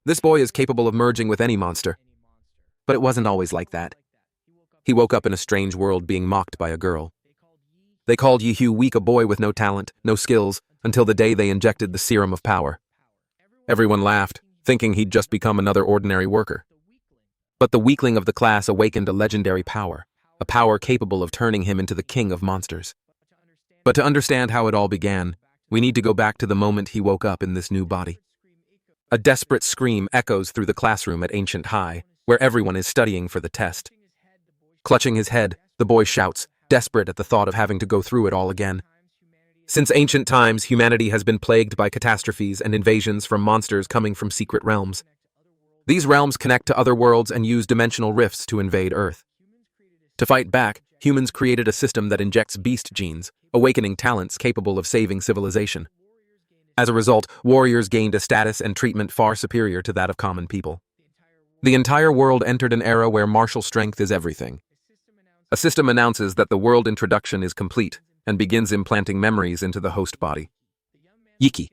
This boy is capable of merging with any monster. But it wasn't always like that. He woke up in a strange world being mocked by a girl. They called Yehu weak, a boy with no talent, no skills, until the day they injected the serum of power. Everyone laughed, thinking he'd just become another ordinary worker. But the weakling of the class awakened a legendary power, a power capable of turning him into the king of monsters. But to understand how it all began, we need to go back to the moment he woke up in this new body. A desperate scream echoes through the classroom at Ancient High, where everyone is studying for the test. Clutching his head, the boy shouts, desperate at the thought of having to go through it all again. Since ancient times, humanity has been plagued by catastrophes and invasions from monsters coming from secret realms. These realms connect to other worlds and use dimensional rifts to invade Earth. To fight back, humans created a system that injects beast genes, awakening talents capable of saving civilization. As a result, warriors gained a status and treatment far superior to that of common people. The entire world entered an era where martial strength is everything. A system announces that the world introduction is complete and begins implanting memories into the host body. Yiki.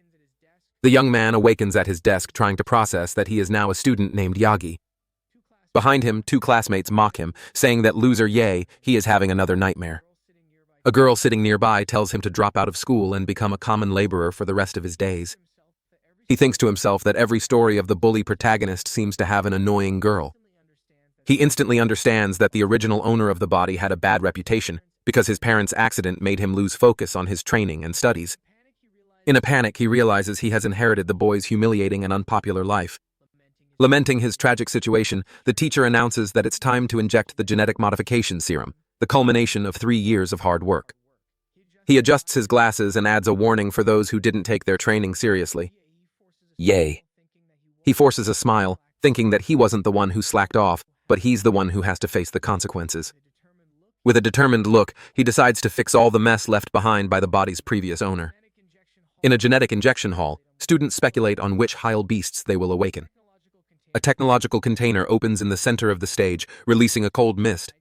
The young man awakens at his desk trying to process that he is now a student named Yagi. Behind him, two classmates mock him, saying that loser Ye, he is having another nightmare. A girl sitting nearby tells him to drop out of school and become a common laborer for the rest of his days. He thinks to himself that every story of the bully protagonist seems to have an annoying girl. He instantly understands that the original owner of the body had a bad reputation because his parents' accident made him lose focus on his training and studies. In a panic, he realizes he has inherited the boy's humiliating and unpopular life. Lamenting his tragic situation, the teacher announces that it's time to inject the genetic modification serum, the culmination of 3 years of hard work. He adjusts his glasses and adds a warning for those who didn't take their training seriously. Yay. He forces a smile, thinking that he wasn't the one who slacked off, but he's the one who has to face the consequences. With a determined look, he decides to fix all the mess left behind by the body's previous owner. In a genetic injection hall, students speculate on which Heil beasts they will awaken. A technological container opens in the center of the stage, releasing a cold mist.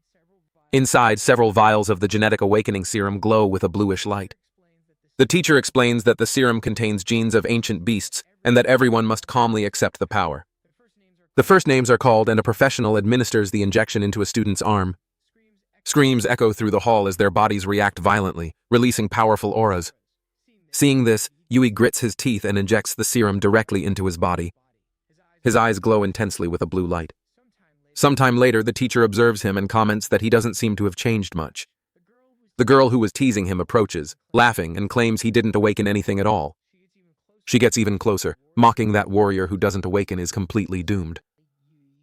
Inside, several vials of the genetic awakening serum glow with a bluish light. The teacher explains that the serum contains genes of ancient beasts and that everyone must calmly accept the power. The first names are called and a professional administers the injection into a student's arm. Screams echo through the hall as their bodies react violently, releasing powerful auras. Seeing this, Yui grits his teeth and injects the serum directly into his body. His eyes glow intensely with a blue light. Sometime later, the teacher observes him and comments that he doesn't seem to have changed much. The girl who was teasing him approaches, laughing, and claims he didn't awaken anything at all. She gets even closer, mocking that warrior who doesn't awaken is completely doomed.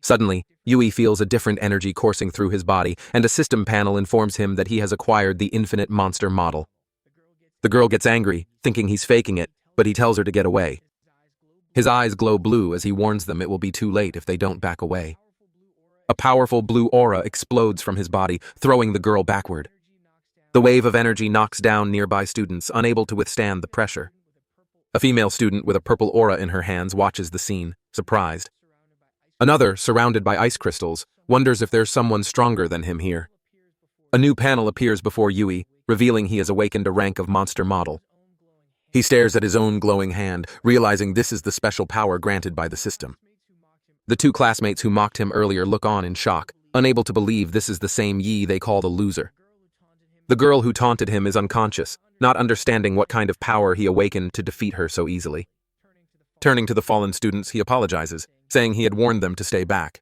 Suddenly, Yui feels a different energy coursing through his body, and a system panel informs him that he has acquired the infinite monster model. The girl gets angry, thinking he's faking it, but he tells her to get away. His eyes glow blue as he warns them it will be too late if they don't back away. A powerful blue aura explodes from his body, throwing the girl backward. The wave of energy knocks down nearby students, unable to withstand the pressure. A female student with a purple aura in her hands watches the scene, surprised. Another, surrounded by ice crystals, wonders if there's someone stronger than him here. A new panel appears before Yui, revealing he has awakened a rank of monster model. He stares at his own glowing hand, realizing this is the special power granted by the system. The two classmates who mocked him earlier look on in shock, unable to believe this is the same Yi they call the loser. The girl who taunted him is unconscious, not understanding what kind of power he awakened to defeat her so easily. Turning to the fallen students, he apologizes, saying he had warned them to stay back.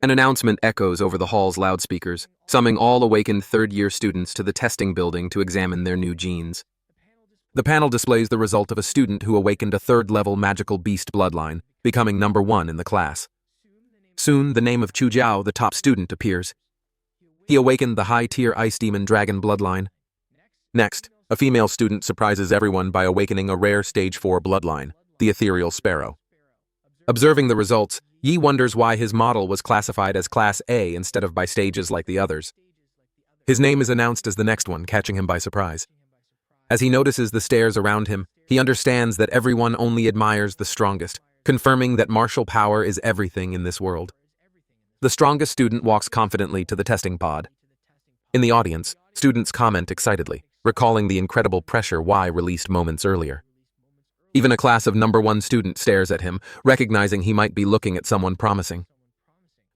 An announcement echoes over the hall's loudspeakers, summoning all awakened third-year students to the testing building to examine their new genes. The panel displays the result of a student who awakened a third-level magical beast bloodline, becoming number 1 in the class. Soon, the name of Chu Jiao, the top student, appears. He awakened the high-tier ice demon dragon bloodline. Next, a female student surprises everyone by awakening a rare stage 4 bloodline, the ethereal sparrow. Observing the results, Yi wonders why his model was classified as Class A instead of by stages like the others. His name is announced as the next one, catching him by surprise. As he notices the stares around him, he understands that everyone only admires the strongest, confirming that martial power is everything in this world. The strongest student walks confidently to the testing pod. In the audience, students comment excitedly, recalling the incredible pressure Y released moments earlier. Even a class of #1 student stares at him, recognizing he might be looking at someone promising.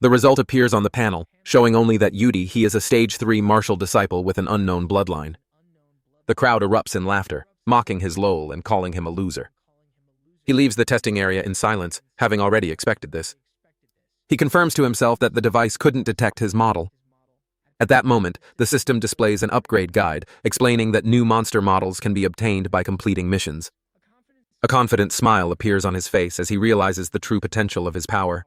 The result appears on the panel, showing only that he is a Stage 3 martial disciple with an unknown bloodline. The crowd erupts in laughter, mocking his lol and calling him a loser. He leaves the testing area in silence, having already expected this. He confirms to himself that the device couldn't detect his model. At that moment, the system displays an upgrade guide, explaining that new monster models can be obtained by completing missions. A confident smile appears on his face as he realizes the true potential of his power.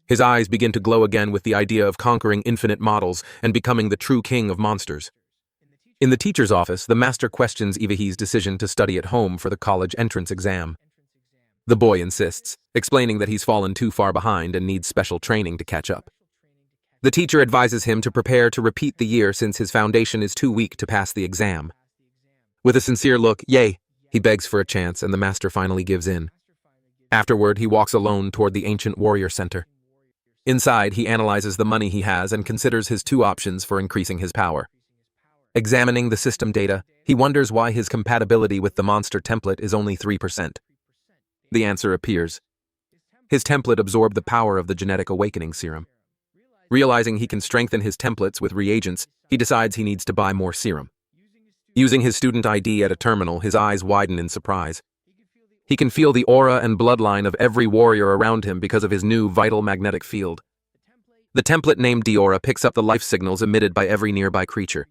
His eyes begin to glow again with the idea of conquering infinite models and becoming the true king of monsters. In the teacher's office, the master questions Ivahi's decision to study at home for the college entrance exam. The boy insists, explaining that he's fallen too far behind and needs special training to catch up. The teacher advises him to prepare to repeat the year since his foundation is too weak to pass the exam. With a sincere look, "Yay," he begs for a chance, and the master finally gives in. Afterward, he walks alone toward the ancient warrior center. Inside, he analyzes the money he has and considers his 2 options for increasing his power. Examining the system data, he wonders why his compatibility with the monster template is only 3%. The answer appears. His template absorbed the power of the genetic awakening serum. Realizing he can strengthen his templates with reagents, he decides he needs to buy more serum. Using his student ID at a terminal, his eyes widen in surprise. He can feel the aura and bloodline of every warrior around him because of his new vital magnetic field. The template named Diora picks up the life signals emitted by every nearby creature.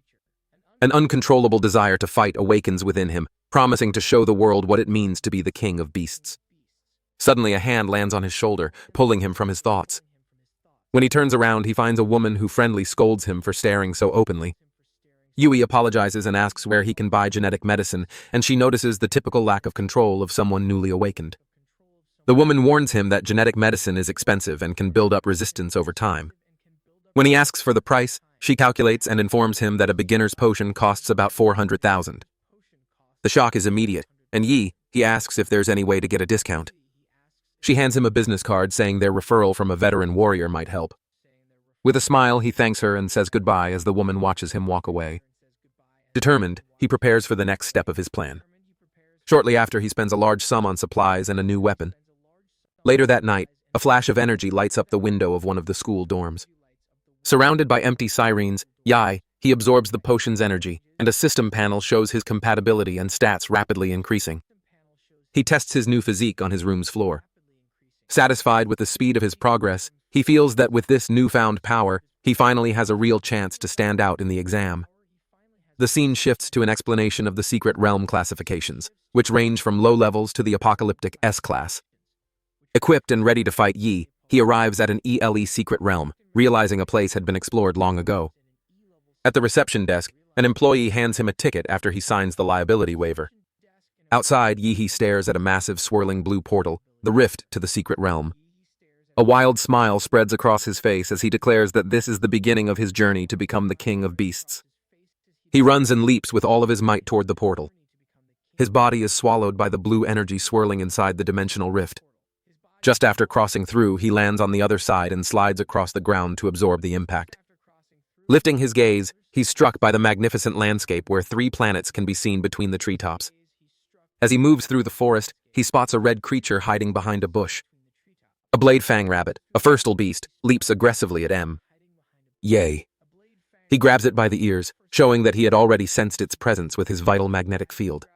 An uncontrollable desire to fight awakens within him, promising to show the world what it means to be the king of beasts. Suddenly, a hand lands on his shoulder, pulling him from his thoughts. When he turns around, he finds a woman who friendly scolds him for staring so openly. Yui apologizes and asks where he can buy genetic medicine, and she notices the typical lack of control of someone newly awakened. The woman warns him that genetic medicine is expensive and can build up resistance over time. When he asks for the price, she calculates and informs him that a beginner's potion costs about 400,000. The shock is immediate, and he asks if there's any way to get a discount. She hands him a business card saying their referral from a veteran warrior might help. With a smile, he thanks her and says goodbye as the woman watches him walk away. Determined, he prepares for the next step of his plan. Shortly after, he spends a large sum on supplies and a new weapon. Later that night, a flash of energy lights up the window of one of the school dorms. Surrounded by empty sirens, he absorbs the potion's energy, and a system panel shows his compatibility and stats rapidly increasing. He tests his new physique on his room's floor. Satisfied with the speed of his progress, he feels that with this newfound power, he finally has a real chance to stand out in the exam. The scene shifts to an explanation of the secret realm classifications, which range from low levels to the apocalyptic S-class. Equipped and ready to fight he arrives at an ELE secret realm, realizing a place had been explored long ago. At the reception desk, an employee hands him a ticket after he signs the liability waiver. Outside, he stares at a massive swirling blue portal, the rift to the secret realm. A wild smile spreads across his face as he declares that this is the beginning of his journey to become the king of beasts. He runs and leaps with all of his might toward the portal. His body is swallowed by the blue energy swirling inside the dimensional rift. Just after crossing through, he lands on the other side and slides across the ground to absorb the impact. Lifting his gaze, he's struck by the magnificent landscape where 3 planets can be seen between the treetops. As he moves through the forest, he spots a red creature hiding behind a bush. A blade fang rabbit, a firstal beast, leaps aggressively at M. Yay. He grabs it by the ears, showing that he had already sensed its presence with his vital magnetic field.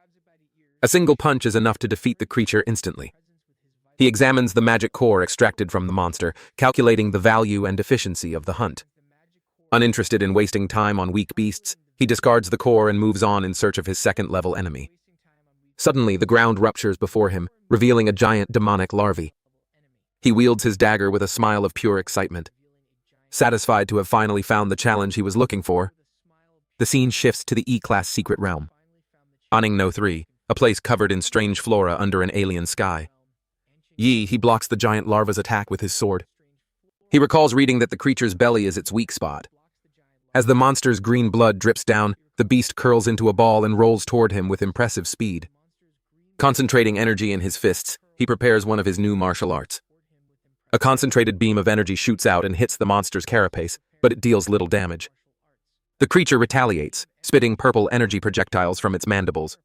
A single punch is enough to defeat the creature instantly. He examines the magic core extracted from the monster, calculating the value and efficiency of the hunt. Uninterested in wasting time on weak beasts, he discards the core and moves on in search of his second-level enemy. Suddenly, the ground ruptures before him, revealing a giant demonic larvae. He wields his dagger with a smile of pure excitement. Satisfied to have finally found the challenge he was looking for, the scene shifts to the E-class secret realm. Aning No 3, a place covered in strange flora under an alien sky. He blocks the giant larva's attack with his sword. He recalls reading that the creature's belly is its weak spot. As the monster's green blood drips down, the beast curls into a ball and rolls toward him with impressive speed. Concentrating energy in his fists, he prepares one of his new martial arts. A concentrated beam of energy shoots out and hits the monster's carapace, but it deals little damage. The creature retaliates, spitting purple energy projectiles from its mandibles.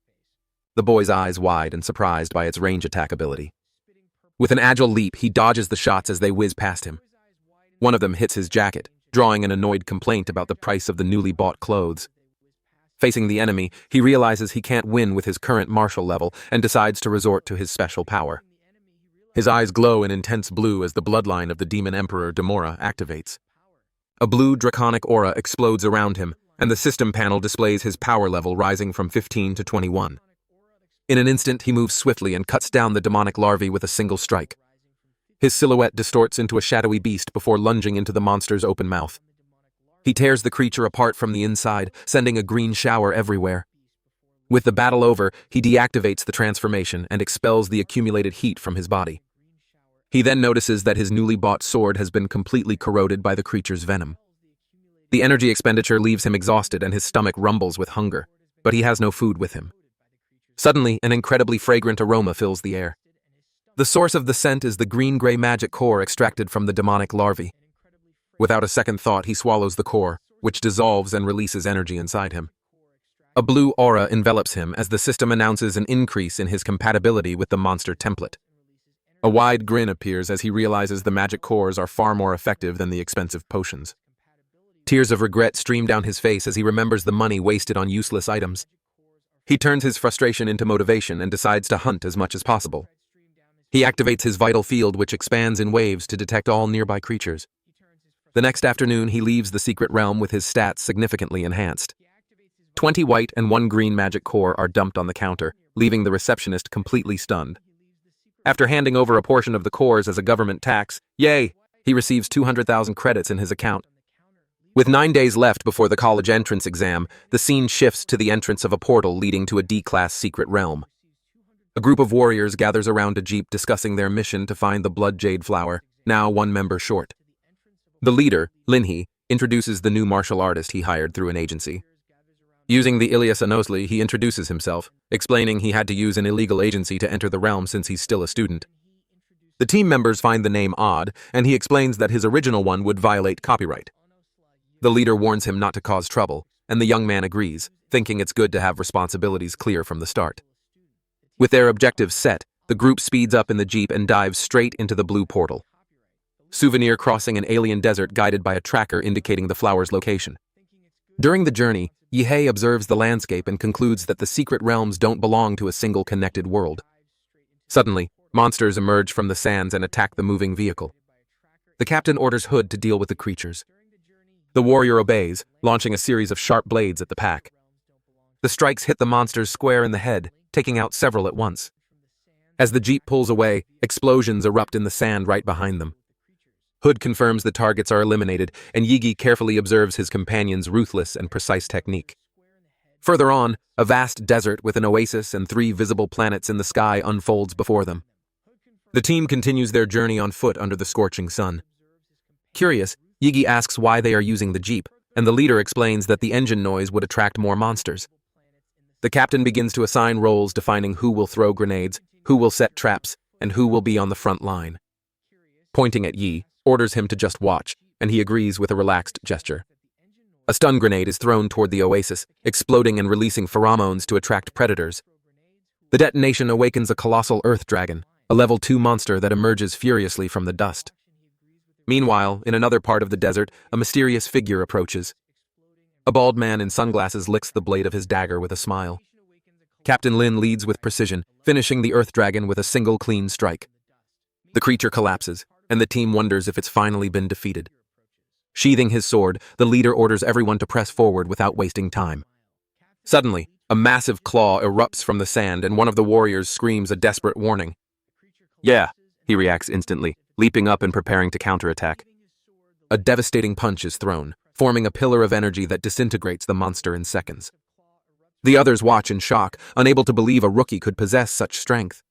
the boy's eyes wide and surprised by its range attack ability. With an agile leap, he dodges the shots as they whiz past him. One of them hits his jacket, drawing an annoyed complaint about the price of the newly bought clothes. Facing the enemy, he realizes he can't win with his current martial level and decides to resort to his special power. His eyes glow in intense blue as the bloodline of the demon emperor Demora activates. A blue draconic aura explodes around him, and the system panel displays his power level rising from 15 to 21. In an instant, he moves swiftly and cuts down the demonic larvae with a single strike. His silhouette distorts into a shadowy beast before lunging into the monster's open mouth. He tears the creature apart from the inside, sending a green shower everywhere. With the battle over, he deactivates the transformation and expels the accumulated heat from his body. He then notices that his newly bought sword has been completely corroded by the creature's venom. The energy expenditure leaves him exhausted and his stomach rumbles with hunger, but he has no food with him. Suddenly, an incredibly fragrant aroma fills the air. The source of the scent is the green-gray magic core extracted from the demonic larvae. Without a second thought, he swallows the core, which dissolves and releases energy inside him. A blue aura envelops him as the system announces an increase in his compatibility with the monster template. A wide grin appears as he realizes the magic cores are far more effective than the expensive potions. Tears of regret stream down his face as he remembers the money wasted on useless items. He turns his frustration into motivation and decides to hunt as much as possible. He activates his vital field, which expands in waves to detect all nearby creatures. The next afternoon, he leaves the secret realm with his stats significantly enhanced. 20 white and 1 green magic core are dumped on the counter, leaving the receptionist completely stunned. After handing over a portion of the cores as a government tax, yay, he receives 200,000 credits in his account. With 9 days left before the college entrance exam, the scene shifts to the entrance of a portal leading to a D-class secret realm. A group of warriors gathers around a jeep discussing their mission to find the blood jade flower, now 1 member short. The leader, Linhee, introduces the new martial artist he hired through an agency. Using the Ilias Anosli, he introduces himself, explaining he had to use an illegal agency to enter the realm since he's still a student. The team members find the name odd, and he explains that his original one would violate copyright. The leader warns him not to cause trouble, and the young man agrees, thinking it's good to have responsibilities clear from the start. With their objectives set, the group speeds up in the jeep and dives straight into the blue portal. Souvenir crossing an alien desert guided by a tracker indicating the flower's location. During the journey, Yihei observes the landscape and concludes that the secret realms don't belong to a single connected world. Suddenly, monsters emerge from the sands and attack the moving vehicle. The captain orders Hood to deal with the creatures. The warrior obeys, launching a series of sharp blades at the pack. The strikes hit the monsters square in the head, taking out several at once. As the jeep pulls away, explosions erupt in the sand right behind them. Hood confirms the targets are eliminated, and Yigi carefully observes his companion's ruthless and precise technique. Further on, a vast desert with an oasis and 3 visible planets in the sky unfolds before them. The team continues their journey on foot under the scorching sun. Curious, Yigi asks why they are using the jeep, and the leader explains that the engine noise would attract more monsters. The captain begins to assign roles defining who will throw grenades, who will set traps, and who will be on the front line. Pointing at Yi, orders him to just watch, and he agrees with a relaxed gesture. A stun grenade is thrown toward the oasis, exploding and releasing pheromones to attract predators. The detonation awakens a colossal earth dragon, a level 2 monster that emerges furiously from the dust. Meanwhile, in another part of the desert, a mysterious figure approaches. A bald man in sunglasses licks the blade of his dagger with a smile. Captain Lin leads with precision, finishing the earth dragon with a single clean strike. The creature collapses, and the team wonders if it's finally been defeated. Sheathing his sword, the leader orders everyone to press forward without wasting time. Suddenly, a massive claw erupts from the sand and one of the warriors screams a desperate warning. Yeah, he reacts instantly, leaping up and preparing to counterattack. A devastating punch is thrown, forming a pillar of energy that disintegrates the monster in seconds. The others watch in shock, unable to believe a rookie could possess such strength.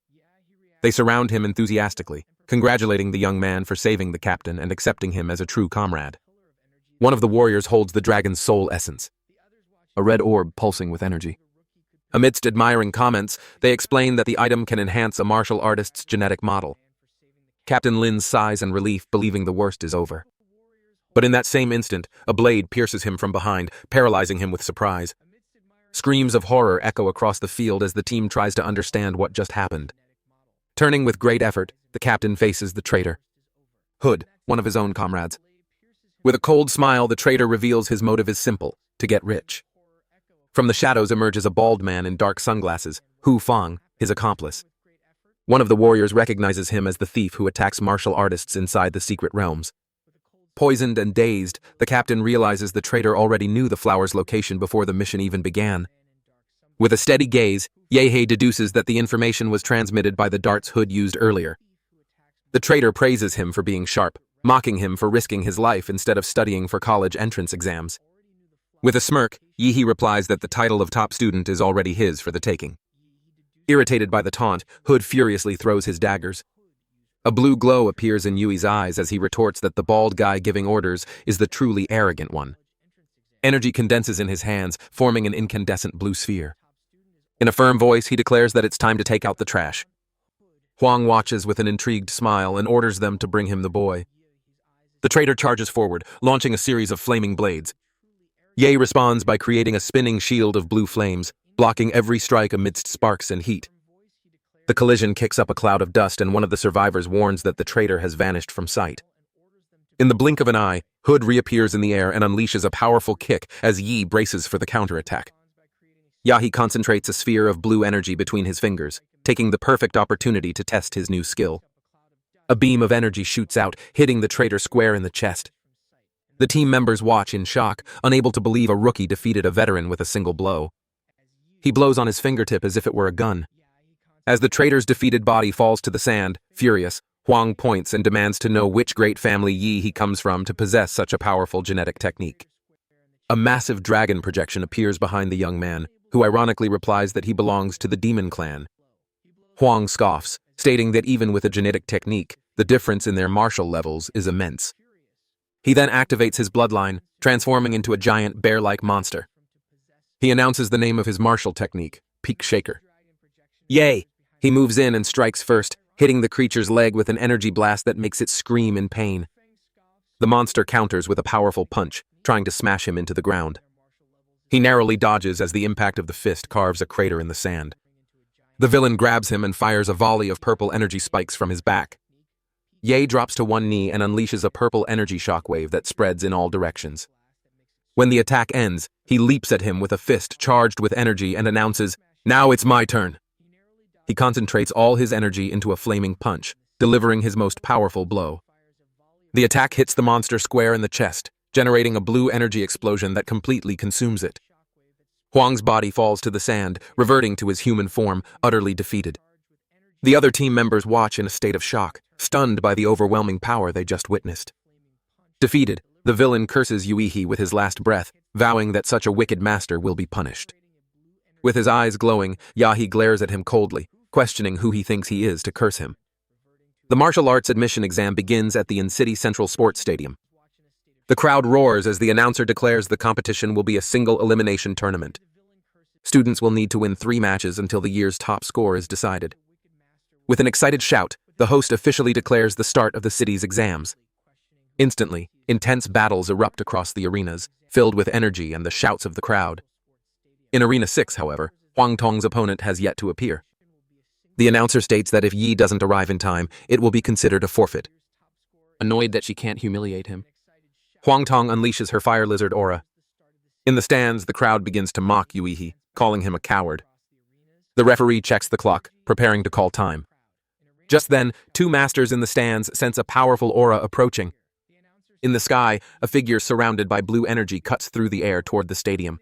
They surround him enthusiastically, congratulating the young man for saving the captain and accepting him as a true comrade. One of the warriors holds the dragon's soul essence, a red orb pulsing with energy. Amidst admiring comments, they explain that the item can enhance a martial artist's genetic model. Captain Lin sighs in relief, believing the worst is over. But in that same instant, a blade pierces him from behind, paralyzing him with surprise. Screams of horror echo across the field as the team tries to understand what just happened. Turning with great effort, the captain faces the traitor. Hood, one of his own comrades. With a cold smile, the traitor reveals his motive is simple: to get rich. From the shadows emerges a bald man in dark sunglasses, Hu Fang, his accomplice. One of the warriors recognizes him as the thief who attacks martial artists inside the secret realms. Poisoned and dazed, the captain realizes the traitor already knew the flower's location before the mission even began. With a steady gaze, Yehei deduces that the information was transmitted by the darts Hood used earlier. The traitor praises him for being sharp, mocking him for risking his life instead of studying for college entrance exams. With a smirk, Yehei replies that the title of top student is already his for the taking. Irritated by the taunt, Hood furiously throws his daggers. A blue glow appears in Yui's eyes as he retorts that the bald guy giving orders is the truly arrogant one. Energy condenses in his hands, forming an incandescent blue sphere. In a firm voice, he declares that it's time to take out the trash. Huang watches with an intrigued smile and orders them to bring him the boy. The traitor charges forward, launching a series of flaming blades. Ye responds by creating a spinning shield of blue flames, blocking every strike amidst sparks and heat. The collision kicks up a cloud of dust, and one of the survivors warns that the traitor has vanished from sight. In the blink of an eye, Hood reappears in the air and unleashes a powerful kick as Yi braces for the counterattack. Yahi concentrates a sphere of blue energy between his fingers, taking the perfect opportunity to test his new skill. A beam of energy shoots out, hitting the traitor square in the chest. The team members watch in shock, unable to believe a rookie defeated a veteran with a single blow. He blows on his fingertip as if it were a gun. As the traitor's defeated body falls to the sand, furious, Huang points and demands to know which great family Yi he comes from to possess such a powerful genetic technique. A massive dragon projection appears behind the young man, who ironically replies that he belongs to the demon clan. Huang scoffs, stating that even with a genetic technique, the difference in their martial levels is immense. He then activates his bloodline, transforming into a giant bear-like monster. He announces the name of his martial technique, Peak Shaker. Yay! He moves in and strikes first, hitting the creature's leg with an energy blast that makes it scream in pain. The monster counters with a powerful punch, trying to smash him into the ground. He narrowly dodges as the impact of the fist carves a crater in the sand. The villain grabs him and fires a volley of purple energy spikes from his back. Ye drops to one knee and unleashes a purple energy shockwave that spreads in all directions. When the attack ends, he leaps at him with a fist charged with energy and announces, "Now it's my turn." He concentrates all his energy into a flaming punch, delivering his most powerful blow. The attack hits the monster square in the chest, generating a blue energy explosion that completely consumes it. Huang's body falls to the sand, reverting to his human form, utterly defeated. The other team members watch in a state of shock, stunned by the overwhelming power they just witnessed. Defeated, the villain curses Yuihi with his last breath, vowing that such a wicked master will be punished. With his eyes glowing, Yahi glares at him coldly, questioning who he thinks he is to curse him. The martial arts admission exam begins at the In-City Central Sports Stadium. The crowd roars as the announcer declares the competition will be a single elimination tournament. Students will need to win 3 matches until the year's top score is decided. With an excited shout, the host officially declares the start of the city's exams. Instantly, intense battles erupt across the arenas, filled with energy and the shouts of the crowd. In Arena 6, however, Huang Tong's opponent has yet to appear. The announcer states that if Yi doesn't arrive in time, it will be considered a forfeit. Annoyed that she can't humiliate him, Huang Tong unleashes her fire lizard aura. In the stands, the crowd begins to mock Yuihi, calling him a coward. The referee checks the clock, preparing to call time. Just then, 2 masters in the stands sense a powerful aura approaching. In the sky, a figure surrounded by blue energy cuts through the air toward the stadium.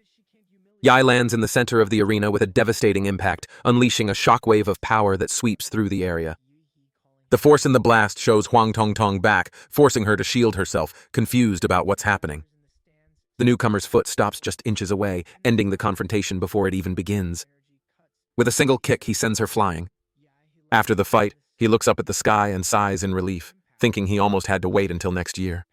Yai lands in the center of the arena with a devastating impact, unleashing a shockwave of power that sweeps through the area. The force in the blast shows Huang Tong back, forcing her to shield herself, confused about what's happening. The newcomer's foot stops just inches away, ending the confrontation before it even begins. With a single kick, he sends her flying. After the fight, he looks up at the sky and sighs in relief, thinking he almost had to wait until next year.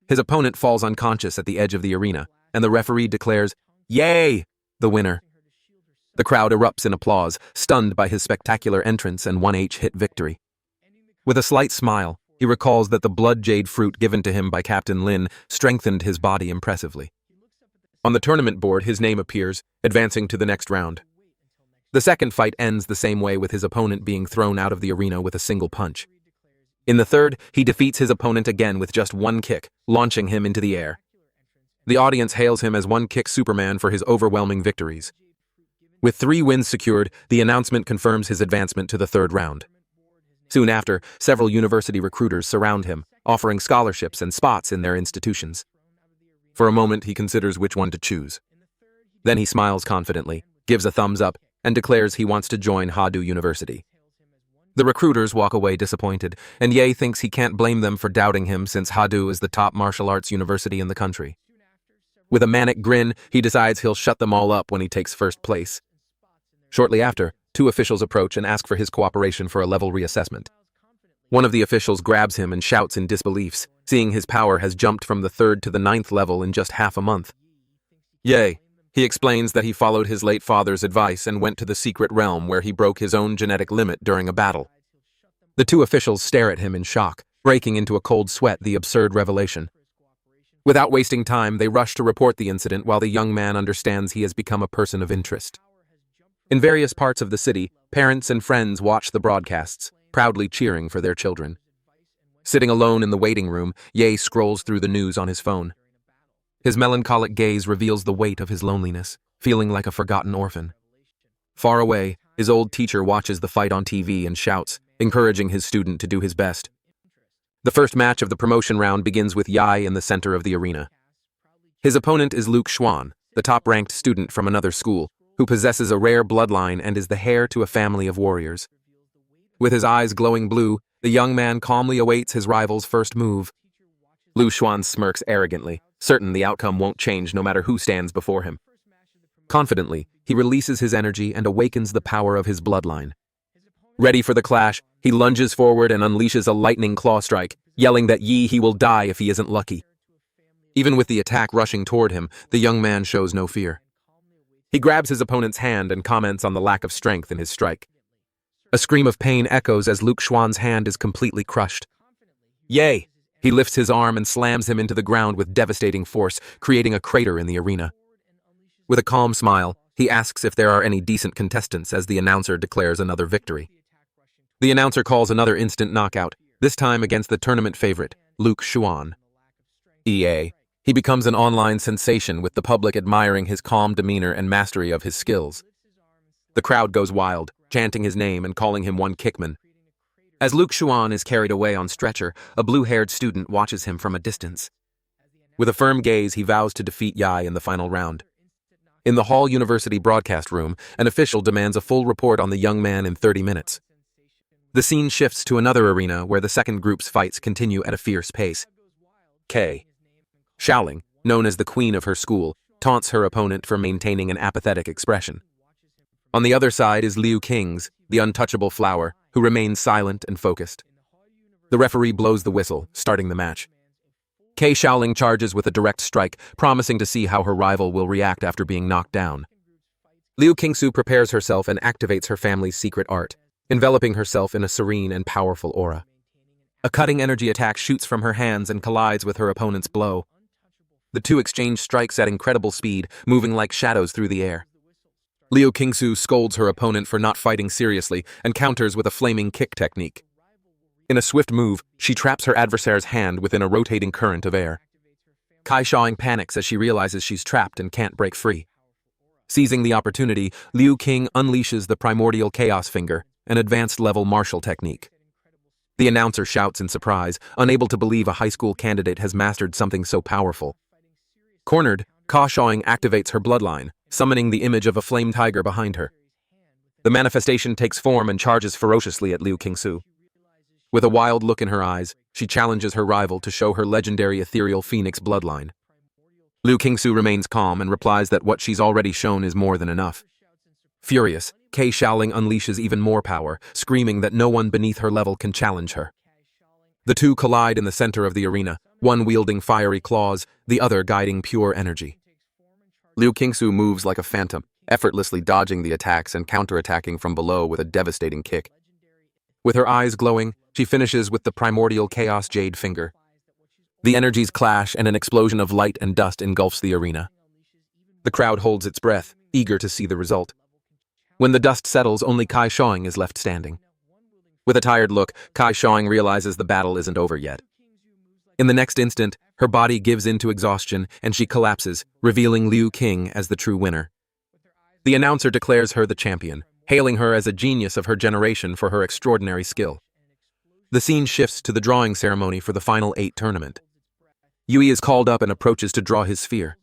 His opponent falls unconscious at the edge of the arena, and the referee declares, "Yay!" the winner. The crowd erupts in applause, stunned by his spectacular entrance and 1H hit victory. With a slight smile, he recalls that the blood jade fruit given to him by Captain Lin strengthened his body impressively. On the tournament board, his name appears, advancing to the next round. The second fight ends the same way, with his opponent being thrown out of the arena with a single punch. In the third, he defeats his opponent again with just one kick, launching him into the air. The audience hails him as one-kick Superman for his overwhelming victories. With 3 wins secured, the announcement confirms his advancement to the third round. Soon after, several university recruiters surround him, offering scholarships and spots in their institutions. For a moment, he considers which one to choose. Then he smiles confidently, gives a thumbs up, and declares he wants to join Hadu University. The recruiters walk away disappointed, and Ye thinks he can't blame them for doubting him since Hadu is the top martial arts university in the country. With a manic grin, he decides he'll shut them all up when he takes first place. Shortly after, 2 officials approach and ask for his cooperation for a level reassessment. One of the officials grabs him and shouts in disbelief, seeing his power has jumped from the 3rd to the 9th level in just half a month. Ye, he explains that he followed his late father's advice and went to the secret realm where he broke his own genetic limit during a battle. The 2 officials stare at him in shock, breaking into a cold sweat the absurd revelation. Without wasting time, they rush to report the incident while the young man understands he has become a person of interest. In various parts of the city, parents and friends watch the broadcasts, proudly cheering for their children. Sitting alone in the waiting room, Ye scrolls through the news on his phone. His melancholic gaze reveals the weight of his loneliness, feeling like a forgotten orphan. Far away, his old teacher watches the fight on TV and shouts, encouraging his student to do his best. The first match of the promotion round begins with Yai in the center of the arena. His opponent is Luke Xuan, the top-ranked student from another school, who possesses a rare bloodline and is the heir to a family of warriors. With his eyes glowing blue, the young man calmly awaits his rival's first move. Lu Xuan smirks arrogantly, certain the outcome won't change no matter who stands before him. Confidently, he releases his energy and awakens the power of his bloodline. Ready for the clash, he lunges forward and unleashes a lightning claw strike, yelling that he will die if he isn't lucky. Even with the attack rushing toward him, the young man shows no fear. He grabs his opponent's hand and comments on the lack of strength in his strike. A scream of pain echoes as Luke Xuan's hand is completely crushed. Yay! He lifts his arm and slams him into the ground with devastating force, creating a crater in the arena. With a calm smile, he asks if there are any decent contestants as the announcer declares another victory. The announcer calls another instant knockout, this time against the tournament favorite, Luke Xuan. He becomes an online sensation with the public admiring his calm demeanor and mastery of his skills. The crowd goes wild, chanting his name and calling him one kickman. As Luke Xuan is carried away on stretcher, a blue-haired student watches him from a distance. With a firm gaze, he vows to defeat Yai in the final round. In the Hall University broadcast room, an official demands a full report on the young man in 30 minutes. The scene shifts to another arena where the second group's fights continue at a fierce pace. K. Xiaoling, known as the queen of her school, taunts her opponent for maintaining an apathetic expression. On the other side is Liu King's, the untouchable flower, who remains silent and focused. The referee blows the whistle, starting the match. Kei Xiaoling charges with a direct strike, promising to see how her rival will react after being knocked down. Liu Qingsu prepares herself and activates her family's secret art, enveloping herself in a serene and powerful aura. A cutting energy attack shoots from her hands and collides with her opponent's blow. The two exchange strikes at incredible speed, moving like shadows through the air. Liu Qingsu scolds her opponent for not fighting seriously and counters with a flaming kick technique. In a swift move, she traps her adversary's hand within a rotating current of air. Kai Xiaoling panics as she realizes she's trapped and can't break free. Seizing the opportunity, Liu Qing unleashes the primordial chaos finger, an advanced-level martial technique. The announcer shouts in surprise, unable to believe a high school candidate has mastered something so powerful. Cornered, Ka Xiaoling activates her bloodline, summoning the image of a flame tiger behind her. The manifestation takes form and charges ferociously at Liu Qingsu. With a wild look in her eyes, she challenges her rival to show her legendary ethereal phoenix bloodline. Liu Qingsu remains calm and replies that what she's already shown is more than enough. Furious, Kei Xiaoling unleashes even more power, screaming that no one beneath her level can challenge her. The two collide in the center of the arena, one wielding fiery claws, the other guiding pure energy. Liu Qingsu moves like a phantom, effortlessly dodging the attacks and counterattacking from below with a devastating kick. With her eyes glowing, she finishes with the primordial chaos jade finger. The energies clash and an explosion of light and dust engulfs the arena. The crowd holds its breath, eager to see the result. When the dust settles, only Kai Shawing is left standing. With a tired look, Kai Shawing realizes the battle isn't over yet. In the next instant, her body gives in to exhaustion and she collapses, revealing Liu King as the true winner. The announcer declares her the champion, hailing her as a genius of her generation for her extraordinary skill. The scene shifts to the drawing ceremony for the final 8 tournament. Yui is called up and approaches to draw his sphere.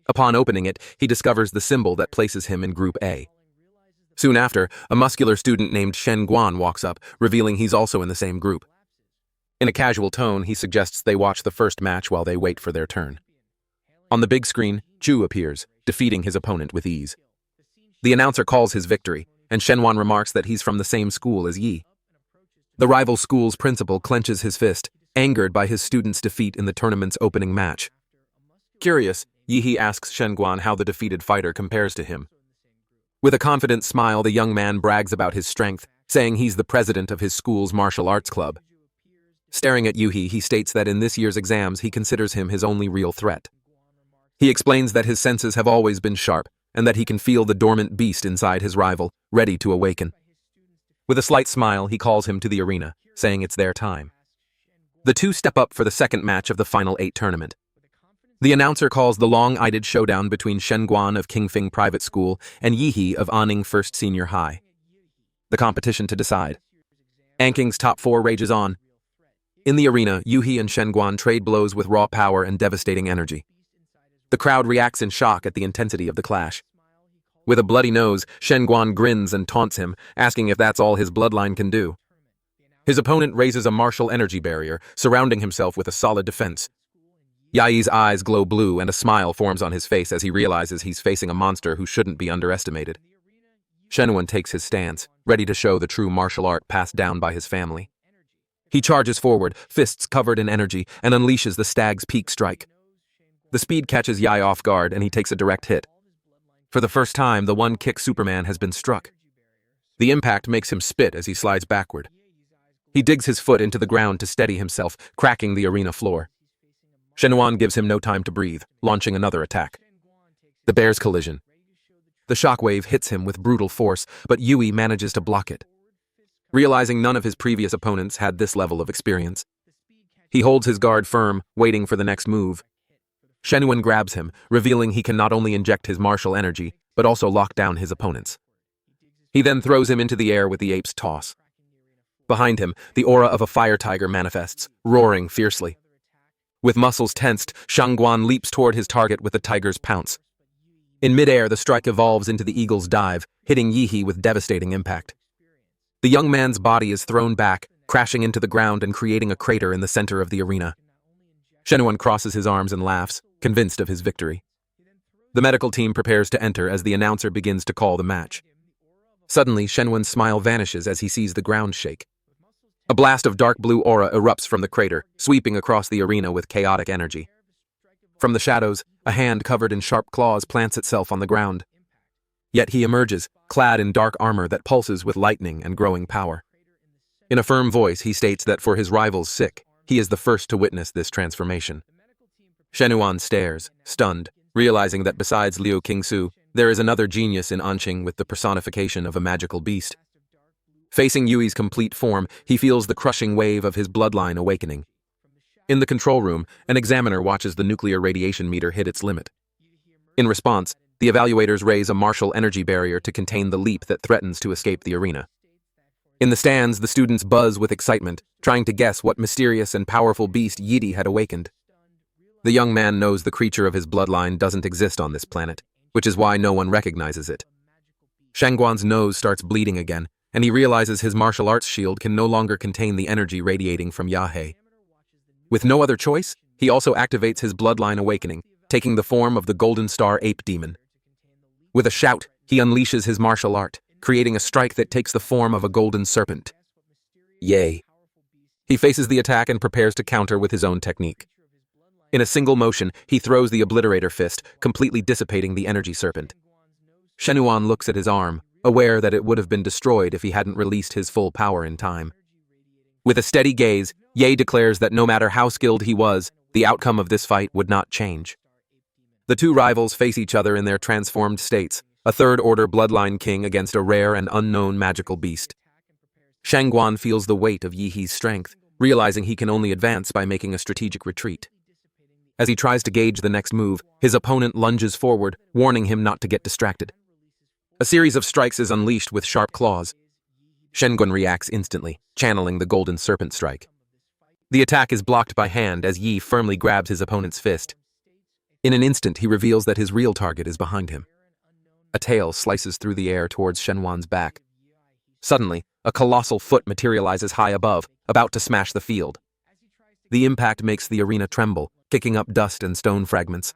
Upon opening it, he discovers the symbol that places him in Group A. Soon after, a muscular student named Shen Guan walks up, revealing he's also in the same group. In a casual tone, he suggests they watch the first match while they wait for their turn. On the big screen, Chu appears, defeating his opponent with ease. The announcer calls his victory, and Shenwan remarks that he's from the same school as Yi. The rival school's principal clenches his fist, angered by his student's defeat in the tournament's opening match. Curious, Yi asks Shenguan how the defeated fighter compares to him. With a confident smile, the young man brags about his strength, saying he's the president of his school's martial arts club. Staring at Yuhi, he states that in this year's exams he considers him his only real threat. He explains that his senses have always been sharp, and that he can feel the dormant beast inside his rival, ready to awaken. With a slight smile, he calls him to the arena, saying it's their time. The two step up for the second match of the final 8 tournament. The announcer calls the long-eyed showdown between Shen Guan of Qingfing Private School and Yihe of Anning First Senior High. The competition to decide. Anking's top 4 rages on. In the arena, Yuhi and Shen Guan trade blows with raw power and devastating energy. The crowd reacts in shock at the intensity of the clash. With a bloody nose, Shen Guan grins and taunts him, asking if that's all his bloodline can do. His opponent raises a martial energy barrier, surrounding himself with a solid defense. Yai's eyes glow blue and a smile forms on his face as he realizes he's facing a monster who shouldn't be underestimated. Shenwan takes his stance, ready to show the true martial art passed down by his family. He charges forward, fists covered in energy, and unleashes the Stag's Peak Strike. The speed catches Yai off guard and he takes a direct hit. For the first time, the one-kick Superman has been struck. The impact makes him spit as he slides backward. He digs his foot into the ground to steady himself, cracking the arena floor. Shenwan gives him no time to breathe, launching another attack. The bears collision. The shockwave hits him with brutal force, but Yui manages to block it. Realizing none of his previous opponents had this level of experience, he holds his guard firm, waiting for the next move. Shenwan grabs him, revealing he can not only inject his martial energy, but also lock down his opponents. He then throws him into the air with the ape's toss. Behind him, the aura of a fire tiger manifests, roaring fiercely. With muscles tensed, Shangguan leaps toward his target with the tiger's pounce. In midair, the strike evolves into the eagle's dive, hitting Yihe with devastating impact. The young man's body is thrown back, crashing into the ground and creating a crater in the center of the arena. Shenwan crosses his arms and laughs, convinced of his victory. The medical team prepares to enter as the announcer begins to call the match. Suddenly, Shenwan's smile vanishes as he sees the ground shake. A blast of dark blue aura erupts from the crater, sweeping across the arena with chaotic energy. From the shadows, a hand covered in sharp claws plants itself on the ground. Yet he emerges, clad in dark armor that pulses with lightning and growing power. In a firm voice, he states that for his rival's sake, he is the first to witness this transformation. Shenuan stares, stunned, realizing that besides Liu Qingsu, there is another genius in Anqing with the personification of a magical beast. Facing Yui's complete form, he feels the crushing wave of his bloodline awakening. In the control room, an examiner watches the nuclear radiation meter hit its limit. In response, the evaluators raise a martial energy barrier to contain the leap that threatens to escape the arena. In the stands, the students buzz with excitement, trying to guess what mysterious and powerful beast Yidi had awakened. The young man knows the creature of his bloodline doesn't exist on this planet, which is why no one recognizes it. Shangguan's nose starts bleeding again, and he realizes his martial arts shield can no longer contain the energy radiating from Yahei. With no other choice, he also activates his bloodline awakening, taking the form of the Golden Star Ape Demon. With a shout, he unleashes his martial art, creating a strike that takes the form of a golden serpent. Yay! He faces the attack and prepares to counter with his own technique. In a single motion, he throws the obliterator fist, completely dissipating the energy serpent. Shenuan looks at his arm, aware that it would have been destroyed if he hadn't released his full power in time. With a steady gaze, Ye declares that no matter how skilled he was, the outcome of this fight would not change. The two rivals face each other in their transformed states, a third-order bloodline king against a rare and unknown magical beast. Shangguan feels the weight of Yi He's strength, realizing he can only advance by making a strategic retreat. As he tries to gauge the next move, his opponent lunges forward, warning him not to get distracted. A series of strikes is unleashed with sharp claws. Shangguan reacts instantly, channeling the Golden Serpent Strike. The attack is blocked by hand as Yi firmly grabs his opponent's fist. In an instant, he reveals that his real target is behind him. A tail slices through the air towards Shenwan's back. Suddenly, a colossal foot materializes high above, about to smash the field. The impact makes the arena tremble, kicking up dust and stone fragments.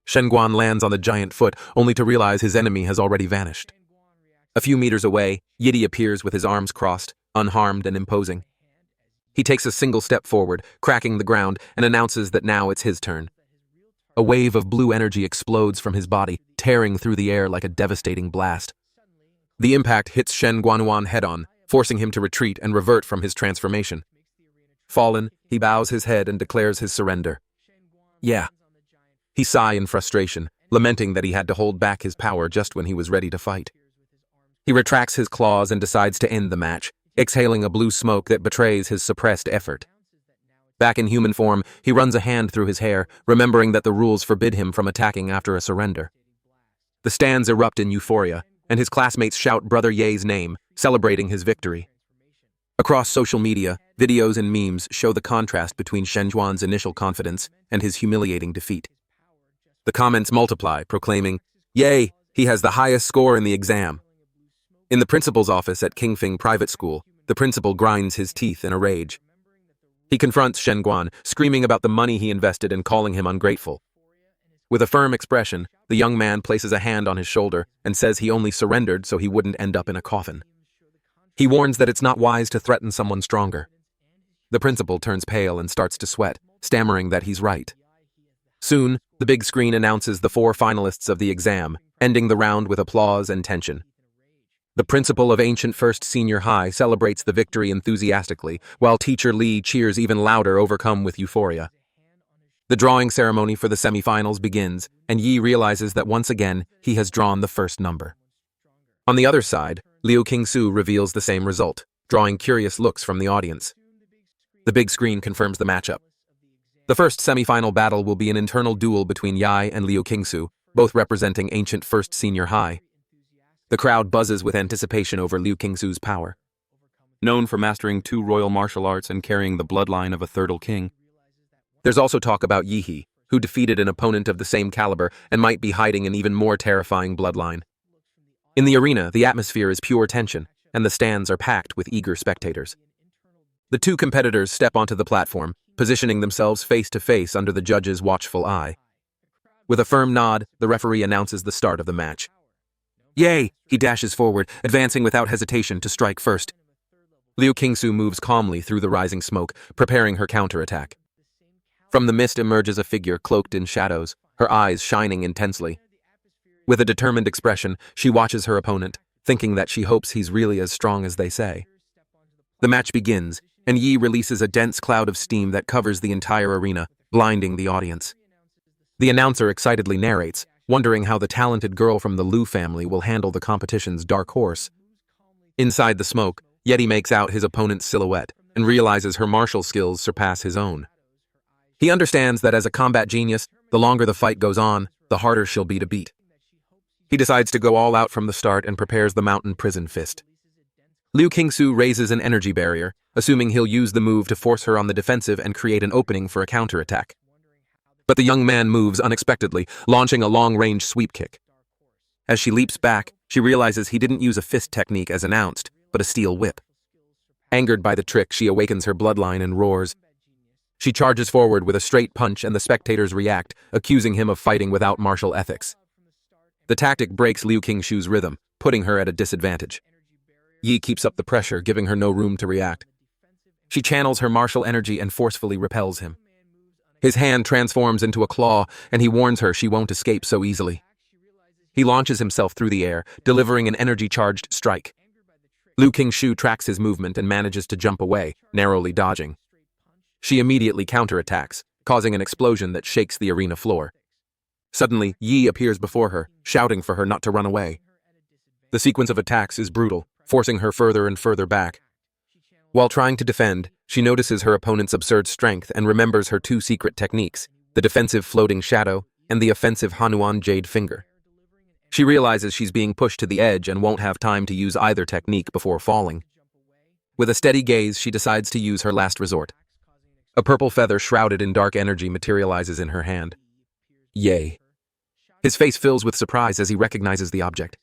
Shangguan lands on the giant foot, only to realize his enemy has already vanished. A few meters away, Yidi appears with his arms crossed, unharmed and imposing. He takes a single step forward, cracking the ground, and announces that now it's his turn. A wave of blue energy explodes from his body, tearing through the air like a devastating blast. The impact hits Shen Guanwan head-on, forcing him to retreat and revert from his transformation. Fallen, he bows his head and declares his surrender. Yeah. He sighs in frustration, lamenting that he had to hold back his power just when he was ready to fight. He retracts his claws and decides to end the match, exhaling a blue smoke that betrays his suppressed effort. Back in human form, he runs a hand through his hair, remembering that the rules forbid him from attacking after a surrender. The stands erupt in euphoria, and his classmates shout Brother Ye's name, celebrating his victory. Across social media, videos and memes show the contrast between Shenzhuan's initial confidence and his humiliating defeat. The comments multiply, proclaiming, "Yay, he has the highest score in the exam." In the principal's office at Qingfeng Private School, the principal grinds his teeth in a rage. He confronts Shengguan, screaming about the money he invested and calling him ungrateful. With a firm expression, the young man places a hand on his shoulder and says he only surrendered so he wouldn't end up in a coffin. He warns that it's not wise to threaten someone stronger. The principal turns pale and starts to sweat, stammering that he's right. Soon, the big screen announces the 4 finalists of the exam, ending the round with applause and tension. The principal of Ancient First Senior High celebrates the victory enthusiastically, while teacher Li cheers even louder, overcome with euphoria. The drawing ceremony for the semifinals begins, and Yi realizes that once again, he has drawn the first number. On the other side, Liu Qingsu reveals the same result, drawing curious looks from the audience. The big screen confirms the matchup. The first semifinal battle will be an internal duel between Yi and Liu Qingsu, both representing Ancient First Senior High. The crowd buzzes with anticipation over Liu Qingsu's power. Known for mastering 2 royal martial arts and carrying the bloodline of a thirdal king. There's also talk about Yi He, who defeated an opponent of the same caliber and might be hiding an even more terrifying bloodline. In the arena, the atmosphere is pure tension, and the stands are packed with eager spectators. The 2 competitors step onto the platform, positioning themselves face to face under the judge's watchful eye. With a firm nod, the referee announces the start of the match. Yay! He dashes forward, advancing without hesitation to strike first. Liu Qingsu moves calmly through the rising smoke, preparing her counterattack. From the mist emerges a figure cloaked in shadows, her eyes shining intensely. With a determined expression, she watches her opponent, thinking that she hopes he's really as strong as they say. The match begins, and Yi releases a dense cloud of steam that covers the entire arena, blinding the audience. The announcer excitedly narrates, wondering how the talented girl from the Liu family will handle the competition's dark horse. Inside the smoke, Yeti makes out his opponent's silhouette and realizes her martial skills surpass his own. He understands that as a combat genius, the longer the fight goes on, the harder she'll be to beat. He decides to go all out from the start and prepares the mountain prison fist. Liu Qingsu raises an energy barrier, assuming he'll use the move to force her on the defensive and create an opening for a counterattack. But the young man moves unexpectedly, launching a long-range sweep kick. As she leaps back, she realizes he didn't use a fist technique as announced, but a steel whip. Angered by the trick, she awakens her bloodline and roars. She charges forward with a straight punch and the spectators react, accusing him of fighting without martial ethics. The tactic breaks Liu Qingshu's rhythm, putting her at a disadvantage. Yi keeps up the pressure, giving her no room to react. She channels her martial energy and forcefully repels him. His hand transforms into a claw, and he warns her she won't escape so easily. He launches himself through the air, delivering an energy-charged strike. Liu Qingshu tracks his movement and manages to jump away, narrowly dodging. She immediately counterattacks, causing an explosion that shakes the arena floor. Suddenly, Yi appears before her, shouting for her not to run away. The sequence of attacks is brutal, forcing her further and further back. While trying to defend, she notices her opponent's absurd strength and remembers her two secret techniques, the defensive floating shadow and the offensive Hanuan jade finger. She realizes she's being pushed to the edge and won't have time to use either technique before falling. With a steady gaze, she decides to use her last resort. A purple feather shrouded in dark energy materializes in her hand. Yay! His face fills with surprise as he recognizes the object.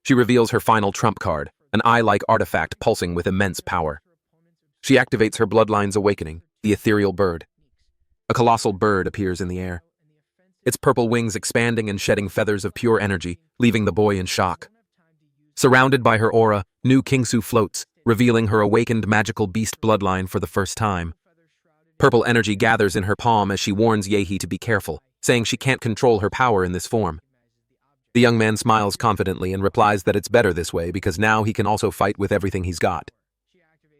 She reveals her final trump card, an eye-like artifact pulsing with immense power. She activates her bloodline's awakening, the ethereal bird. A colossal bird appears in the air, its purple wings expanding and shedding feathers of pure energy, leaving the boy in shock. Surrounded by her aura, New Kingsu floats, revealing her awakened magical beast bloodline for the first time. Purple energy gathers in her palm as she warns Yehi to be careful, saying she can't control her power in this form. The young man smiles confidently and replies that it's better this way because now he can also fight with everything he's got.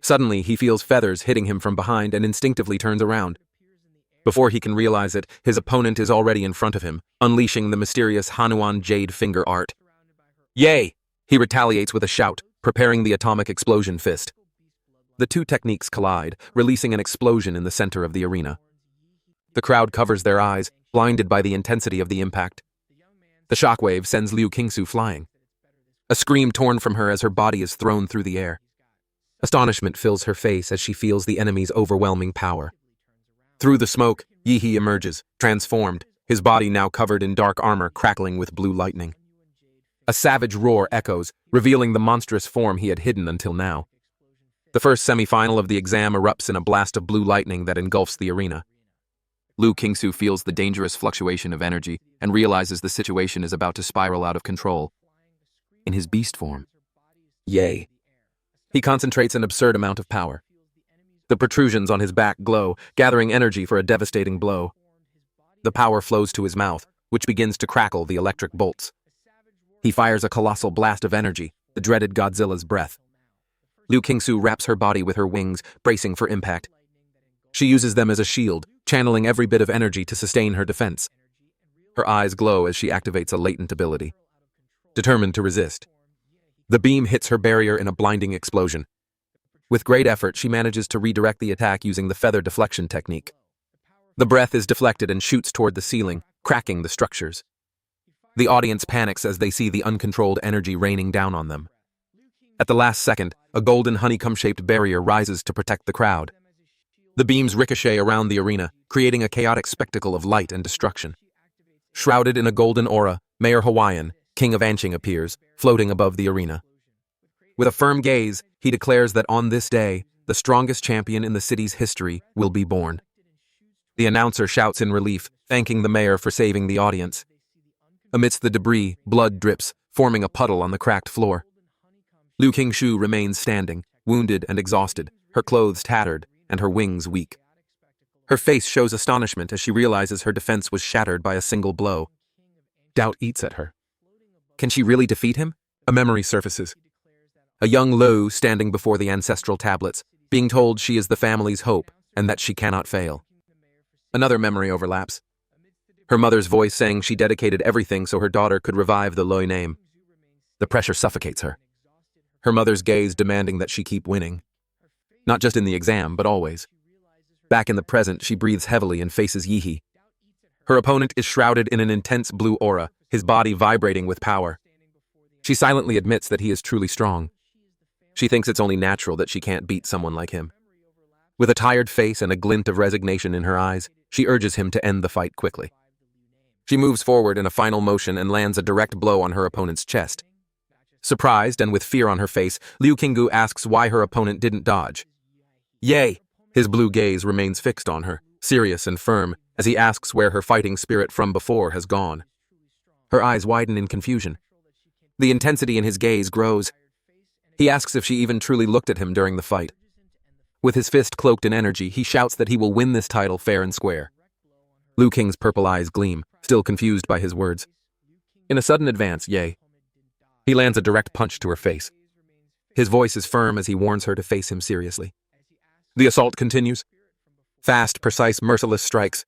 Suddenly, he feels feathers hitting him from behind and instinctively turns around. Before he can realize it, his opponent is already in front of him, unleashing the mysterious Hanuan jade finger art. Yay! He retaliates with a shout, preparing the atomic explosion fist. The two techniques collide, releasing an explosion in the center of the arena. The crowd covers their eyes, blinded by the intensity of the impact. The shockwave sends Liu Qingsu flying. A scream torn from her as her body is thrown through the air. Astonishment fills her face as she feels the enemy's overwhelming power. Through the smoke, Yehi emerges, transformed, his body now covered in dark armor crackling with blue lightning. A savage roar echoes, revealing the monstrous form he had hidden until now. The first semi-final of the exam erupts in a blast of blue lightning that engulfs the arena. Liu Qingsu feels the dangerous fluctuation of energy and realizes the situation is about to spiral out of control. In his beast form. Yay! He concentrates an absurd amount of power. The protrusions on his back glow, gathering energy for a devastating blow. The power flows to his mouth, which begins to crackle the electric bolts. He fires a colossal blast of energy, the dreaded Godzilla's breath. Liu Qingsu wraps her body with her wings, bracing for impact. She uses them as a shield, channeling every bit of energy to sustain her defense. Her eyes glow as she activates a latent ability. Determined to resist. The beam hits her barrier in a blinding explosion. With great effort, she manages to redirect the attack using the feather deflection technique. The breath is deflected and shoots toward the ceiling, cracking the structures. The audience panics as they see the uncontrolled energy raining down on them. At the last second, a golden honeycomb-shaped barrier rises to protect the crowd. The beams ricochet around the arena, creating a chaotic spectacle of light and destruction. Shrouded in a golden aura, Mayor Hawaiian, King of Anqing appears, floating above the arena. With a firm gaze, he declares that on this day, the strongest champion in the city's history will be born. The announcer shouts in relief, thanking the mayor for saving the audience. Amidst the debris, blood drips, forming a puddle on the cracked floor. Liu Qingsu remains standing, wounded and exhausted, her clothes tattered, and her wings weak. Her face shows astonishment as she realizes her defense was shattered by a single blow. Doubt eats at her. Can she really defeat him? A memory surfaces. A young Lu standing before the ancestral tablets, being told she is the family's hope and that she cannot fail. Another memory overlaps. Her mother's voice saying she dedicated everything so her daughter could revive the Loi name. The pressure suffocates her. Her mother's gaze demanding that she keep winning. Not just in the exam, but always. Back in the present, she breathes heavily and faces Yehi. Her opponent is shrouded in an intense blue aura, his body vibrating with power. She silently admits that he is truly strong. She thinks it's only natural that she can't beat someone like him. With a tired face and a glint of resignation in her eyes, she urges him to end the fight quickly. She moves forward in a final motion and lands a direct blow on her opponent's chest. Surprised and with fear on her face, Liu Qingsu asks why her opponent didn't dodge. Yay! His blue gaze remains fixed on her, serious and firm, as he asks where her fighting spirit from before has gone. Her eyes widen in confusion. The intensity in his gaze grows. He asks if she even truly looked at him during the fight. With his fist cloaked in energy, he shouts that he will win this title fair and square. Liu Qing's purple eyes gleam, still confused by his words. In a sudden advance, Ye. He lands a direct punch to her face. His voice is firm as he warns her to face him seriously. The assault continues. Fast, precise, merciless strikes.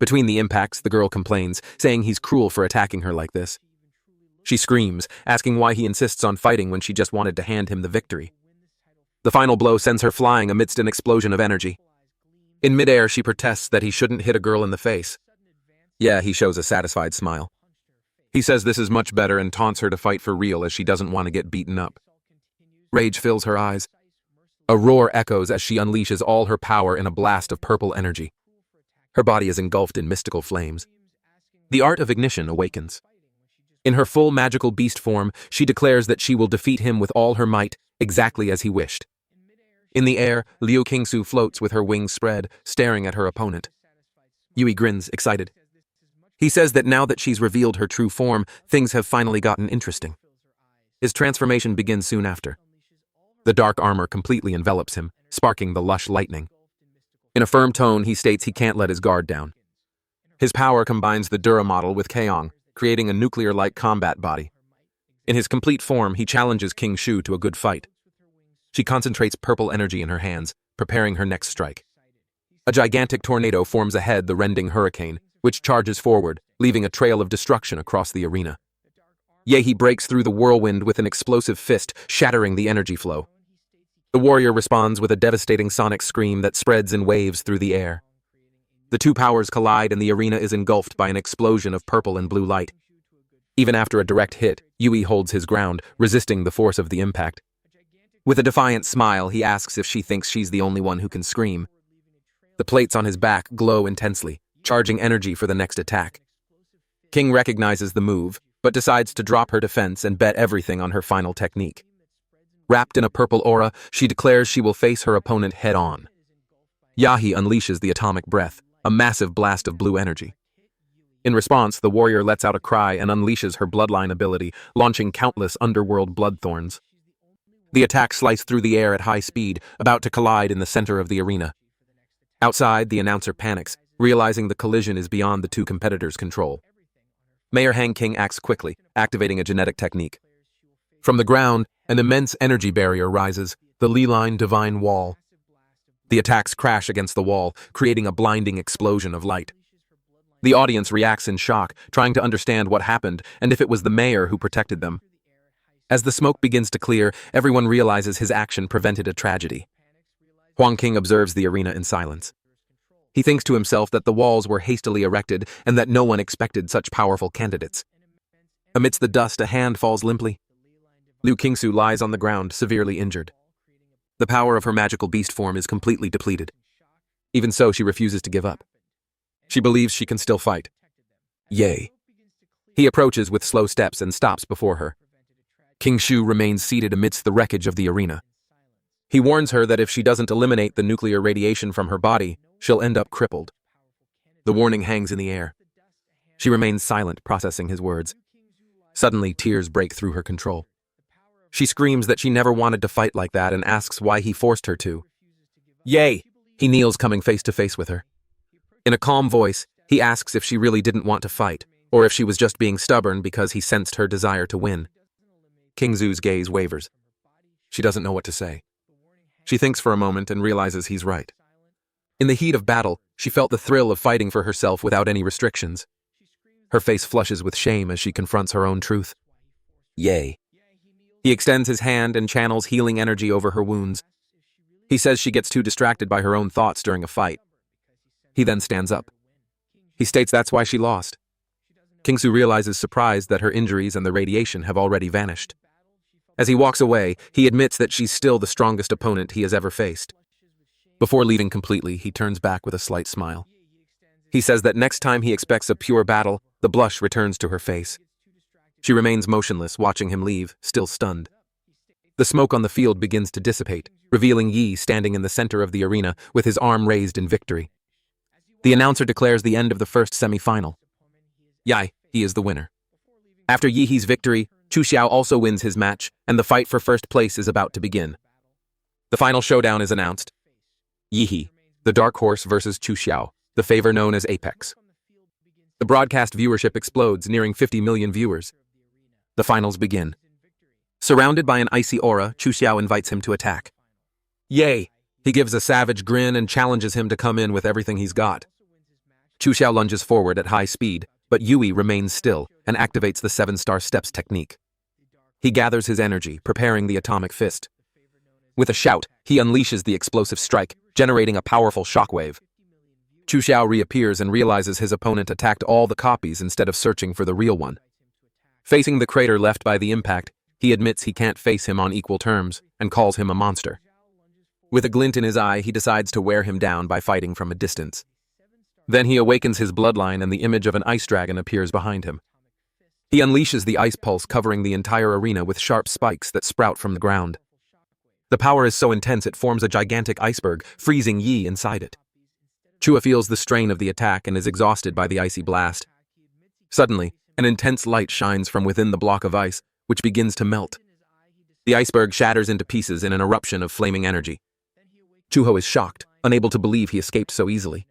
Between the impacts, the girl complains, saying he's cruel for attacking her like this. She screams, asking why he insists on fighting when she just wanted to hand him the victory. The final blow sends her flying amidst an explosion of energy. In midair, she protests that he shouldn't hit a girl in the face. Yeah, he shows a satisfied smile. He says this is much better and taunts her to fight for real as she doesn't want to get beaten up. Rage fills her eyes. A roar echoes as she unleashes all her power in a blast of purple energy. Her body is engulfed in mystical flames. The art of ignition awakens. In her full magical beast form, she declares that she will defeat him with all her might, exactly as he wished. In the air, Liu Qingsu floats with her wings spread, staring at her opponent. Yui grins, excited. He says that now that she's revealed her true form, things have finally gotten interesting. His transformation begins soon after. The dark armor completely envelops him, sparking the lush lightning. In a firm tone, he states he can't let his guard down. His power combines the Dura model with Keong, creating a nuclear-like combat body. In his complete form, he challenges King Shu to a good fight. She concentrates purple energy in her hands, preparing her next strike. A gigantic tornado forms ahead the rending hurricane, which charges forward, leaving a trail of destruction across the arena. Yehi breaks through the whirlwind with an explosive fist, shattering the energy flow. The warrior responds with a devastating sonic scream that spreads in waves through the air. The two powers collide and the arena is engulfed by an explosion of purple and blue light. Even after a direct hit, Yui holds his ground, resisting the force of the impact. With a defiant smile, he asks if she thinks she's the only one who can scream. The plates on his back glow intensely, charging energy for the next attack. King recognizes the move, but decides to drop her defense and bet everything on her final technique. Wrapped in a purple aura, she declares she will face her opponent head-on. Yahi unleashes the atomic breath, a massive blast of blue energy. In response, the warrior lets out a cry and unleashes her bloodline ability, launching countless underworld bloodthorns. The attack sliced through the air at high speed, about to collide in the center of the arena. Outside, the announcer panics, realizing the collision is beyond the two competitors' control. Mayor Hang King acts quickly, activating a genetic technique. From the ground, an immense energy barrier rises, the Li-line divine wall. The attacks crash against the wall, creating a blinding explosion of light. The audience reacts in shock, trying to understand what happened and if it was the mayor who protected them. As the smoke begins to clear, everyone realizes his action prevented a tragedy. Huang King observes the arena in silence. He thinks to himself that the walls were hastily erected and that no one expected such powerful candidates. Amidst the dust, a hand falls limply. Liu Qingsu lies on the ground, severely injured. The power of her magical beast form is completely depleted. Even so, she refuses to give up. She believes she can still fight. Yay. He approaches with slow steps and stops before her. King Shu remains seated amidst the wreckage of the arena. He warns her that if she doesn't eliminate the nuclear radiation from her body, she'll end up crippled. The warning hangs in the air. She remains silent, processing his words. Suddenly, tears break through her control. She screams that she never wanted to fight like that and asks why he forced her to. Yay! He kneels, coming face to face with her. In a calm voice, he asks if she really didn't want to fight, or if she was just being stubborn because he sensed her desire to win. King Zhu's gaze wavers. She doesn't know what to say. She thinks for a moment and realizes he's right. In the heat of battle, she felt the thrill of fighting for herself without any restrictions. Her face flushes with shame as she confronts her own truth. Yay. He extends his hand and channels healing energy over her wounds. He says she gets too distracted by her own thoughts during a fight. He then stands up. He states that's why she lost. Kingsu realizes surprised that her injuries and the radiation have already vanished. As he walks away, he admits that she's still the strongest opponent he has ever faced. Before leaving completely, he turns back with a slight smile. He says that next time he expects a pure battle, the blush returns to her face. She remains motionless, watching him leave, still stunned. The smoke on the field begins to dissipate, revealing Yi standing in the center of the arena with his arm raised in victory. The announcer declares the end of the first semi-final. Yai, he is the winner. After Yihe's victory, Chu Xiao also wins his match, and the fight for first place is about to begin. The final showdown is announced. Yihe, the dark horse versus Chu Xiao, the favor known as Apex. The broadcast viewership explodes, nearing 50 million viewers. The finals begin. Surrounded by an icy aura, Chu Xiao invites him to attack. Yay! He gives a savage grin and challenges him to come in with everything he's got. Chu Xiao lunges forward at high speed, but Yui remains still and activates the 7-star steps technique. He gathers his energy, preparing the atomic fist. With a shout, he unleashes the explosive strike, generating a powerful shockwave. Chu Xiao reappears and realizes his opponent attacked all the copies instead of searching for the real one. Facing the crater left by the impact, he admits he can't face him on equal terms and calls him a monster. With a glint in his eye, he decides to wear him down by fighting from a distance. Then he awakens his bloodline and the image of an ice dragon appears behind him. He unleashes the ice pulse, covering the entire arena with sharp spikes that sprout from the ground. The power is so intense it forms a gigantic iceberg, freezing Yi inside it. Chua feels the strain of the attack and is exhausted by the icy blast. Suddenly, an intense light shines from within the block of ice, which begins to melt. The iceberg shatters into pieces in an eruption of flaming energy. Chuho is shocked, unable to believe he escaped so easily.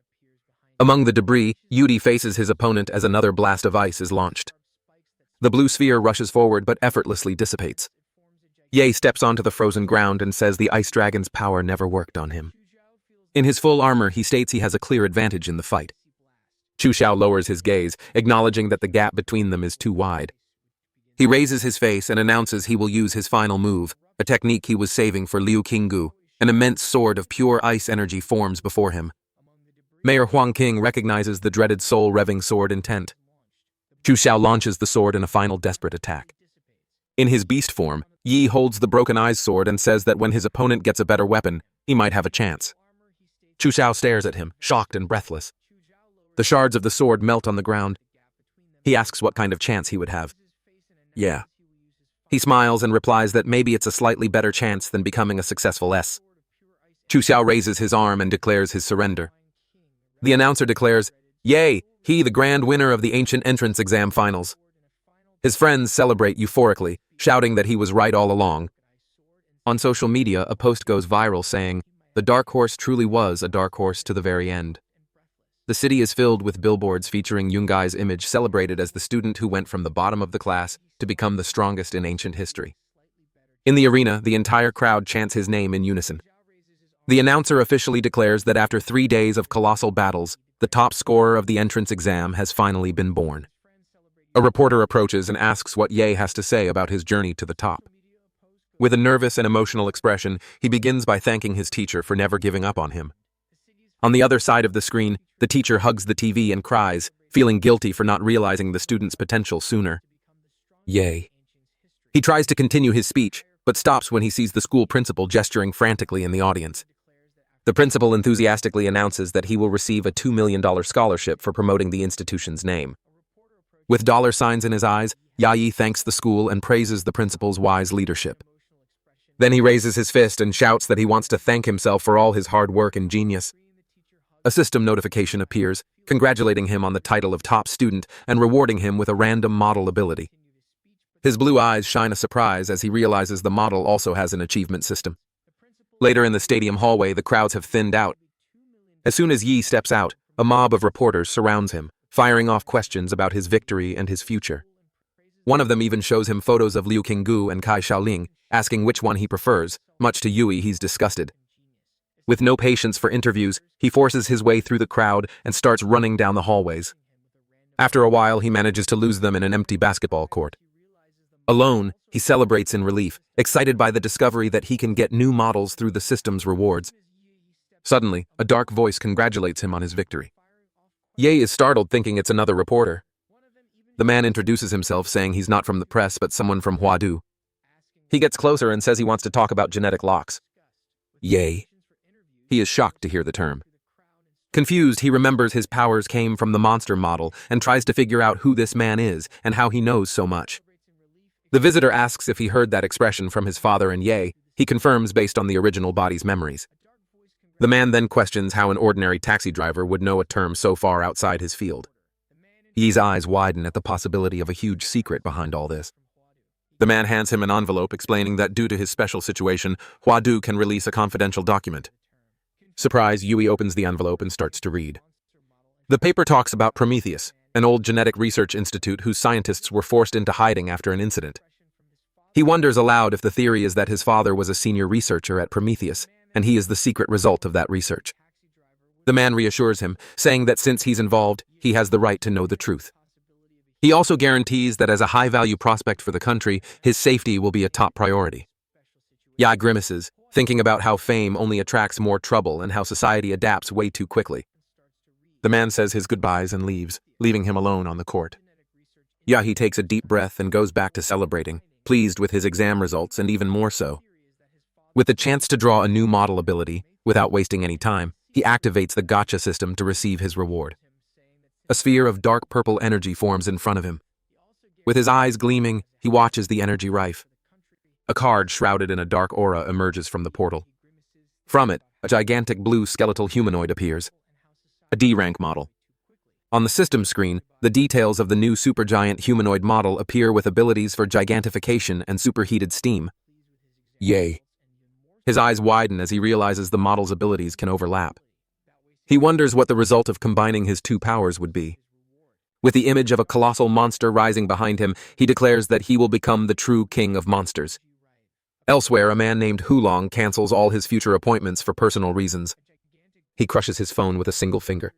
Among the debris, Yudi faces his opponent as another blast of ice is launched. The blue sphere rushes forward but effortlessly dissipates. Ye steps onto the frozen ground and says the ice dragon's power never worked on him. In his full armor, he states he has a clear advantage in the fight. Chu Xiao lowers his gaze, acknowledging that the gap between them is too wide. He raises his face and announces he will use his final move, a technique he was saving for Liu Qinggu. An immense sword of pure ice energy forms before him. Mayor Huang Qing recognizes the dreaded soul-revving sword intent. Chu Xiao launches the sword in a final desperate attack. In his beast form, Yi holds the Broken Eyes sword and says that when his opponent gets a better weapon, he might have a chance. Chu Xiao stares at him, shocked and breathless. The shards of the sword melt on the ground. He asks what kind of chance he would have. Yeah. He smiles and replies that maybe it's a slightly better chance than becoming a successful S. Chu Xiao raises his arm and declares his surrender. The announcer declares, "Yay, he the grand winner of the ancient entrance exam finals." His friends celebrate euphorically, shouting that he was right all along. On social media, a post goes viral saying, "The dark horse truly was a dark horse to the very end." The city is filled with billboards featuring Yungai's image, celebrated as the student who went from the bottom of the class to become the strongest in ancient history. In the arena, the entire crowd chants his name in unison. The announcer officially declares that after 3 days of colossal battles, the top scorer of the entrance exam has finally been born. A reporter approaches and asks what Ye has to say about his journey to the top. With a nervous and emotional expression, he begins by thanking his teacher for never giving up on him. On the other side of the screen, the teacher hugs the TV and cries, feeling guilty for not realizing the student's potential sooner. Ye. He tries to continue his speech, but stops when he sees the school principal gesturing frantically in the audience. The principal enthusiastically announces that he will receive a $2 million scholarship for promoting the institution's name. With dollar signs in his eyes, Yayi thanks the school and praises the principal's wise leadership. Then he raises his fist and shouts that he wants to thank himself for all his hard work and genius. A system notification appears, congratulating him on the title of top student and rewarding him with a random model ability. His blue eyes shine a surprise as he realizes the model also has an achievement system. Later in the stadium hallway, the crowds have thinned out. As soon as Yi steps out, a mob of reporters surrounds him, firing off questions about his victory and his future. One of them even shows him photos of Liu Qinggu and Kai Xiaoling, asking which one he prefers. Much to Yui, he's disgusted. With no patience for interviews, he forces his way through the crowd and starts running down the hallways. After a while, he manages to lose them in an empty basketball court. Alone, he celebrates in relief, excited by the discovery that he can get new models through the system's rewards. Suddenly, a dark voice congratulates him on his victory. Ye is startled, thinking it's another reporter. The man introduces himself, saying he's not from the press but someone from Huadu. He gets closer and says he wants to talk about genetic locks. Ye. He is shocked to hear the term. Confused, he remembers his powers came from the monster model and tries to figure out who this man is and how he knows so much. The visitor asks if he heard that expression from his father, and Ye, he confirms based on the original body's memories. The man then questions how an ordinary taxi driver would know a term so far outside his field. Ye's eyes widen at the possibility of a huge secret behind all this. The man hands him an envelope explaining that due to his special situation, Huadu can release a confidential document. Surprised, Yui opens the envelope and starts to read. The paper talks about Prometheus, an old genetic research institute whose scientists were forced into hiding after an incident. He wonders aloud if the theory is that his father was a senior researcher at Prometheus, and he is the secret result of that research. The man reassures him, saying that since he's involved, he has the right to know the truth. He also guarantees that as a high-value prospect for the country, his safety will be a top priority. Ye grimaces, thinking about how fame only attracts more trouble and how society adapts way too quickly. The man says his goodbyes and leaves, leaving him alone on the court. Ye takes a deep breath and goes back to celebrating, pleased with his exam results and even more so. With the chance to draw a new model ability, without wasting any time, he activates the gacha system to receive his reward. A sphere of dark purple energy forms in front of him. With his eyes gleaming, he watches the energy rife. A card shrouded in a dark aura emerges from the portal. From it, a gigantic blue skeletal humanoid appears. A D-rank model. On the system screen, the details of the new supergiant humanoid model appear with abilities for gigantification and superheated steam. Yay. His eyes widen as he realizes the model's abilities can overlap. He wonders what the result of combining his two powers would be. With the image of a colossal monster rising behind him, he declares that he will become the true king of monsters. Elsewhere, a man named Hulong cancels all his future appointments for personal reasons. He crushes his phone with a single finger.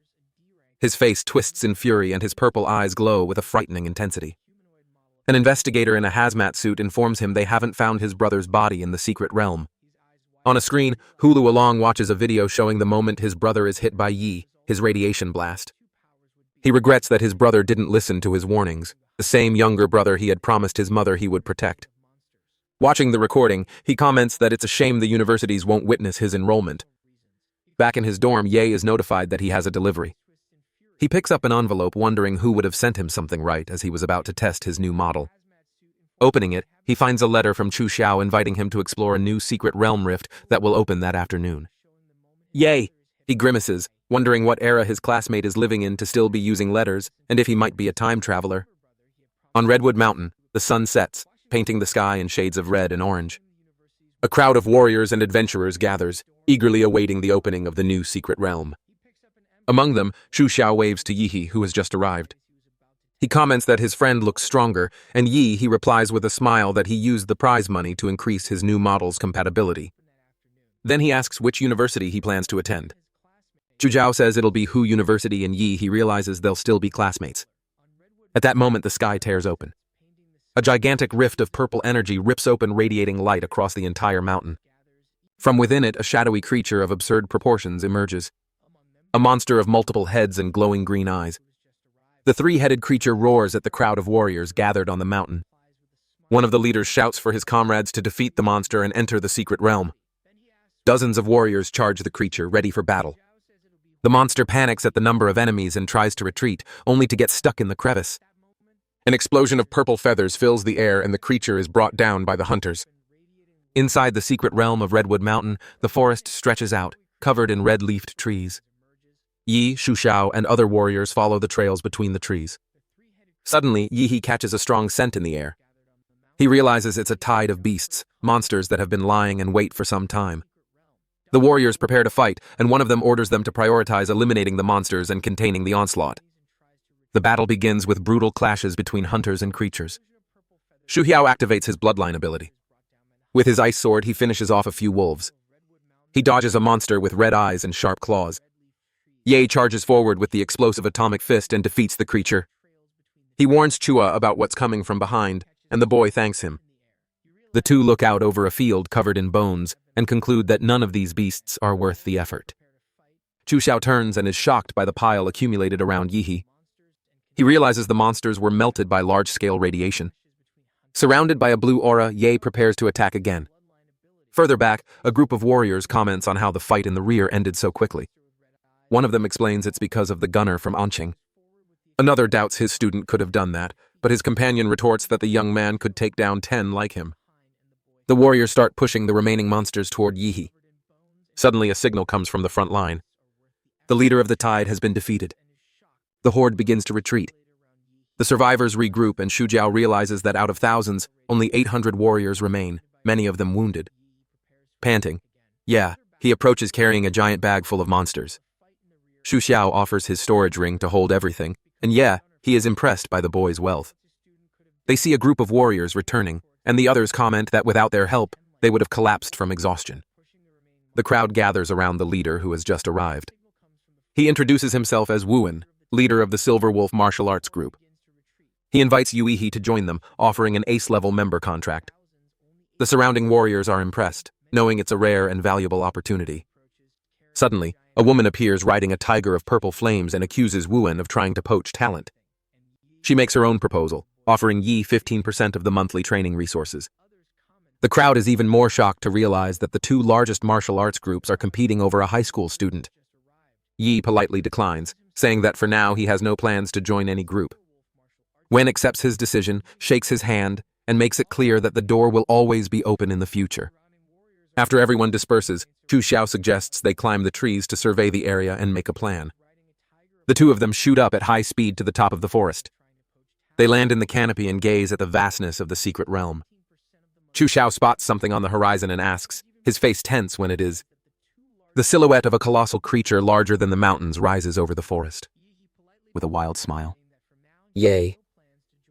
His face twists in fury and his purple eyes glow with a frightening intensity. An investigator in a hazmat suit informs him they haven't found his brother's body in the secret realm. On a screen, Hulu Along watches a video showing the moment his brother is hit by Yi, his radiation blast. He regrets that his brother didn't listen to his warnings, the same younger brother he had promised his mother he would protect. Watching the recording, he comments that it's a shame the universities won't witness his enrollment. Back in his dorm, Ye is notified that he has a delivery. He picks up an envelope wondering who would have sent him something right as he was about to test his new model. Opening it, he finds a letter from Chu Xiao inviting him to explore a new secret realm rift that will open that afternoon. Yay! He grimaces, wondering what era his classmate is living in to still be using letters, and if he might be a time traveler. On Redwood Mountain, the sun sets, painting the sky in shades of red and orange. A crowd of warriors and adventurers gathers, eagerly awaiting the opening of the new secret realm. Among them, Chu Xiao waves to Yi, who has just arrived. He comments that his friend looks stronger, and he replies with a smile that he used the prize money to increase his new model's compatibility. Then he asks which university he plans to attend. Chu Zhao says it'll be Hu University, and he realizes they'll still be classmates. At that moment, the sky tears open. A gigantic rift of purple energy rips open, radiating light across the entire mountain. From within it, a shadowy creature of absurd proportions emerges. A monster of multiple heads and glowing green eyes. The three-headed creature roars at the crowd of warriors gathered on the mountain. One of the leaders shouts for his comrades to defeat the monster and enter the secret realm. Dozens of warriors charge the creature, ready for battle. The monster panics at the number of enemies and tries to retreat, only to get stuck in the crevice. An explosion of purple feathers fills the air and the creature is brought down by the hunters. Inside the secret realm of Redwood Mountain, the forest stretches out, covered in red-leafed trees. Yi, Chu Xiao, and other warriors follow the trails between the trees. Suddenly, Yi catches a strong scent in the air. He realizes it's a tide of beasts, monsters that have been lying in wait for some time. The warriors prepare to fight, and one of them orders them to prioritize eliminating the monsters and containing the onslaught. The battle begins with brutal clashes between hunters and creatures. Shu Hiao activates his bloodline ability. With his ice sword, he finishes off a few wolves. He dodges a monster with red eyes and sharp claws. Ye charges forward with the explosive atomic fist and defeats the creature. He warns Chua about what's coming from behind, and the boy thanks him. The two look out over a field covered in bones and conclude that none of these beasts are worth the effort. Chu Xiao turns and is shocked by the pile accumulated around Yi. He realizes the monsters were melted by large-scale radiation. Surrounded by a blue aura, Ye prepares to attack again. Further back, a group of warriors comments on how the fight in the rear ended so quickly. One of them explains it's because of the gunner from Anqing. Another doubts his student could have done that, but his companion retorts that the young man could take down 10 like him. The warriors start pushing the remaining monsters toward Yi. Suddenly, a signal comes from the front line. The leader of the tide has been defeated. The horde begins to retreat. The survivors regroup, and Shu Jiao realizes that out of thousands, only 800 warriors remain, many of them wounded. Panting, he approaches carrying a giant bag full of monsters. Shu Xiao offers his storage ring to hold everything, and he is impressed by the boy's wealth. They see a group of warriors returning, and the others comment that without their help, they would have collapsed from exhaustion. The crowd gathers around the leader who has just arrived. He introduces himself as Wuan, leader of the Silver Wolf martial arts group. He invites Yuihi to join them, offering an ace-level member contract. The surrounding warriors are impressed, knowing it's a rare and valuable opportunity. Suddenly, a woman appears riding a tiger of purple flames and accuses Wuan of trying to poach talent. She makes her own proposal, offering Yi 15% of the monthly training resources. The crowd is even more shocked to realize that the two largest martial arts groups are competing over a high school student. Yi politely declines, saying that for now he has no plans to join any group. Wen accepts his decision, shakes his hand, and makes it clear that the door will always be open in the future. After everyone disperses, Chu Xiao suggests they climb the trees to survey the area and make a plan. The two of them shoot up at high speed to the top of the forest. They land in the canopy and gaze at the vastness of the secret realm. Chu Xiao spots something on the horizon and asks, his face tense when it is. The silhouette of a colossal creature larger than the mountains rises over the forest. With a wild smile. Yay.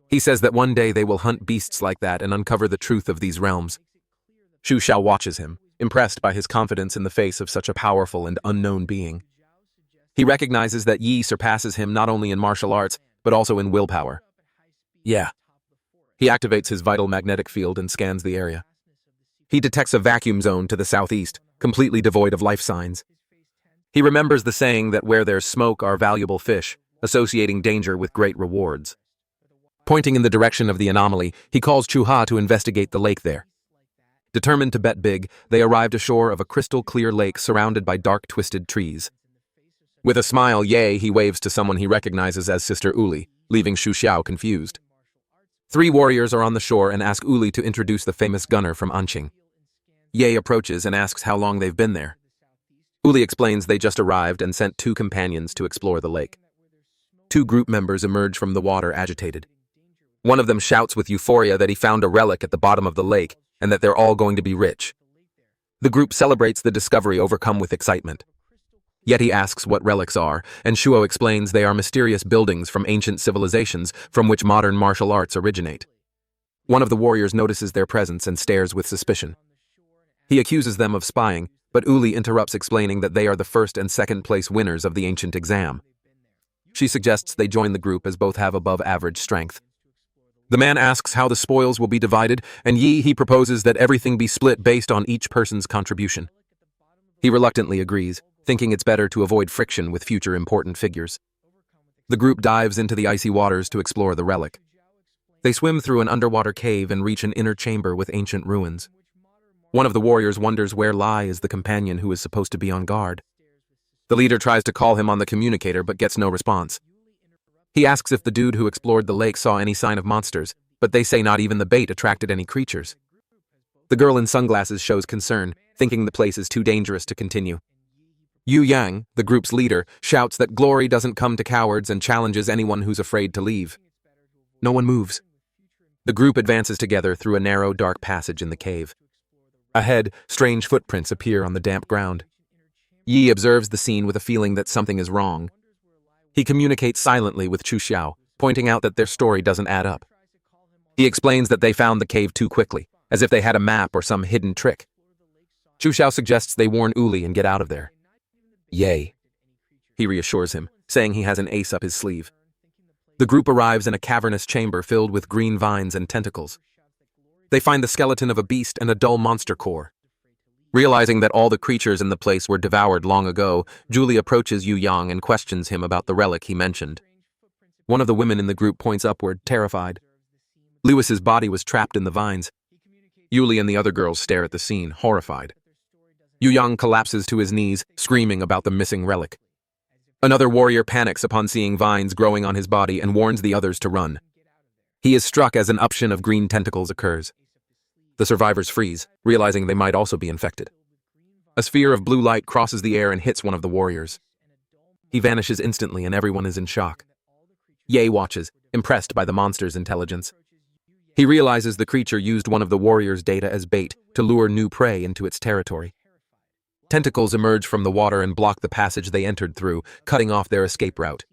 He says that one day they will hunt beasts like that and uncover the truth of these realms. Chu Xiao watches him, impressed by his confidence in the face of such a powerful and unknown being. He recognizes that Yi surpasses him not only in martial arts, but also in willpower. Yeah. He activates his vital magnetic field and scans the area. He detects a vacuum zone to the southeast, completely devoid of life signs. He remembers the saying that where there's smoke are valuable fish, associating danger with great rewards. Pointing in the direction of the anomaly, he calls Chu Ha to investigate the lake there. Determined to bet big, they arrived ashore of a crystal-clear lake surrounded by dark, twisted trees. With a smile, he waves to someone he recognizes as Sister Uli, leaving Chu Xiao confused. 3 warriors are on the shore and ask Uli to introduce the famous gunner from Anqing. Ye approaches and asks how long they've been there. Uli explains they just arrived and sent 2 companions to explore the lake. 2 group members emerge from the water agitated. One of them shouts with euphoria that he found a relic at the bottom of the lake and that they're all going to be rich. The group celebrates the discovery overcome with excitement. Yet he asks what relics are, and Shuo explains they are mysterious buildings from ancient civilizations from which modern martial arts originate. One of the warriors notices their presence and stares with suspicion. He accuses them of spying, but Uli interrupts explaining that they are the first and second place winners of the ancient exam. She suggests they join the group as both have above-average strength. The man asks how the spoils will be divided, and he proposes that everything be split based on each person's contribution. He reluctantly agrees, thinking it's better to avoid friction with future important figures. The group dives into the icy waters to explore the relic. They swim through an underwater cave and reach an inner chamber with ancient ruins. One of the warriors wonders where Lai is the companion who is supposed to be on guard. The leader tries to call him on the communicator but gets no response. He asks if the dude who explored the lake saw any sign of monsters, but they say not even the bait attracted any creatures. The girl in sunglasses shows concern, thinking the place is too dangerous to continue. Yu Yang, the group's leader, shouts that glory doesn't come to cowards and challenges anyone who's afraid to leave. No one moves. The group advances together through a narrow, dark passage in the cave. Ahead, strange footprints appear on the damp ground. Yi observes the scene with a feeling that something is wrong. He communicates silently with Chu Xiao, pointing out that their story doesn't add up. He explains that they found the cave too quickly, as if they had a map or some hidden trick. Chu Xiao suggests they warn Uli and get out of there. Yay. He reassures him, saying he has an ace up his sleeve. The group arrives in a cavernous chamber filled with green vines and tentacles. They find the skeleton of a beast and a dull monster core. Realizing that all the creatures in the place were devoured long ago, Julie approaches Yu Yang and questions him about the relic he mentioned. One of the women in the group points upward, terrified. Lewis's body was trapped in the vines. Yuli and the other girls stare at the scene, horrified. Yu Yang collapses to his knees, screaming about the missing relic. Another warrior panics upon seeing vines growing on his body and warns the others to run. He is struck as an uption of green tentacles occurs. The survivors freeze, realizing they might also be infected. A sphere of blue light crosses the air and hits one of the warriors. He vanishes instantly and everyone is in shock. Ye watches, impressed by the monster's intelligence. He realizes the creature used one of the warriors' data as bait to lure new prey into its territory. Tentacles emerge from the water and block the passage they entered through, cutting off their escape route.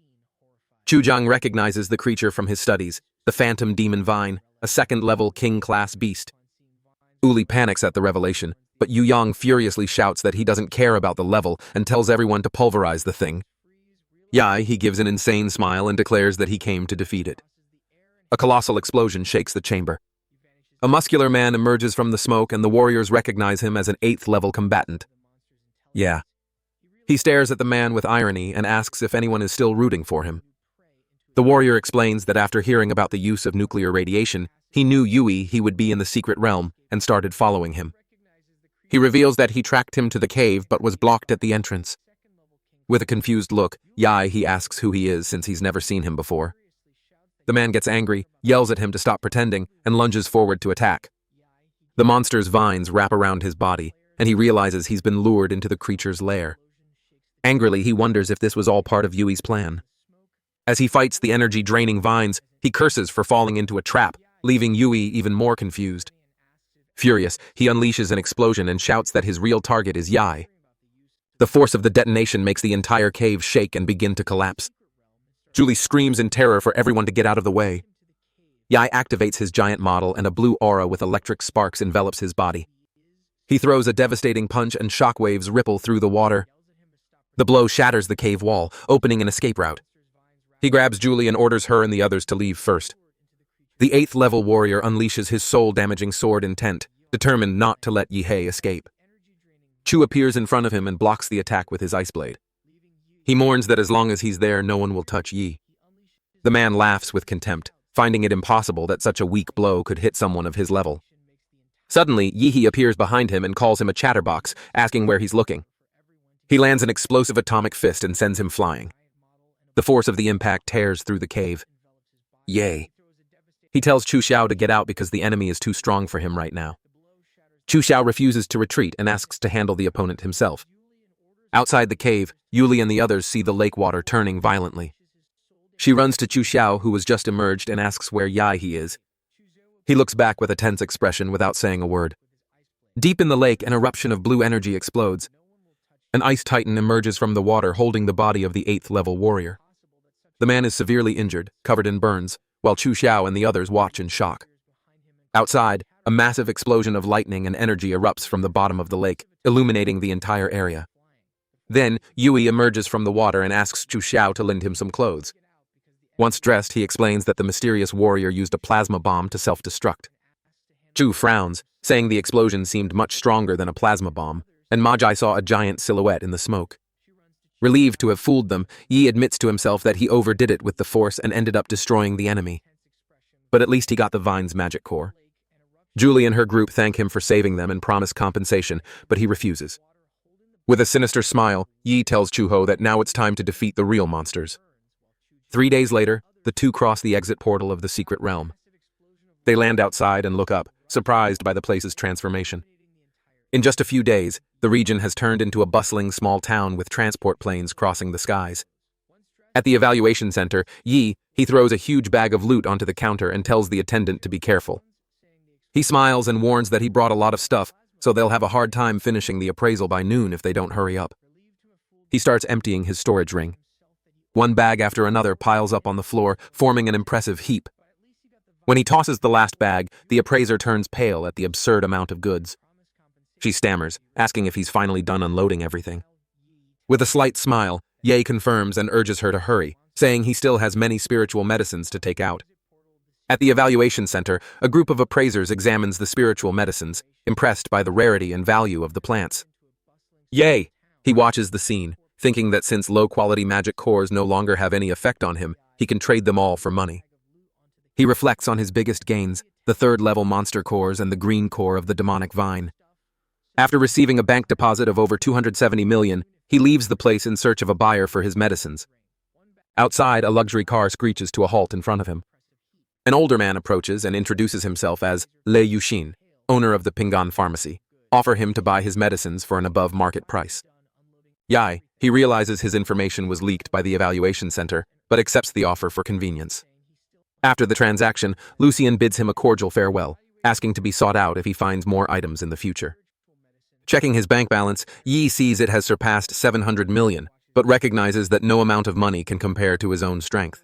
Chu Jiang recognizes the creature from his studies, the phantom demon vine, a second-level king-class beast. Uli panics at the revelation, but Yu Yang furiously shouts that he doesn't care about the level and tells everyone to pulverize the thing. Yai, he gives an insane smile and declares that he came to defeat it. A colossal explosion shakes the chamber. A muscular man emerges from the smoke and the warriors recognize him as an 8th-level combatant. Yeah. He stares at the man with irony and asks if anyone is still rooting for him. The warrior explains that after hearing about the use of nuclear radiation, he knew he would be in the secret realm and started following him. He reveals that he tracked him to the cave but was blocked at the entrance. With a confused look, he asks who he is since he's never seen him before. The man gets angry, yells at him to stop pretending, and lunges forward to attack. The monster's vines wrap around his body, and he realizes he's been lured into the creature's lair. Angrily, he wonders if this was all part of Yui's plan. As he fights the energy-draining vines, he curses for falling into a trap, leaving Yui even more confused. Furious, he unleashes an explosion and shouts that his real target is Yai. The force of the detonation makes the entire cave shake and begin to collapse. Julie screams in terror for everyone to get out of the way. Yai activates his giant model and a blue aura with electric sparks envelops his body. He throws a devastating punch and shockwaves ripple through the water. The blow shatters the cave wall, opening an escape route. He grabs Julie and orders her and the others to leave first. The 8th-level warrior unleashes his soul-damaging sword Intent, determined not to let Yihei escape. Chu appears in front of him and blocks the attack with his ice blade. He mourns that as long as he's there, no one will touch Yi. The man laughs with contempt, finding it impossible that such a weak blow could hit someone of his level. Suddenly, Yihi appears behind him and calls him a chatterbox, asking where he's looking. He lands an explosive atomic fist and sends him flying. The force of the impact tears through the cave. Yay. He tells Chu Xiao to get out because the enemy is too strong for him right now. Chu Xiao refuses to retreat and asks to handle the opponent himself. Outside the cave, Yuli and the others see the lake water turning violently. She runs to Chu Xiao, who has just emerged, and asks where He is. He looks back with a tense expression without saying a word. Deep in the lake, an eruption of blue energy explodes. An ice titan emerges from the water holding the body of the 8th-level warrior. The man is severely injured, covered in burns, while Chu Xiao and the others watch in shock. Outside, a massive explosion of lightning and energy erupts from the bottom of the lake, illuminating the entire area. Then, Yui emerges from the water and asks Chu Xiao to lend him some clothes. Once dressed, he explains that the mysterious warrior used a plasma bomb to self-destruct. Chu frowns, saying the explosion seemed much stronger than a plasma bomb, and Magi saw a giant silhouette in the smoke. Relieved to have fooled them, Yi admits to himself that he overdid it with the force and ended up destroying the enemy. But at least he got the Vine's magic core. Julie and her group thank him for saving them and promise compensation, but he refuses. With a sinister smile, Yi tells Chuho that now it's time to defeat the real monsters. 3 days later, the two cross the exit portal of the secret realm. They land outside and look up, surprised by the place's transformation. In just a few days, the region has turned into a bustling small town with transport planes crossing the skies. At the evaluation center, he throws a huge bag of loot onto the counter and tells the attendant to be careful. He smiles and warns that he brought a lot of stuff, so they'll have a hard time finishing the appraisal by noon if they don't hurry up. He starts emptying his storage ring. One bag after another piles up on the floor, forming an impressive heap. When he tosses the last bag, the appraiser turns pale at the absurd amount of goods. She stammers, asking if he's finally done unloading everything. With a slight smile, Ye confirms and urges her to hurry, saying he still has many spiritual medicines to take out. At the evaluation center, a group of appraisers examines the spiritual medicines, impressed by the rarity and value of the plants. Yay! He watches the scene, thinking that since low-quality magic cores no longer have any effect on him, he can trade them all for money. He reflects on his biggest gains, the 3rd-level monster cores and the green core of the demonic vine. After receiving a bank deposit of over 270 million, he leaves the place in search of a buyer for his medicines. Outside, a luxury car screeches to a halt in front of him. An older man approaches and introduces himself as Le Yushin, owner of the Pingan pharmacy, offer him to buy his medicines for an above-market price. He realizes his information was leaked by the evaluation center, but accepts the offer for convenience. After the transaction, Lucien bids him a cordial farewell, asking to be sought out if he finds more items in the future. Checking his bank balance, Yi sees it has surpassed 700 million, but recognizes that no amount of money can compare to his own strength.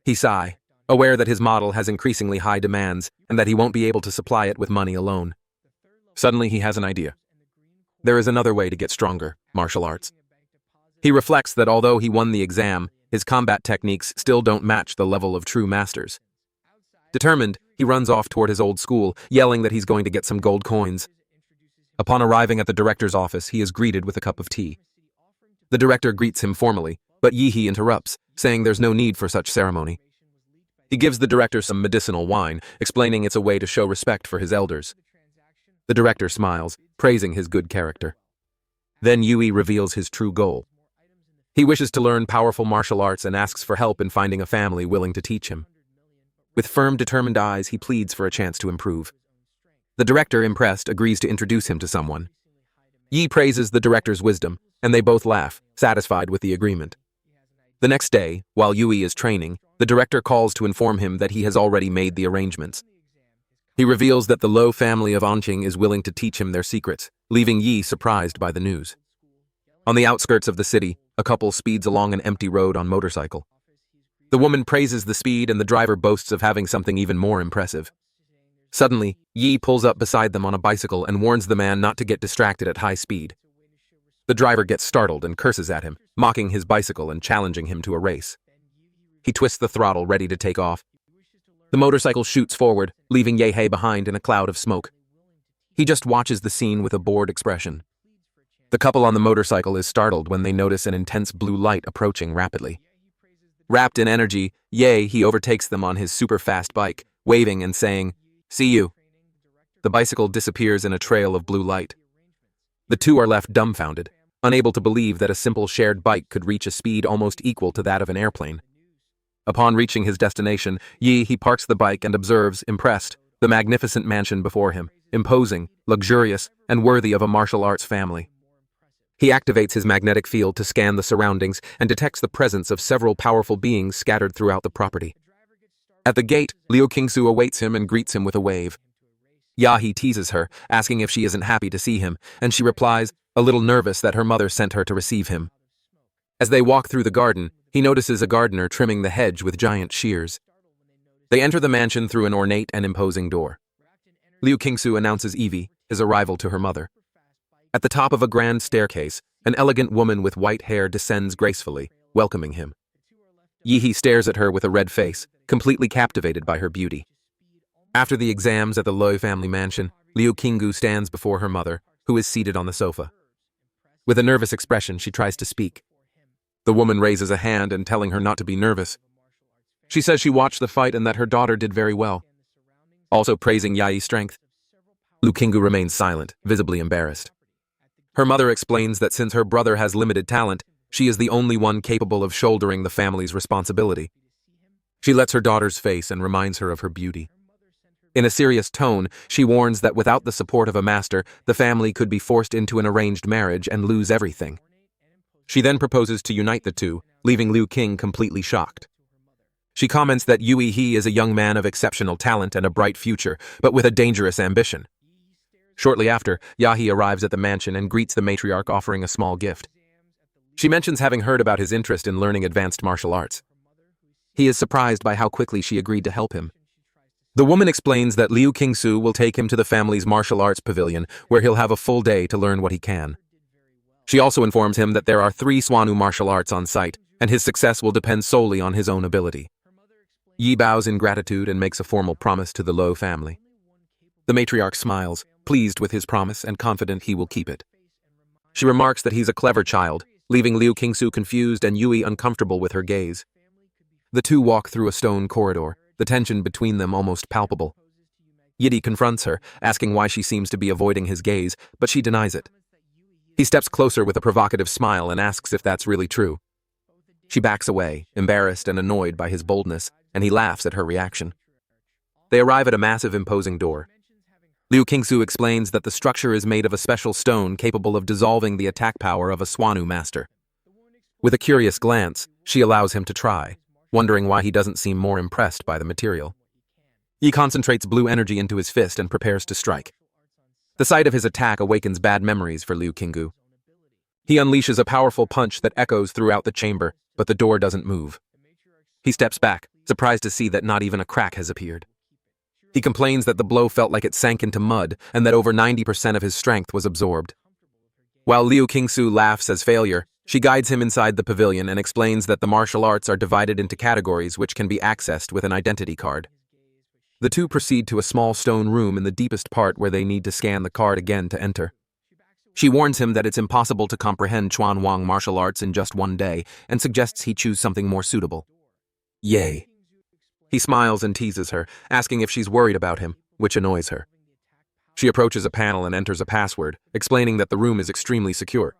He sighs, aware that his model has increasingly high demands and that he won't be able to supply it with money alone. Suddenly he has an idea. There is another way to get stronger: martial arts. He reflects that although he won the exam, his combat techniques still don't match the level of true masters. Determined, he runs off toward his old school, yelling that he's going to get some gold coins. Upon arriving at the director's office, he is greeted with a cup of tea. The director greets him formally, but Yi interrupts, saying there's no need for such ceremony. He gives the director some medicinal wine, explaining it's a way to show respect for his elders. The director smiles, praising his good character. Then Yui reveals his true goal. He wishes to learn powerful martial arts and asks for help in finding a family willing to teach him. With firm, determined eyes, he pleads for a chance to improve. The director, impressed, agrees to introduce him to someone. Yi praises the director's wisdom, and they both laugh, satisfied with the agreement. The next day, while Yui is training, the director calls to inform him that he has already made the arrangements. He reveals that the Lo family of Anqing is willing to teach him their secrets, leaving Yi surprised by the news. On the outskirts of the city, a couple speeds along an empty road on motorcycle. The woman praises the speed and the driver boasts of having something even more impressive. Suddenly, Yi pulls up beside them on a bicycle and warns the man not to get distracted at high speed. The driver gets startled and curses at him, mocking his bicycle and challenging him to a race. He twists the throttle, ready to take off. The motorcycle shoots forward, leaving Yehei behind in a cloud of smoke. He just watches the scene with a bored expression. The couple on the motorcycle is startled when they notice an intense blue light approaching rapidly. Wrapped in energy, he overtakes them on his super-fast bike, waving and saying, "See you." The bicycle disappears in a trail of blue light. The two are left dumbfounded, unable to believe that a simple shared bike could reach a speed almost equal to that of an airplane. Upon reaching his destination, he parks the bike and observes, impressed, the magnificent mansion before him, imposing, luxurious, and worthy of a martial arts family. He activates his magnetic field to scan the surroundings and detects the presence of several powerful beings scattered throughout the property. At the gate, Liu Qingsu awaits him and greets him with a wave. Yahi teases her, asking if she isn't happy to see him, and she replies, a little nervous that her mother sent her to receive him. As they walk through the garden, he notices a gardener trimming the hedge with giant shears. They enter the mansion through an ornate and imposing door. Liu Qingsu announces Evie, his arrival, to her mother. At the top of a grand staircase, an elegant woman with white hair descends gracefully, welcoming him. Yi stares at her with a red face, completely captivated by her beauty. After the exams at the Loi family mansion, Liu Qinggu stands before her mother, who is seated on the sofa. With a nervous expression, she tries to speak. The woman raises a hand and telling her not to be nervous. She says she watched the fight and that her daughter did very well, also praising Yai's strength. Liu Qinggu remains silent, visibly embarrassed. Her mother explains that since her brother has limited talent, she is the only one capable of shouldering the family's responsibility. She lets her daughter's face and reminds her of her beauty. In a serious tone, she warns that without the support of a master, the family could be forced into an arranged marriage and lose everything. She then proposes to unite the two, leaving Liu Qing completely shocked. She comments that Yui He is a young man of exceptional talent and a bright future, but with a dangerous ambition. Shortly after, Yahi arrives at the mansion and greets the matriarch, offering a small gift. She mentions having heard about his interest in learning advanced martial arts. He is surprised by how quickly she agreed to help him. The woman explains that Liu Qingsu will take him to the family's martial arts pavilion, where he'll have a full day to learn what he can. She also informs him that there are 3 Swanu martial arts on site, and his success will depend solely on his own ability. Yi bows in gratitude and makes a formal promise to the Lo family. The matriarch smiles, pleased with his promise and confident he will keep it. She remarks that he's a clever child, leaving Liu Qingsu confused and Yui uncomfortable with her gaze. The two walk through a stone corridor, the tension between them almost palpable. Yidi confronts her, asking why she seems to be avoiding his gaze, but she denies it. He steps closer with a provocative smile and asks if that's really true. She backs away, embarrassed and annoyed by his boldness, and he laughs at her reaction. They arrive at a massive, imposing door. Liu Qingsu explains that the structure is made of a special stone capable of dissolving the attack power of a Swanu master. With a curious glance, she allows him to try, wondering why he doesn't seem more impressed by the material. He concentrates blue energy into his fist and prepares to strike. The sight of his attack awakens bad memories for Liu Qinggu. He unleashes a powerful punch that echoes throughout the chamber, but the door doesn't move. He steps back, surprised to see that not even a crack has appeared. He complains that the blow felt like it sank into mud and that over 90% of his strength was absorbed. While Liu Qingsu laughs as failure, She guides him inside the pavilion and explains that the martial arts are divided into categories which can be accessed with an identity card. The two proceed to a small stone room in the deepest part where they need to scan the card again to enter. She warns him that it's impossible to comprehend Chuan Wang martial arts in just one day and suggests he choose something more suitable. Yay. He smiles and teases her, asking if she's worried about him, which annoys her. She approaches a panel and enters a password, explaining that the room is extremely secure.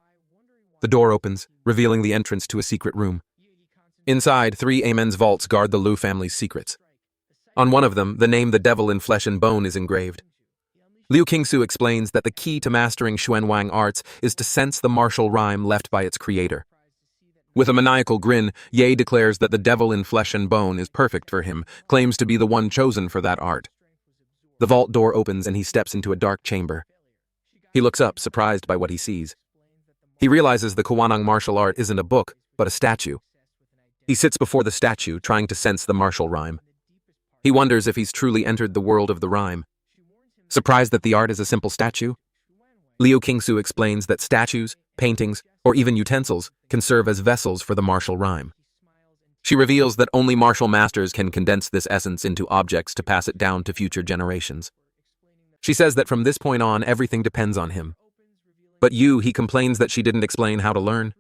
The door opens, revealing the entrance to a secret room. Inside, 3 Amen's vaults guard the Liu family's secrets. On one of them, the name The Devil in Flesh and Bone is engraved. Liu Qingsu explains that the key to mastering Xuanwang arts is to sense the martial rhyme left by its creator. With a maniacal grin, Ye declares that the devil in flesh and bone is perfect for him, claims to be the one chosen for that art. The vault door opens and he steps into a dark chamber. He looks up, surprised by what he sees. He realizes the Kuwanang martial art isn't a book, but a statue. He sits before the statue, trying to sense the martial rhyme. He wonders if he's truly entered the world of the rhyme. Surprised that the art is a simple statue, Liu Qingsu explains that statues, paintings, or even utensils can serve as vessels for the martial rhyme. She reveals that only martial masters can condense this essence into objects to pass it down to future generations. She says that from this point on, everything depends on him. But he complains that she didn't explain how to learn.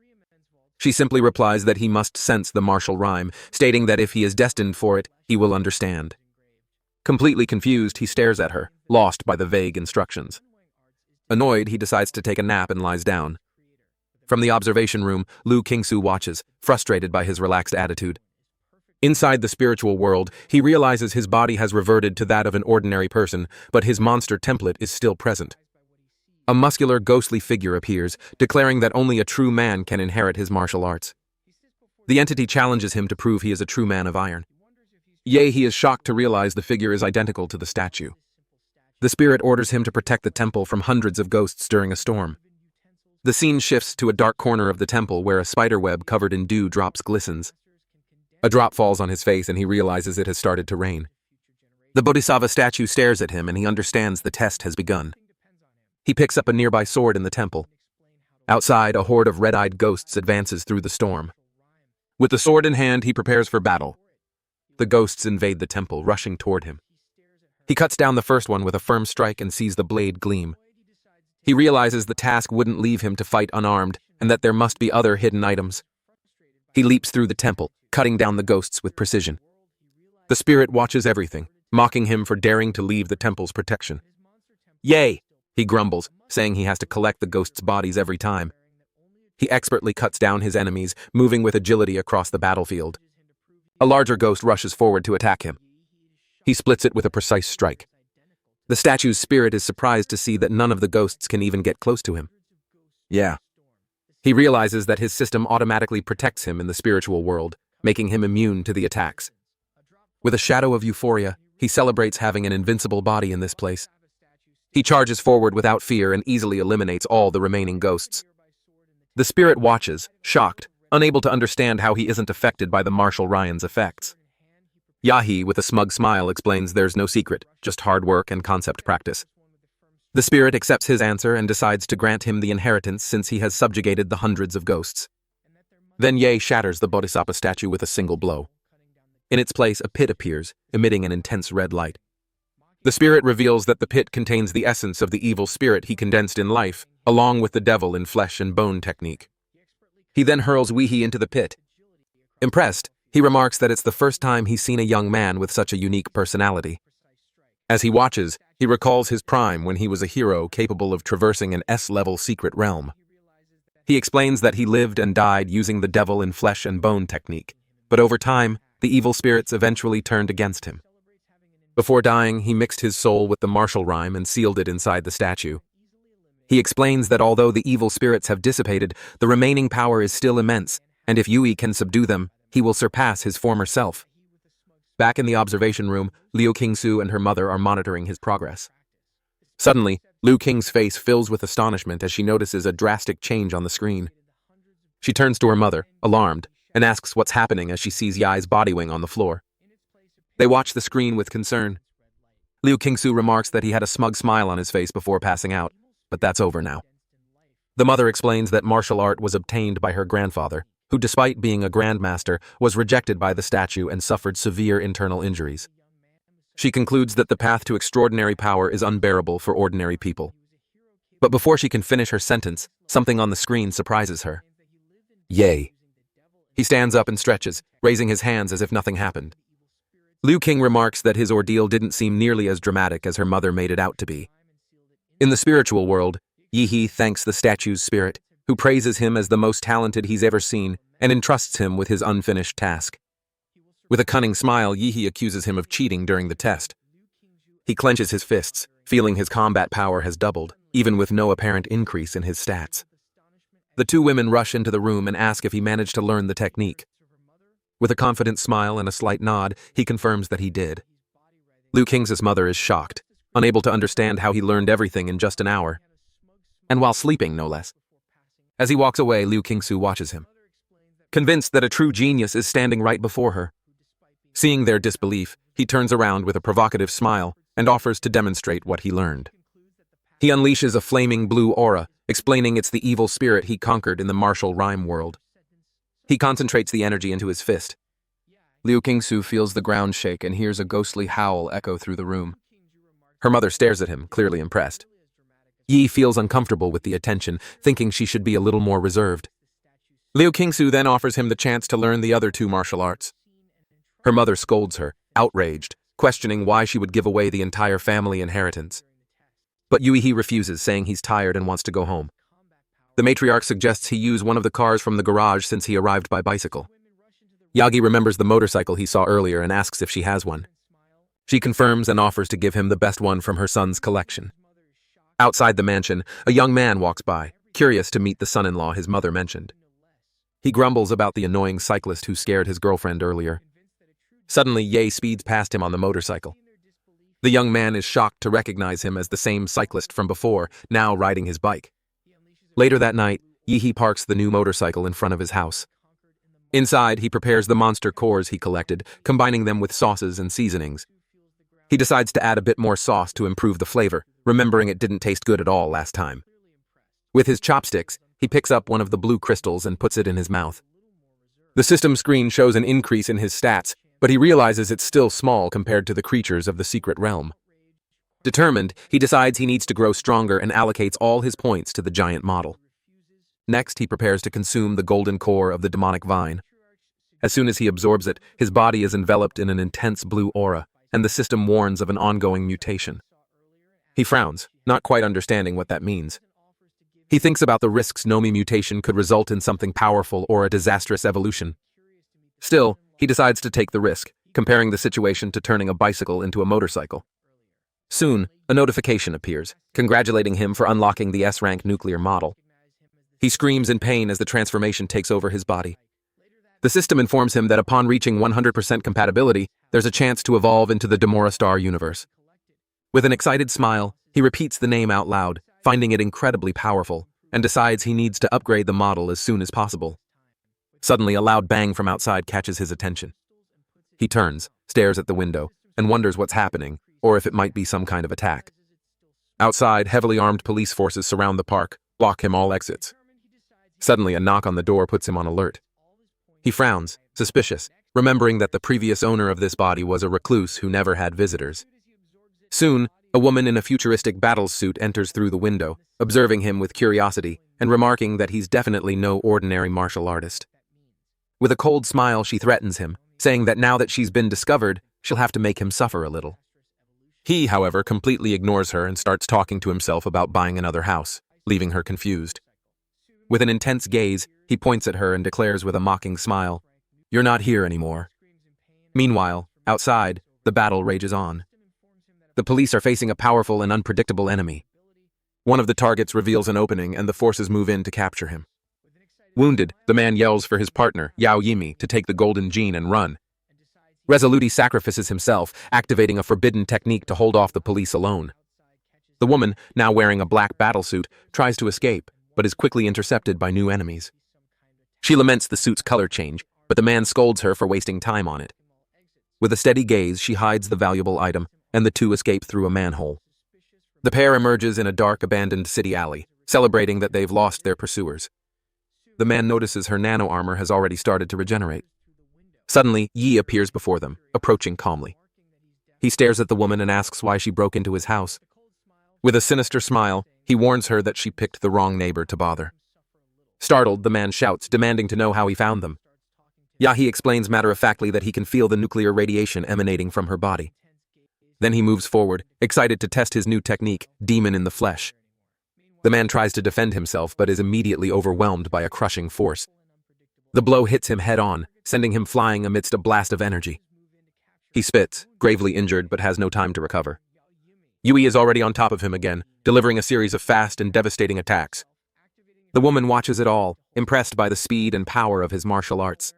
She simply replies that he must sense the martial rhyme, stating that if he is destined for it, he will understand. Completely confused, he stares at her, lost by the vague instructions. Annoyed, he decides to take a nap and lies down. From the observation room, Liu Qingsu watches, frustrated by his relaxed attitude. Inside the spiritual world, he realizes his body has reverted to that of an ordinary person, but his monster template is still present. A muscular, ghostly figure appears, declaring that only a true man can inherit his martial arts. The entity challenges him to prove he is a true man of iron. He is shocked to realize the figure is identical to the statue. The spirit orders him to protect the temple from hundreds of ghosts during a storm. The scene shifts to a dark corner of the temple where a spiderweb covered in dew drops glistens. A drop falls on his face and he realizes it has started to rain. The Bodhisattva statue stares at him and he understands the test has begun. He picks up a nearby sword in the temple. Outside, a horde of red-eyed ghosts advances through the storm. With the sword in hand, he prepares for battle. The ghosts invade the temple, rushing toward him. He cuts down the first one with a firm strike and sees the blade gleam. He realizes the task wouldn't leave him to fight unarmed, and that there must be other hidden items. He leaps through the temple, cutting down the ghosts with precision. The spirit watches everything, mocking him for daring to leave the temple's protection. Yay! He grumbles, saying he has to collect the ghosts' bodies every time. He expertly cuts down his enemies, moving with agility across the battlefield. A larger ghost rushes forward to attack him. He splits it with a precise strike. The statue's spirit is surprised to see that none of the ghosts can even get close to him. He realizes that his system automatically protects him in the spiritual world, making him immune to the attacks. With a shadow of euphoria, he celebrates having an invincible body in this place. He charges forward without fear and easily eliminates all the remaining ghosts. The spirit watches, shocked, unable to understand how he isn't affected by the martial Ryan's effects. Yahi, with a smug smile, explains there's no secret, just hard work and concept practice. The spirit accepts his answer and decides to grant him the inheritance since he has subjugated the hundreds of ghosts. Then Ye shatters the Bodhisattva statue with a single blow. In its place, a pit appears, emitting an intense red light. The spirit reveals that the pit contains the essence of the evil spirit he condensed in life, along with the devil in flesh and bone technique. He then hurls Weehee into the pit. Impressed, he remarks that it's the first time he's seen a young man with such a unique personality. As he watches, he recalls his prime when he was a hero capable of traversing an S-level secret realm. He explains that he lived and died using the devil in flesh and bone technique, but over time, the evil spirits eventually turned against him. Before dying, he mixed his soul with the martial rhyme and sealed it inside the statue. He explains that although the evil spirits have dissipated, the remaining power is still immense, and if Yui can subdue them, he will surpass his former self. Back in the observation room, Liu Qingsu and her mother are monitoring his progress. Suddenly, Liu Qing's face fills with astonishment as she notices a drastic change on the screen. She turns to her mother, alarmed, and asks what's happening as she sees Yai's body wing on the floor. They watch the screen with concern. Liu Qingsu remarks that he had a smug smile on his face before passing out, but that's over now. The mother explains that martial art was obtained by her grandfather, who despite being a grandmaster, was rejected by the statue and suffered severe internal injuries. She concludes that the path to extraordinary power is unbearable for ordinary people. But before she can finish her sentence, something on the screen surprises her. Yay! He stands up and stretches, raising his hands as if nothing happened. Liu King remarks that his ordeal didn't seem nearly as dramatic as her mother made it out to be. In the spiritual world, Yi thanks the statue's spirit, who praises him as the most talented he's ever seen and entrusts him with his unfinished task. With a cunning smile, Yi accuses him of cheating during the test. He clenches his fists, feeling his combat power has doubled, even with no apparent increase in his stats. The two women rush into the room and ask if he managed to learn the technique. With a confident smile and a slight nod, he confirms that he did. Liu King's mother is shocked, unable to understand how he learned everything in just an hour. And while sleeping, no less. As he walks away, Liu Qingsu watches him, convinced that a true genius is standing right before her. Seeing their disbelief, he turns around with a provocative smile and offers to demonstrate what he learned. He unleashes a flaming blue aura, explaining it's the evil spirit he conquered in the martial rhyme world. He concentrates the energy into his fist. Liu Qingsu feels the ground shake and hears a ghostly howl echo through the room. Her mother stares at him, clearly impressed. Yi feels uncomfortable with the attention, thinking she should be a little more reserved. Liu Qingsu then offers him the chance to learn the other two martial arts. Her mother scolds her, outraged, questioning why she would give away the entire family inheritance. But Yui refuses, saying he's tired and wants to go home. The matriarch suggests he use one of the cars from the garage since he arrived by bicycle. Yagi remembers the motorcycle he saw earlier and asks if she has one. She confirms and offers to give him the best one from her son's collection. Outside the mansion, a young man walks by, curious to meet the son-in-law his mother mentioned. He grumbles about the annoying cyclist who scared his girlfriend earlier. Suddenly, Ye speeds past him on the motorcycle. The young man is shocked to recognize him as the same cyclist from before, now riding his bike. Later that night, Yi parks the new motorcycle in front of his house. Inside, he prepares the monster cores he collected, combining them with sauces and seasonings. He decides to add a bit more sauce to improve the flavor, remembering it didn't taste good at all last time. With his chopsticks, he picks up one of the blue crystals and puts it in his mouth. The system screen shows an increase in his stats, but he realizes it's still small compared to the creatures of the secret realm. Determined, he decides he needs to grow stronger and allocates all his points to the giant model. Next, he prepares to consume the golden core of the demonic vine. As soon as he absorbs it, his body is enveloped in an intense blue aura, and the system warns of an ongoing mutation. He frowns, not quite understanding what that means. He thinks about the risks Nomi mutation could result in something powerful or a disastrous evolution. Still, he decides to take the risk, comparing the situation to turning a bicycle into a motorcycle. Soon, a notification appears, congratulating him for unlocking the S-rank nuclear model. He screams in pain as the transformation takes over his body. The system informs him that upon reaching 100% compatibility, there's a chance to evolve into the Demora Star universe. With an excited smile, he repeats the name out loud, finding it incredibly powerful, and decides he needs to upgrade the model as soon as possible. Suddenly, a loud bang from outside catches his attention. He turns, stares at the window, and wonders what's happening, or if it might be some kind of attack. Outside, heavily armed police forces surround the park, block him all exits. Suddenly, a knock on the door puts him on alert. He frowns, suspicious, remembering that the previous owner of this body was a recluse who never had visitors. Soon, a woman in a futuristic battle suit enters through the window, observing him with curiosity and remarking that he's definitely no ordinary martial artist. With a cold smile, she threatens him, saying that now that she's been discovered, she'll have to make him suffer a little. He, however, completely ignores her and starts talking to himself about buying another house, leaving her confused. With an intense gaze, he points at her and declares with a mocking smile, "You're not here anymore." Meanwhile, outside, the battle rages on. The police are facing a powerful and unpredictable enemy. One of the targets reveals an opening and the forces move in to capture him. Wounded, the man yells for his partner, Yao Yimi, to take the golden gene and run. Resolute sacrifices himself, activating a forbidden technique to hold off the police alone. The woman, now wearing a black battlesuit, tries to escape, but is quickly intercepted by new enemies. She laments the suit's color change, but the man scolds her for wasting time on it. With a steady gaze, she hides the valuable item, and the two escape through a manhole. The pair emerges in a dark, abandoned city alley, celebrating that they've lost their pursuers. The man notices her nano armor has already started to regenerate. Suddenly, Yi appears before them, approaching calmly. He stares at the woman and asks why she broke into his house. With a sinister smile, he warns her that she picked the wrong neighbor to bother. Startled, the man shouts, demanding to know how he found them. Yahi explains matter-of-factly that he can feel the nuclear radiation emanating from her body. Then he moves forward, excited to test his new technique, Demon in the Flesh. The man tries to defend himself but is immediately overwhelmed by a crushing force. The blow hits him head-on, sending him flying amidst a blast of energy. He spits, gravely injured but has no time to recover. Yui is already on top of him again, delivering a series of fast and devastating attacks. The woman watches it all, impressed by the speed and power of his martial arts.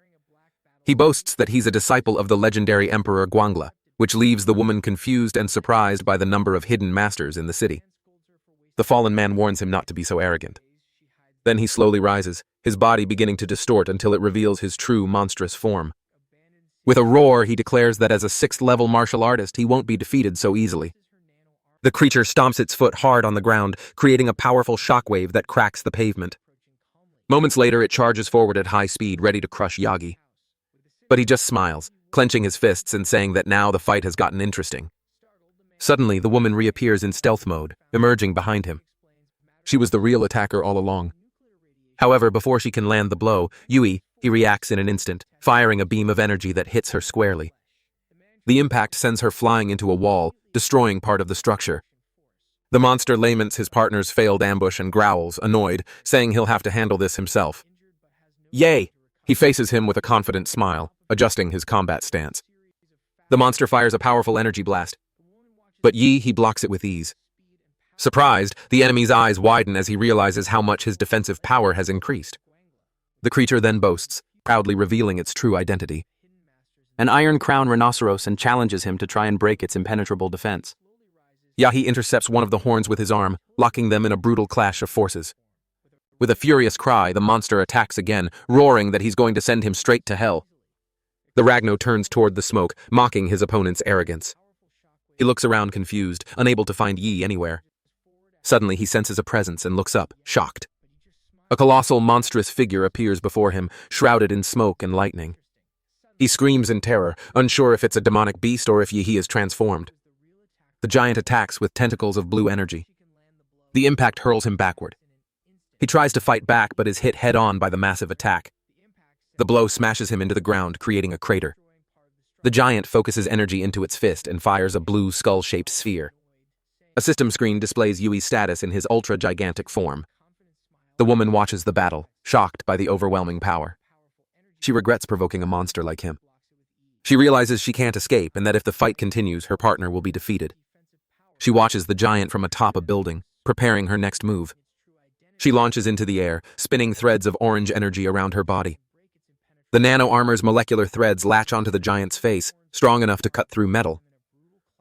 He boasts that he's a disciple of the legendary Emperor Guangla, which leaves the woman confused and surprised by the number of hidden masters in the city. The fallen man warns him not to be so arrogant. Then he slowly rises, his body beginning to distort until it reveals his true monstrous form. With a roar, he declares that as a 6th-level martial artist, he won't be defeated so easily. The creature stomps its foot hard on the ground, creating a powerful shockwave that cracks the pavement. Moments later, it charges forward at high speed, ready to crush Yagi. But he just smiles, clenching his fists and saying that now the fight has gotten interesting. Suddenly, the woman reappears in stealth mode, emerging behind him. She was the real attacker all along. However, before she can land the blow, Yui, he reacts in an instant, firing a beam of energy that hits her squarely. The impact sends her flying into a wall, destroying part of the structure. The monster laments his partner's failed ambush and growls, annoyed, saying he'll have to handle this himself. Yay! He faces him with a confident smile, adjusting his combat stance. The monster fires a powerful energy blast. But he blocks it with ease. Surprised, the enemy's eyes widen as he realizes how much his defensive power has increased. The creature then boasts, proudly revealing its true identity. An iron crown rhinoceros, and challenges him to try and break its impenetrable defense. Yahi intercepts one of the horns with his arm, locking them in a brutal clash of forces. With a furious cry, the monster attacks again, roaring that he's going to send him straight to hell. The Ragno turns toward the smoke, mocking his opponent's arrogance. He looks around confused, unable to find Yi anywhere. Suddenly, he senses a presence and looks up, shocked. A colossal, monstrous figure appears before him, shrouded in smoke and lightning. He screams in terror, unsure if it's a demonic beast or if Yi is transformed. The giant attacks with tentacles of blue energy. The impact hurls him backward. He tries to fight back but is hit head-on by the massive attack. The blow smashes him into the ground, creating a crater. The giant focuses energy into its fist and fires a blue skull-shaped sphere. A system screen displays Yui's status in his ultra-gigantic form. The woman watches the battle, shocked by the overwhelming power. She regrets provoking a monster like him. She realizes she can't escape and that if the fight continues, her partner will be defeated. She watches the giant from atop a building, preparing her next move. She launches into the air, spinning threads of orange energy around her body. The nano-armor's molecular threads latch onto the giant's face, strong enough to cut through metal.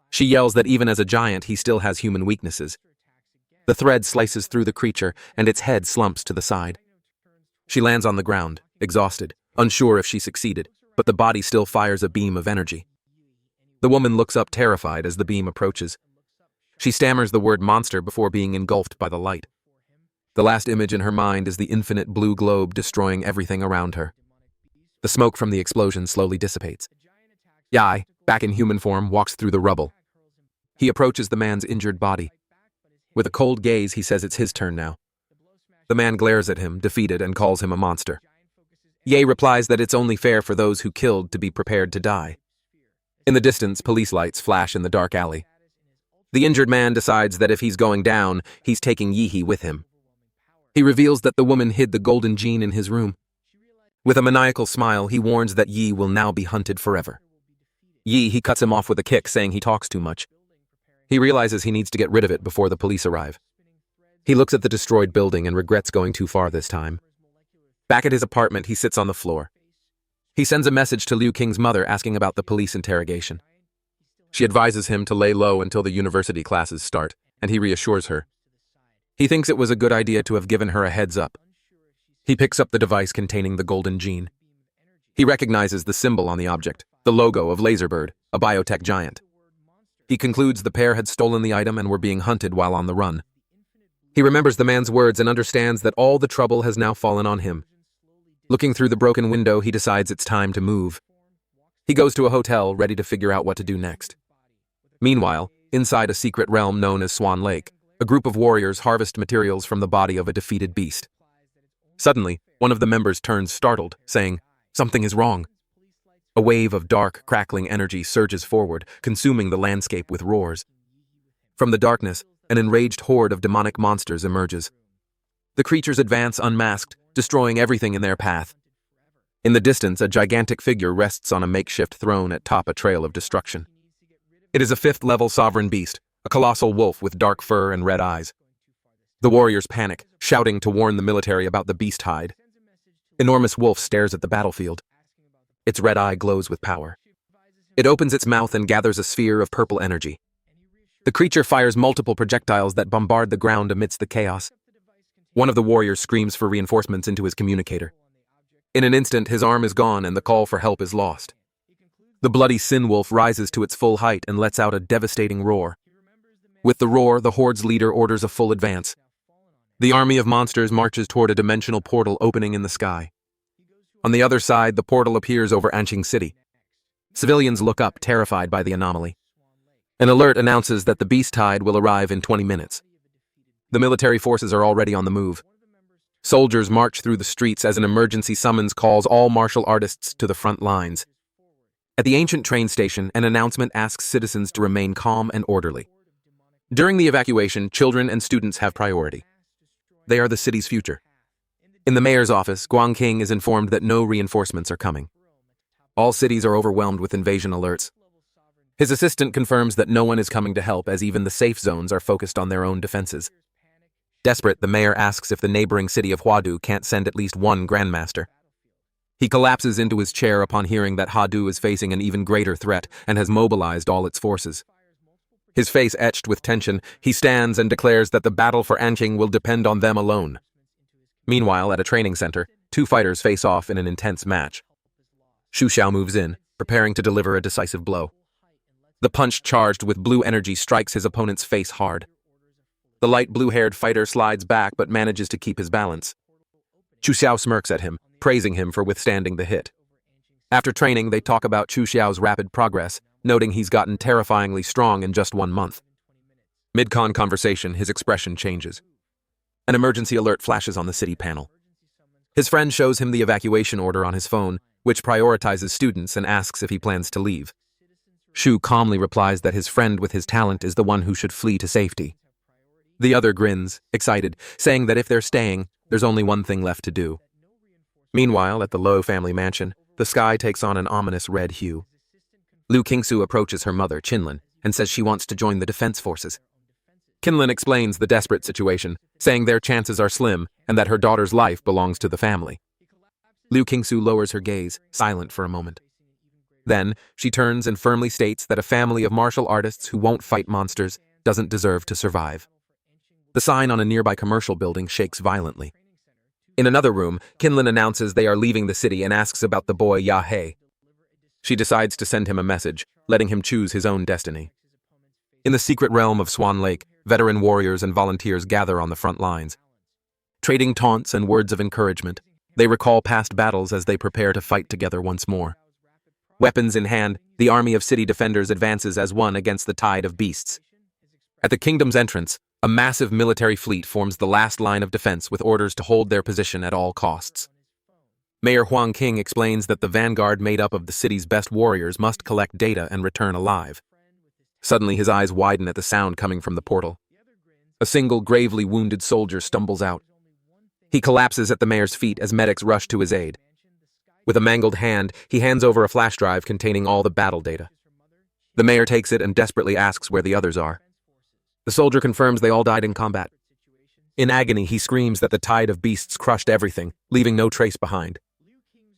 She yells that even as a giant, he still has human weaknesses. The thread slices through the creature, and its head slumps to the side. She lands on the ground, exhausted, unsure if she succeeded, but the body still fires a beam of energy. The woman looks up terrified as the beam approaches. She stammers the word monster before being engulfed by the light. The last image in her mind is the infinite blue globe destroying everything around her. The smoke from the explosion slowly dissipates. Yai, back in human form, walks through the rubble. He approaches the man's injured body. With a cold gaze, he says it's his turn now. The man glares at him, defeated, and calls him a monster. Ye replies that it's only fair for those who killed to be prepared to die. In the distance, police lights flash in the dark alley. The injured man decides that if he's going down, he's taking Yihi with him. He reveals that the woman hid the golden gene in his room. With a maniacal smile, he warns that Yi will now be hunted forever. He cuts him off with a kick, saying he talks too much. He realizes he needs to get rid of it before the police arrive. He looks at the destroyed building and regrets going too far this time. Back at his apartment, he sits on the floor. He sends a message to Liu Qing's mother asking about the police interrogation. She advises him to lay low until the university classes start, and he reassures her. He thinks it was a good idea to have given her a heads up. He picks up the device containing the golden gene. He recognizes the symbol on the object, the logo of Laserbird, a biotech giant. He concludes the pair had stolen the item and were being hunted while on the run. He remembers the man's words and understands that all the trouble has now fallen on him. Looking through the broken window, he decides it's time to move. He goes to a hotel, ready to figure out what to do next. Meanwhile, inside a secret realm known as Swan Lake, a group of warriors harvest materials from the body of a defeated beast. Suddenly, one of the members turns startled, saying, "Something is wrong." A wave of dark, crackling energy surges forward, consuming the landscape with roars. From the darkness, an enraged horde of demonic monsters emerges. The creatures advance unmasked, destroying everything in their path. In the distance, a gigantic figure rests on a makeshift throne atop a trail of destruction. It is a fifth-level sovereign beast, a colossal wolf with dark fur and red eyes. The warriors panic, shouting to warn the military about the beast hide. Enormous wolf stares at the battlefield. Its red eye glows with power. It opens its mouth and gathers a sphere of purple energy. The creature fires multiple projectiles that bombard the ground amidst the chaos. One of the warriors screams for reinforcements into his communicator. In an instant, his arm is gone and the call for help is lost. The bloody sin wolf rises to its full height and lets out a devastating roar. With the roar, the horde's leader orders a full advance. The army of monsters marches toward a dimensional portal opening in the sky. On the other side, the portal appears over Anqing City. Civilians look up, terrified by the anomaly. An alert announces that the beast tide will arrive in 20 minutes. The military forces are already on the move. Soldiers march through the streets as an emergency summons calls all martial artists to the front lines. At the ancient train station, an announcement asks citizens to remain calm and orderly. During the evacuation, children and students have priority. They are the city's future. In the mayor's office, Guang King is informed that no reinforcements are coming. All cities are overwhelmed with invasion alerts. His assistant confirms that no one is coming to help as even the safe zones are focused on their own defenses. Desperate, the mayor asks if the neighboring city of Huadu can't send at least one grandmaster. He collapses into his chair upon hearing that Huadu is facing an even greater threat and has mobilized all its forces. His face etched with tension, he stands and declares that the battle for Anqing will depend on them alone. Meanwhile, at a training center, two fighters face off in an intense match. Xu Xiao moves in, preparing to deliver a decisive blow. The punch charged with blue energy strikes his opponent's face hard. The light blue-haired fighter slides back but manages to keep his balance. Xu Xiao smirks at him, praising him for withstanding the hit. After training, they talk about Xu Xiao's rapid progress, noting he's gotten terrifyingly strong in just 1 month. Mid-con conversation, his expression changes. An emergency alert flashes on the city panel. His friend shows him the evacuation order on his phone, which prioritizes students and asks if he plans to leave. Xu calmly replies that his friend with his talent is the one who should flee to safety. The other grins, excited, saying that if they're staying, there's only one thing left to do. Meanwhile, at the Lo family mansion, the sky takes on an ominous red hue. Liu Qingsu approaches her mother, Qinlin, and says she wants to join the defense forces. Qinlin explains the desperate situation, saying their chances are slim and that her daughter's life belongs to the family. Liu Qingsu lowers her gaze, silent for a moment. Then, she turns and firmly states that a family of martial artists who won't fight monsters doesn't deserve to survive. The sign on a nearby commercial building shakes violently. In another room, Qinlin announces they are leaving the city and asks about the boy Ya He. She decides to send him a message, letting him choose his own destiny. In the secret realm of Swan Lake, veteran warriors and volunteers gather on the front lines. Trading taunts and words of encouragement, they recall past battles as they prepare to fight together once more. Weapons in hand, the army of city defenders advances as one against the tide of beasts. At the kingdom's entrance, a massive military fleet forms the last line of defense with orders to hold their position at all costs. Mayor Huang King explains that the vanguard made up of the city's best warriors must collect data and return alive. Suddenly his eyes widen at the sound coming from the portal. A single gravely wounded soldier stumbles out. He collapses at the mayor's feet as medics rush to his aid. With a mangled hand, he hands over a flash drive containing all the battle data. The mayor takes it and desperately asks where the others are. The soldier confirms they all died in combat. In agony, he screams that the tide of beasts crushed everything, leaving no trace behind.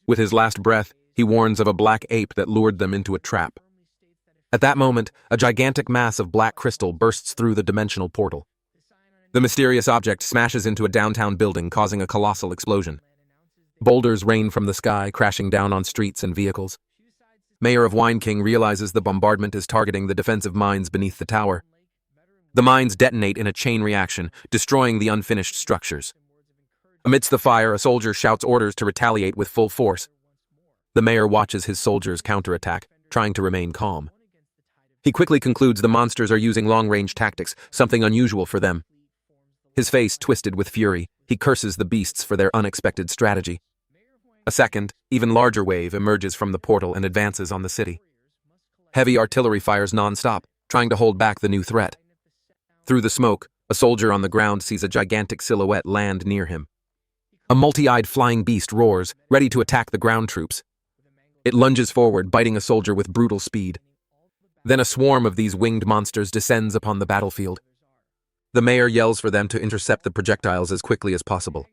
With his last breath, he warns of a black ape that lured them into a trap. At that moment, a gigantic mass of black crystal bursts through the dimensional portal. The mysterious object smashes into a downtown building, causing a colossal explosion. Boulders rain from the sky, crashing down on streets and vehicles. Mayor of Wine King realizes the bombardment is targeting the defensive mines beneath the tower. The mines detonate in a chain reaction, destroying the unfinished structures. Amidst the fire, a soldier shouts orders to retaliate with full force. The mayor watches his soldiers counterattack, trying to remain calm. He quickly concludes the monsters are using long-range tactics, something unusual for them. His face twisted with fury, he curses the beasts for their unexpected strategy. A second, even larger wave emerges from the portal and advances on the city. Heavy artillery fires non-stop, trying to hold back the new threat. Through the smoke, a soldier on the ground sees a gigantic silhouette land near him. A multi-eyed flying beast roars, ready to attack the ground troops. It lunges forward, biting a soldier with brutal speed. Then a swarm of these winged monsters descends upon the battlefield. The mayor yells for them to intercept the projectiles as quickly as possible.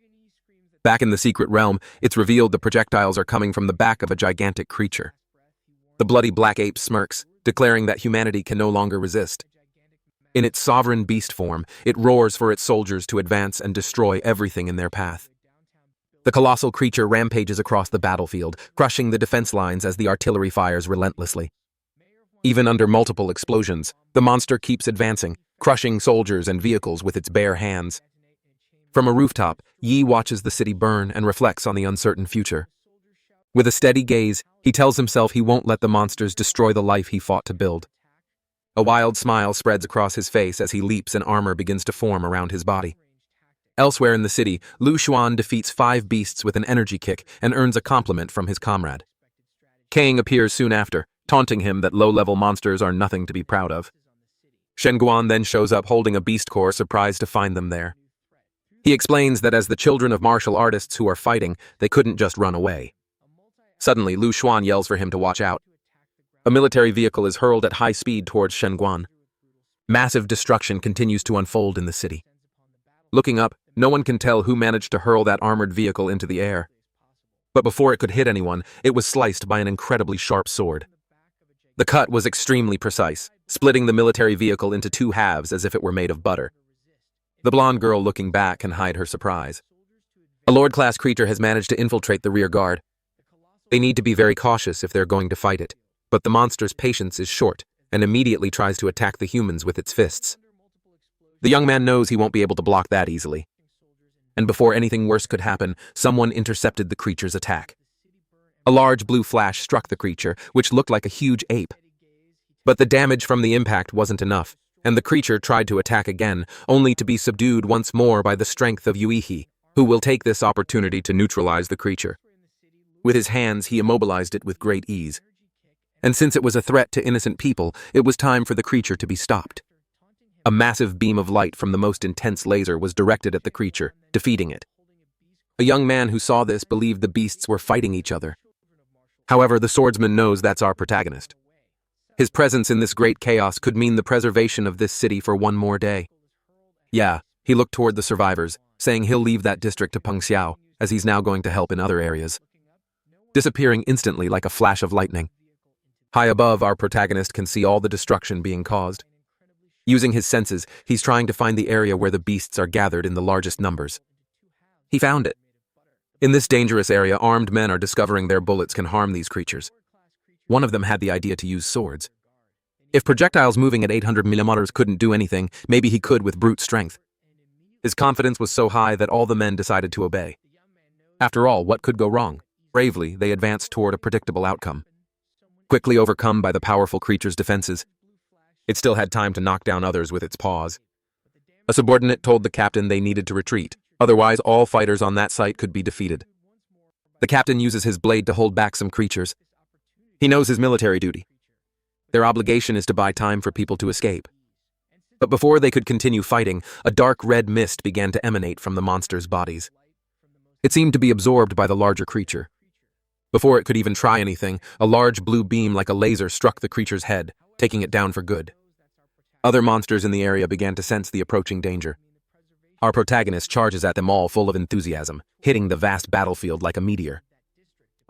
Back in the secret realm, it's revealed the projectiles are coming from the back of a gigantic creature. The bloody black ape smirks, declaring that humanity can no longer resist. In its sovereign beast form, it roars for its soldiers to advance and destroy everything in their path. The colossal creature rampages across the battlefield, crushing the defense lines as the artillery fires relentlessly. Even under multiple explosions, the monster keeps advancing, crushing soldiers and vehicles with its bare hands. From a rooftop, Yi watches the city burn and reflects on the uncertain future. With a steady gaze, he tells himself he won't let the monsters destroy the life he fought to build. A wild smile spreads across his face as he leaps and armor begins to form around his body. Elsewhere in the city, Lu Xuan defeats 5 beasts with an energy kick and earns a compliment from his comrade. Kang appears soon after, taunting him that low-level monsters are nothing to be proud of. Shen Guan then shows up holding a beast core, surprised to find them there. He explains that as the children of martial artists who are fighting, they couldn't just run away. Suddenly, Lu Xuan yells for him to watch out. A military vehicle is hurled at high speed towards Shen Guan. Massive destruction continues to unfold in the city. Looking up, no one can tell who managed to hurl that armored vehicle into the air. But before it could hit anyone, it was sliced by an incredibly sharp sword. The cut was extremely precise, splitting the military vehicle into 2 halves as if it were made of butter. The blonde girl looking back can hide her surprise. A Lord-class creature has managed to infiltrate the rear guard. They need to be very cautious if they're going to fight it, but the monster's patience is short and immediately tries to attack the humans with its fists. The young man knows he won't be able to block that easily. And before anything worse could happen, someone intercepted the creature's attack. A large blue flash struck the creature, which looked like a huge ape. But the damage from the impact wasn't enough, and the creature tried to attack again, only to be subdued once more by the strength of Yuihi, who will take this opportunity to neutralize the creature. With his hands, he immobilized it with great ease. And since it was a threat to innocent people, it was time for the creature to be stopped. A massive beam of light from the most intense laser was directed at the creature, defeating it. A young man who saw this believed the beasts were fighting each other. However, the swordsman knows that's our protagonist. His presence in this great chaos could mean the preservation of this city for one more day. Yeah, he looked toward the survivors, saying he'll leave that district to Peng Xiao, as he's now going to help in other areas. Disappearing instantly like a flash of lightning. High above, our protagonist can see all the destruction being caused. Using his senses, he's trying to find the area where the beasts are gathered in the largest numbers. He found it. In this dangerous area, armed men are discovering their bullets can harm these creatures. One of them had the idea to use swords. If projectiles moving at 800 millimeters couldn't do anything, maybe he could with brute strength. His confidence was so high that all the men decided to obey. After all, what could go wrong? Bravely, they advanced toward a predictable outcome. Quickly overcome by the powerful creature's defenses, it still had time to knock down others with its paws. A subordinate told the captain they needed to retreat, otherwise all fighters on that site could be defeated. The captain uses his blade to hold back some creatures. He knows his military duty. Their obligation is to buy time for people to escape. But before they could continue fighting, a dark red mist began to emanate from the monsters' bodies. It seemed to be absorbed by the larger creature. Before it could even try anything, a large blue beam like a laser struck the creature's head, taking it down for good. Other monsters in the area began to sense the approaching danger. Our protagonist charges at them all full of enthusiasm, hitting the vast battlefield like a meteor.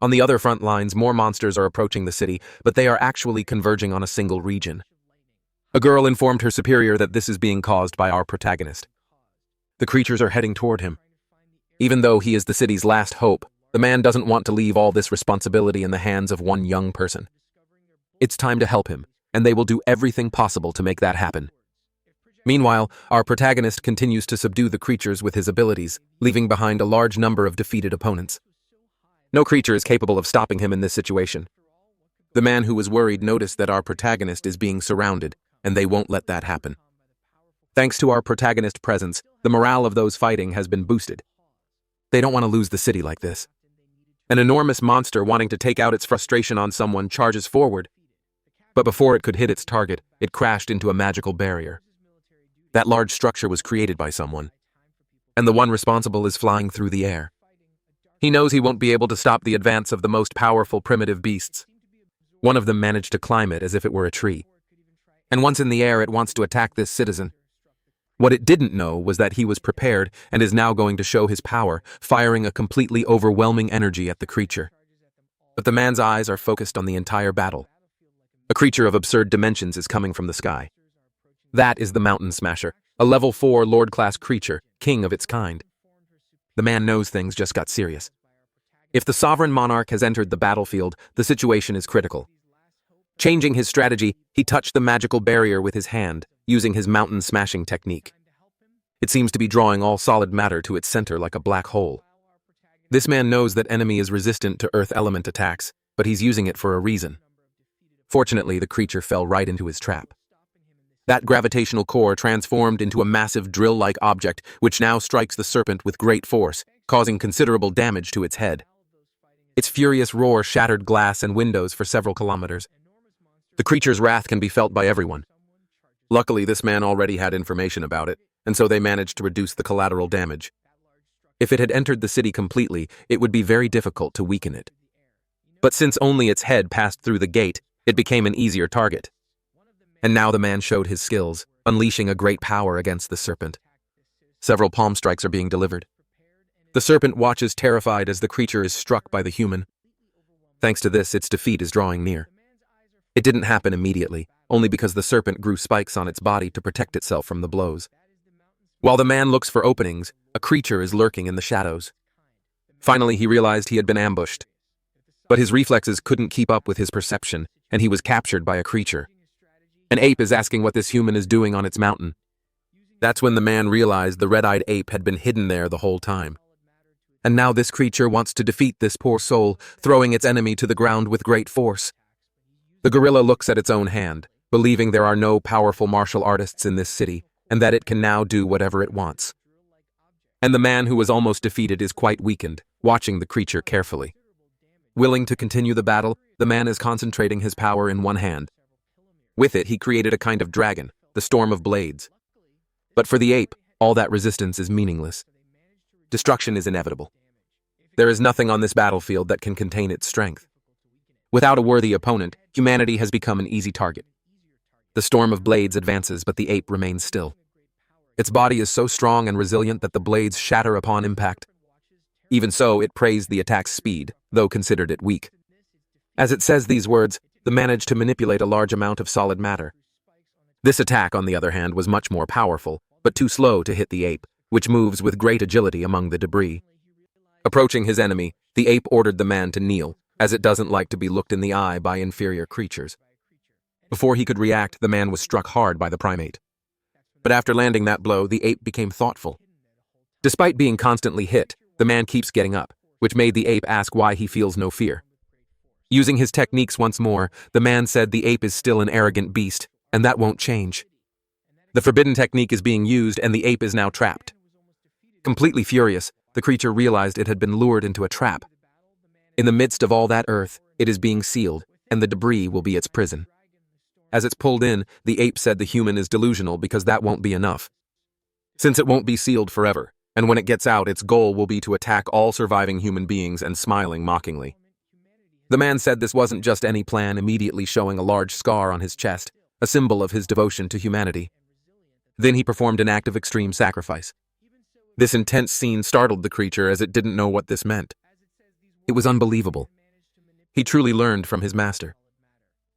On the other front lines, more monsters are approaching the city, but they are actually converging on a single region. A girl informed her superior that this is being caused by our protagonist. The creatures are heading toward him. Even though he is the city's last hope, the man doesn't want to leave all this responsibility in the hands of one young person. It's time to help him, and they will do everything possible to make that happen. Meanwhile, our protagonist continues to subdue the creatures with his abilities, leaving behind a large number of defeated opponents. No creature is capable of stopping him in this situation. The man who was worried noticed that our protagonist is being surrounded, and they won't let that happen. Thanks to our protagonist's presence, the morale of those fighting has been boosted. They don't want to lose the city like this. An enormous monster wanting to take out its frustration on someone charges forward, but before it could hit its target, it crashed into a magical barrier. That large structure was created by someone, and the one responsible is flying through the air. He knows he won't be able to stop the advance of the most powerful primitive beasts. One of them managed to climb it as if it were a tree. And once in the air, it wants to attack this citizen. What it didn't know was that he was prepared and is now going to show his power, firing a completely overwhelming energy at the creature. But the man's eyes are focused on the entire battle. A creature of absurd dimensions is coming from the sky. That is the Mountain Smasher, a level 4 Lord-class creature, king of its kind. The man knows things just got serious. If the sovereign monarch has entered the battlefield, the situation is critical. Changing his strategy, he touched the magical barrier with his hand, using his mountain smashing technique. It seems to be drawing all solid matter to its center like a black hole. This man knows that enemy is resistant to earth element attacks, but he's using it for a reason. Fortunately, the creature fell right into his trap. That gravitational core transformed into a massive drill-like object, which now strikes the serpent with great force, causing considerable damage to its head. Its furious roar shattered glass and windows for several kilometers. The creature's wrath can be felt by everyone. Luckily, this man already had information about it, and so they managed to reduce the collateral damage. If it had entered the city completely, it would be very difficult to weaken it. But since only its head passed through the gate, it became an easier target. And now the man showed his skills, unleashing a great power against the serpent. Several palm strikes are being delivered. The serpent watches terrified as the creature is struck by the human. Thanks to this, its defeat is drawing near. It didn't happen immediately, only because the serpent grew spikes on its body to protect itself from the blows. While the man looks for openings, a creature is lurking in the shadows. Finally, he realized he had been ambushed. But his reflexes couldn't keep up with his perception, and he was captured by a creature. An ape is asking what this human is doing on its mountain. That's when the man realized the red-eyed ape had been hidden there the whole time. And now this creature wants to defeat this poor soul, throwing its enemy to the ground with great force. The gorilla looks at its own hand, believing there are no powerful martial artists in this city, and that it can now do whatever it wants. And the man who was almost defeated is quite weakened, watching the creature carefully. Willing to continue the battle, the man is concentrating his power in one hand. With it, he created a kind of dragon, the storm of blades. But for the ape, all that resistance is meaningless. Destruction is inevitable. There is nothing on this battlefield that can contain its strength. Without a worthy opponent, humanity has become an easy target. The storm of blades advances, but the ape remains still. Its body is so strong and resilient that the blades shatter upon impact. Even so, it praised the attack's speed, though considered it weak. As it says these words, they managed to manipulate a large amount of solid matter. This attack, on the other hand, was much more powerful, but too slow to hit the ape, which moves with great agility among the debris. Approaching his enemy, the ape ordered the man to kneel, as it doesn't like to be looked in the eye by inferior creatures. Before he could react, the man was struck hard by the primate. But after landing that blow, the ape became thoughtful. Despite being constantly hit, the man keeps getting up, which made the ape ask why he feels no fear. Using his techniques once more, the man said the ape is still an arrogant beast, and that won't change. The forbidden technique is being used, and the ape is now trapped. Completely furious, the creature realized it had been lured into a trap. In the midst of all that earth, it is being sealed, and the debris will be its prison. As it's pulled in, the ape said the human is delusional because that won't be enough. Since it won't be sealed forever, and when it gets out, its goal will be to attack all surviving human beings and smiling mockingly. The man said this wasn't just any plan, immediately showing a large scar on his chest, a symbol of his devotion to humanity. Then he performed an act of extreme sacrifice. This intense scene startled the creature as it didn't know what this meant. It was unbelievable. He truly learned from his master.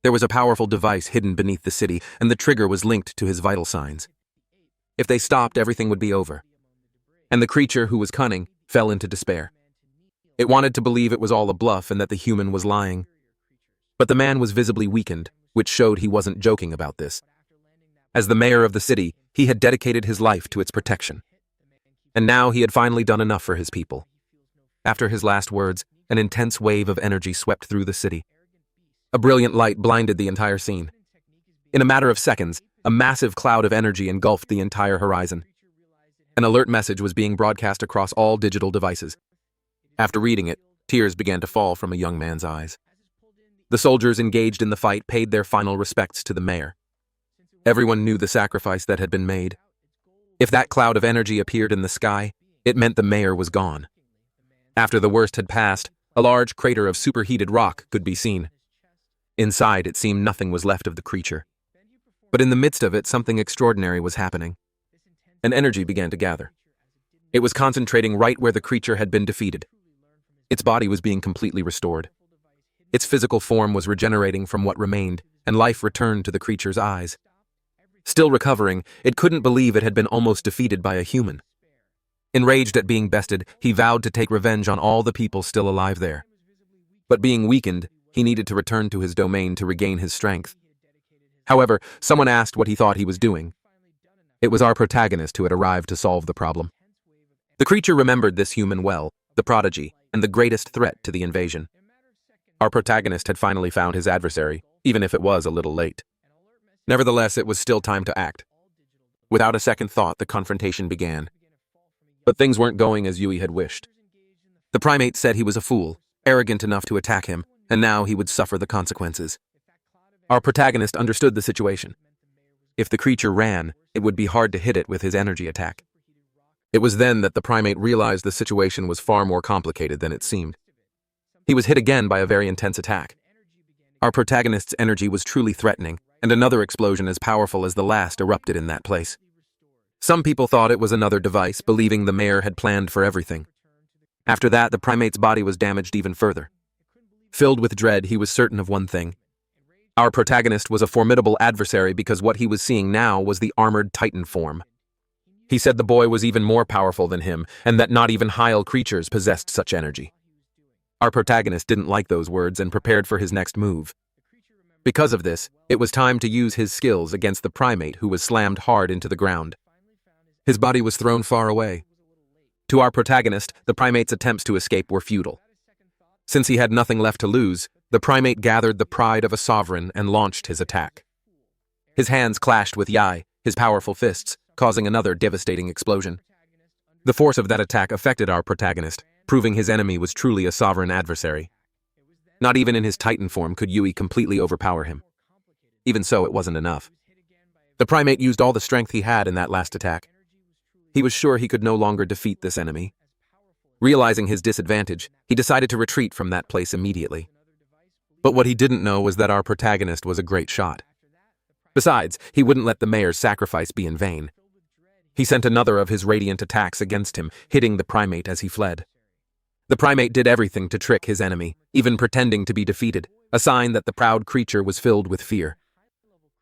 There was a powerful device hidden beneath the city, and the trigger was linked to his vital signs. If they stopped, everything would be over. And the creature, who was cunning, fell into despair. It wanted to believe it was all a bluff and that the human was lying. But the man was visibly weakened, which showed he wasn't joking about this. As the mayor of the city, he had dedicated his life to its protection. And now he had finally done enough for his people. After his last words, an intense wave of energy swept through the city. A brilliant light blinded the entire scene. In a matter of seconds, a massive cloud of energy engulfed the entire horizon. An alert message was being broadcast across all digital devices. After reading it, tears began to fall from a young man's eyes. The soldiers engaged in the fight paid their final respects to the mayor. Everyone knew the sacrifice that had been made. If that cloud of energy appeared in the sky, it meant the mayor was gone. After the worst had passed, a large crater of superheated rock could be seen. Inside, it seemed nothing was left of the creature. But in the midst of it, something extraordinary was happening. An energy began to gather. It was concentrating right where the creature had been defeated. Its body was being completely restored. Its physical form was regenerating from what remained, and life returned to the creature's eyes. Still recovering, it couldn't believe it had been almost defeated by a human. Enraged at being bested, he vowed to take revenge on all the people still alive there. But being weakened, he needed to return to his domain to regain his strength. However, someone asked what he thought he was doing. It was our protagonist who had arrived to solve the problem. The creature remembered this human well, the prodigy, and the greatest threat to the invasion. Our protagonist had finally found his adversary, even if it was a little late. Nevertheless, it was still time to act. Without a second thought, the confrontation began. But things weren't going as Yui had wished. The primate said he was a fool, arrogant enough to attack him, and now he would suffer the consequences. Our protagonist understood the situation. If the creature ran, it would be hard to hit it with his energy attack. It was then that the primate realized the situation was far more complicated than it seemed. He was hit again by a very intense attack. Our protagonist's energy was truly threatening, and another explosion as powerful as the last erupted in that place. Some people thought it was another device, believing the mayor had planned for everything. After that, the primate's body was damaged even further. Filled with dread, he was certain of one thing. Our protagonist was a formidable adversary because what he was seeing now was the armored Titan form. He said the boy was even more powerful than him, and that not even Hyel creatures possessed such energy. Our protagonist didn't like those words and prepared for his next move. Because of this, it was time to use his skills against the primate who was slammed hard into the ground. His body was thrown far away. To our protagonist, the primate's attempts to escape were futile. Since he had nothing left to lose, the primate gathered the pride of a sovereign and launched his attack. His hands clashed with Yai, his powerful fists, causing another devastating explosion. The force of that attack affected our protagonist, proving his enemy was truly a sovereign adversary. Not even in his Titan form could Yui completely overpower him. Even so, it wasn't enough. The primate used all the strength he had in that last attack. He was sure he could no longer defeat this enemy. Realizing his disadvantage, he decided to retreat from that place immediately. But what he didn't know was that our protagonist was a great shot. Besides, he wouldn't let the mayor's sacrifice be in vain. He sent another of his radiant attacks against him, hitting the primate as he fled. The primate did everything to trick his enemy, even pretending to be defeated, a sign that the proud creature was filled with fear.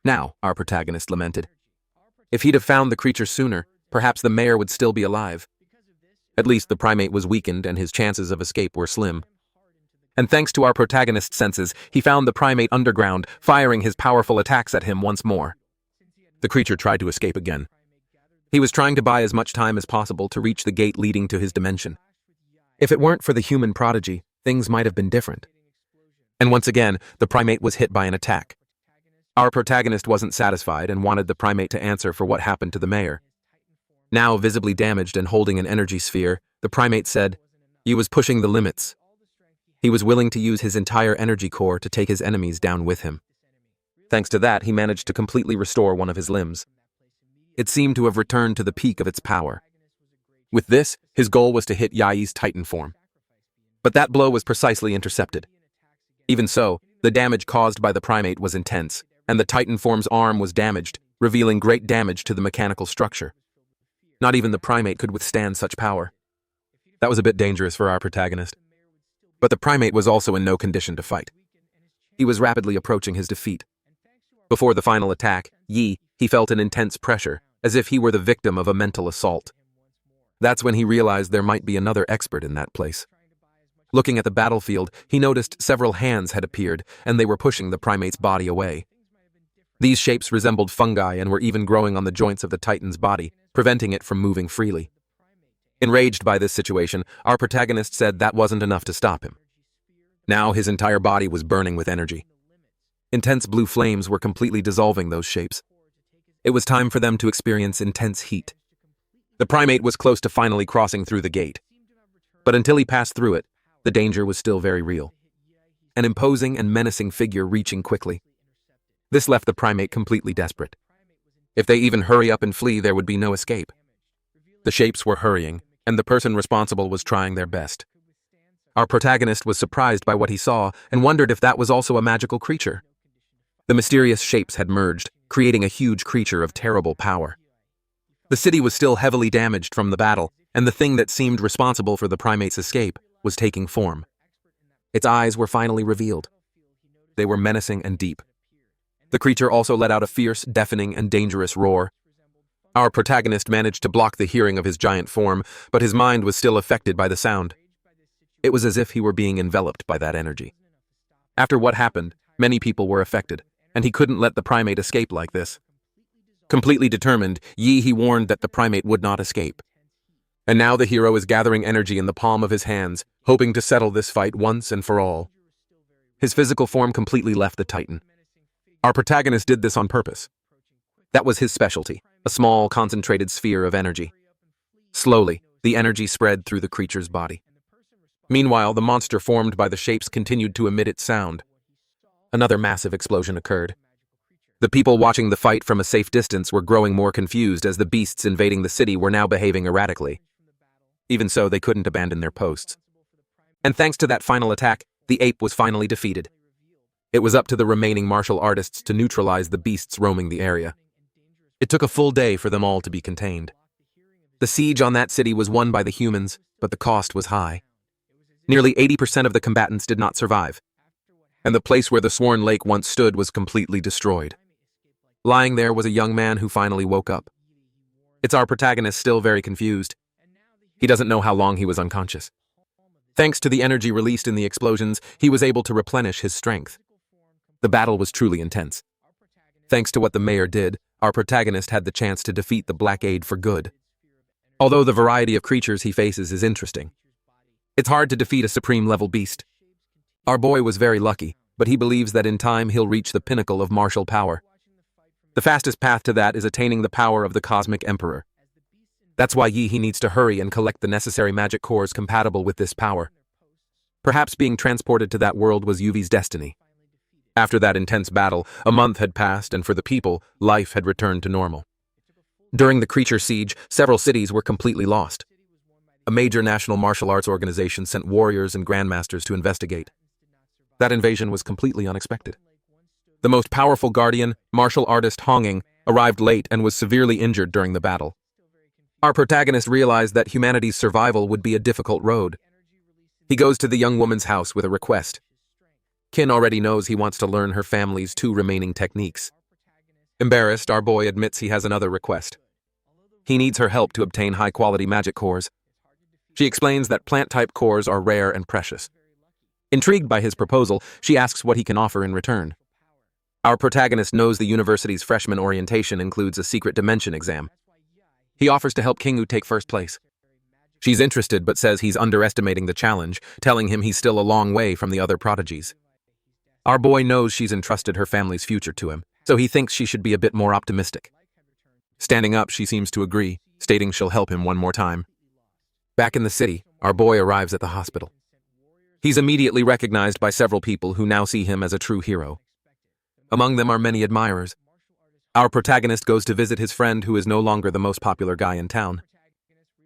Now, our protagonist lamented. If he'd have found the creature sooner, perhaps the mayor would still be alive. At least the primate was weakened and his chances of escape were slim. And thanks to our protagonist's senses, he found the primate underground, firing his powerful attacks at him once more. The creature tried to escape again. He was trying to buy as much time as possible to reach the gate leading to his dimension. If it weren't for the human prodigy, things might have been different. And once again, the primate was hit by an attack. Our protagonist wasn't satisfied and wanted the primate to answer for what happened to the mayor. Now visibly damaged and holding an energy sphere, the primate said, he was pushing the limits. He was willing to use his entire energy core to take his enemies down with him. Thanks to that, he managed to completely restore one of his limbs. It seemed to have returned to the peak of its power. With this, his goal was to hit Yai's Titan form. But that blow was precisely intercepted. Even so, the damage caused by the primate was intense, and the Titan form's arm was damaged, revealing great damage to the mechanical structure. Not even the primate could withstand such power. That was a bit dangerous for our protagonist. But the primate was also in no condition to fight. He was rapidly approaching his defeat. Before the final attack, he felt an intense pressure, as if he were the victim of a mental assault. That's when he realized there might be another expert in that place. Looking at the battlefield, he noticed several hands had appeared, and they were pushing the primate's body away. These shapes resembled fungi and were even growing on the joints of the Titan's body, preventing it from moving freely. Enraged by this situation, our protagonist said that wasn't enough to stop him. Now his entire body was burning with energy. Intense blue flames were completely dissolving those shapes. It was time for them to experience intense heat. The primate was close to finally crossing through the gate. But until he passed through it, the danger was still very real. An imposing and menacing figure reaching quickly. This left the primate completely desperate. If they even hurry up and flee, there would be no escape. The shapes were hurrying, and the person responsible was trying their best. Our protagonist was surprised by what he saw and wondered if that was also a magical creature. The mysterious shapes had merged, creating a huge creature of terrible power. The city was still heavily damaged from the battle, and the thing that seemed responsible for the primate's escape was taking form. Its eyes were finally revealed. They were menacing and deep. The creature also let out a fierce, deafening, and dangerous roar. Our protagonist managed to block the hearing of his giant form, but his mind was still affected by the sound. It was as if he were being enveloped by that energy. After what happened, many people were affected, and he couldn't let the primate escape like this. Completely determined, he warned that the primate would not escape. And now the hero is gathering energy in the palm of his hands, hoping to settle this fight once and for all. His physical form completely left the Titan. Our protagonist did this on purpose. That was his specialty, a small, concentrated sphere of energy. Slowly, the energy spread through the creature's body. Meanwhile, the monster formed by the shapes continued to emit its sound. Another massive explosion occurred. The people watching the fight from a safe distance were growing more confused as the beasts invading the city were now behaving erratically. Even so, they couldn't abandon their posts. And thanks to that final attack, the ape was finally defeated. It was up to the remaining martial artists to neutralize the beasts roaming the area. It took a full day for them all to be contained. The siege on that city was won by the humans, but the cost was high. Nearly 80% of the combatants did not survive, and the place where the sworn lake once stood was completely destroyed. Lying there was a young man who finally woke up. It's our protagonist, still very confused. He doesn't know how long he was unconscious. Thanks to the energy released in the explosions, he was able to replenish his strength. The battle was truly intense. Thanks to what the mayor did, our protagonist had the chance to defeat the Black Aid for good. Although the variety of creatures he faces is interesting, it's hard to defeat a supreme-level beast. Our boy was very lucky, but he believes that in time he'll reach the pinnacle of martial power. The fastest path to that is attaining the power of the Cosmic Emperor. That's why he needs to hurry and collect the necessary magic cores compatible with this power. Perhaps being transported to that world was Yuvi's destiny. After that intense battle, a month had passed, and for the people, life had returned to normal. During the creature siege, several cities were completely lost. A major national martial arts organization sent warriors and grandmasters to investigate. That invasion was completely unexpected. The most powerful guardian, martial artist Honging, arrived late and was severely injured during the battle. Our protagonist realized that humanity's survival would be a difficult road. He goes to the young woman's house with a request. Kin already knows he wants to learn her family's 2 remaining techniques. Embarrassed, our boy admits he has another request. He needs her help to obtain high-quality magic cores. She explains that plant-type cores are rare and precious. Intrigued by his proposal, she asks what he can offer in return. Our protagonist knows the university's freshman orientation includes a secret dimension exam. He offers to help Kingu take first place. She's interested but says he's underestimating the challenge, telling him he's still a long way from the other prodigies. Our boy knows she's entrusted her family's future to him, so he thinks she should be a bit more optimistic. Standing up, she seems to agree, stating she'll help him one more time. Back in the city, our boy arrives at the hospital. He's immediately recognized by several people who now see him as a true hero. Among them are many admirers. Our protagonist goes to visit his friend who is no longer the most popular guy in town.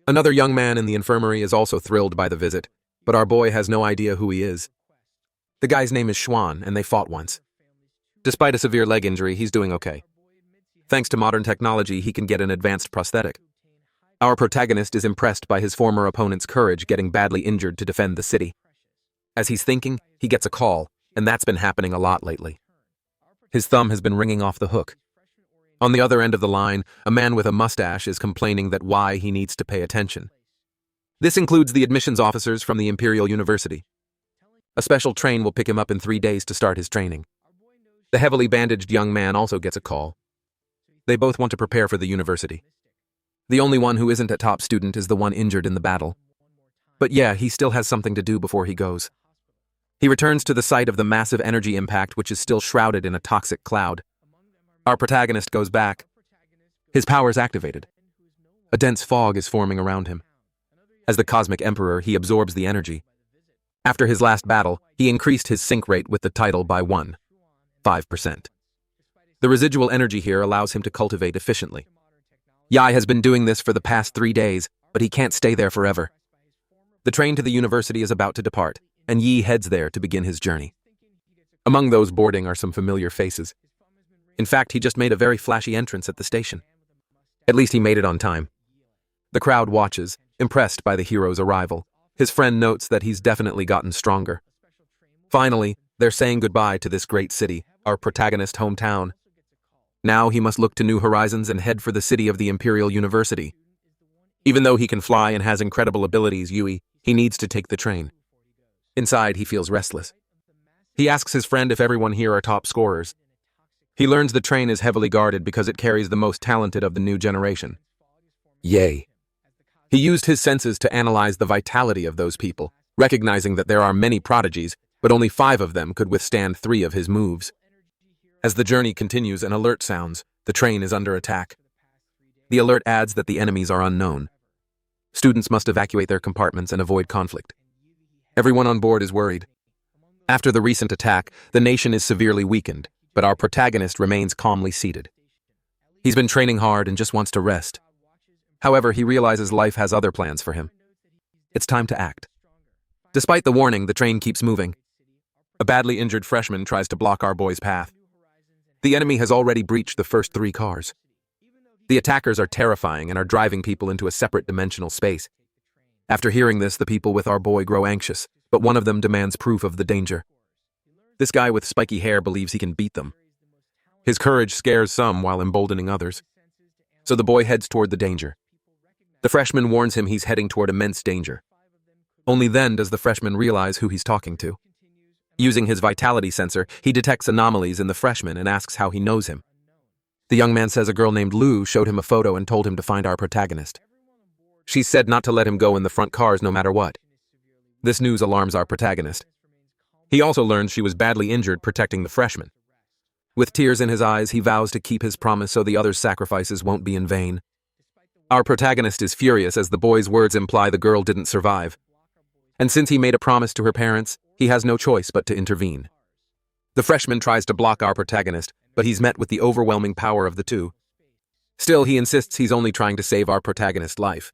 Another young man in the infirmary is also thrilled by the visit, but our boy has no idea who he is. The guy's name is Xuan, and they fought once. Despite a severe leg injury, he's doing okay. Thanks to modern technology, he can get an advanced prosthetic. Our protagonist is impressed by his former opponent's courage getting badly injured to defend the city. As he's thinking, he gets a call, and that's been happening a lot lately. His thumb has been ringing off the hook. On the other end of the line, a man with a mustache is complaining that why he needs to pay attention. This includes the admissions officers from the Imperial University. A special train will pick him up in 3 days to start his training. The heavily bandaged young man also gets a call. They both want to prepare for the university. The only one who isn't a top student is the one injured in the battle. But yeah, he still has something to do before he goes. He returns to the site of the massive energy impact, which is still shrouded in a toxic cloud. Our protagonist goes back. His powers activated. A dense fog is forming around him. As the Cosmic Emperor, he absorbs the energy. After his last battle, he increased his sync rate with the title by 5%. The residual energy here allows him to cultivate efficiently. Yai has been doing this for the past 3 days, but he can't stay there forever. The train to the university is about to depart, and Yi heads there to begin his journey. Among those boarding are some familiar faces. In fact, he just made a very flashy entrance at the station. At least he made it on time. The crowd watches, impressed by the hero's arrival. His friend notes that he's definitely gotten stronger. Finally, they're saying goodbye to this great city, our protagonist's hometown. Now he must look to new horizons and head for the city of the Imperial University. Even though he can fly and has incredible abilities, he needs to take the train. Inside, he feels restless. He asks his friend if everyone here are top scorers. He learns the train is heavily guarded because it carries the most talented of the new generation. Yay. He used his senses to analyze the vitality of those people, recognizing that there are many prodigies, but only 5 of them could withstand 3 of his moves. As the journey continues, an alert sounds. The train is under attack. The alert adds that the enemies are unknown. Students must evacuate their compartments and avoid conflict. Everyone on board is worried. After the recent attack, the nation is severely weakened, but our protagonist remains calmly seated. He's been training hard and just wants to rest. However, he realizes life has other plans for him. It's time to act. Despite the warning, the train keeps moving. A badly injured freshman tries to block our boy's path. The enemy has already breached the first 3 cars. The attackers are terrifying and are driving people into a separate dimensional space. After hearing this, the people with our boy grow anxious, but one of them demands proof of the danger. This guy with spiky hair believes he can beat them. His courage scares some while emboldening others. So the boy heads toward the danger. The freshman warns him he's heading toward immense danger. Only then does the freshman realize who he's talking to. Using his vitality sensor, he detects anomalies in the freshman and asks how he knows him. The young man says a girl named Lu showed him a photo and told him to find our protagonist. She said not to let him go in the front cars no matter what. This news alarms our protagonist. He also learns she was badly injured protecting the freshman. With tears in his eyes, he vows to keep his promise so the other's sacrifices won't be in vain. Our protagonist is furious as the boy's words imply the girl didn't survive. And since he made a promise to her parents, he has no choice but to intervene. The freshman tries to block our protagonist, but he's met with the overwhelming power of the two. Still, he insists he's only trying to save our protagonist's life.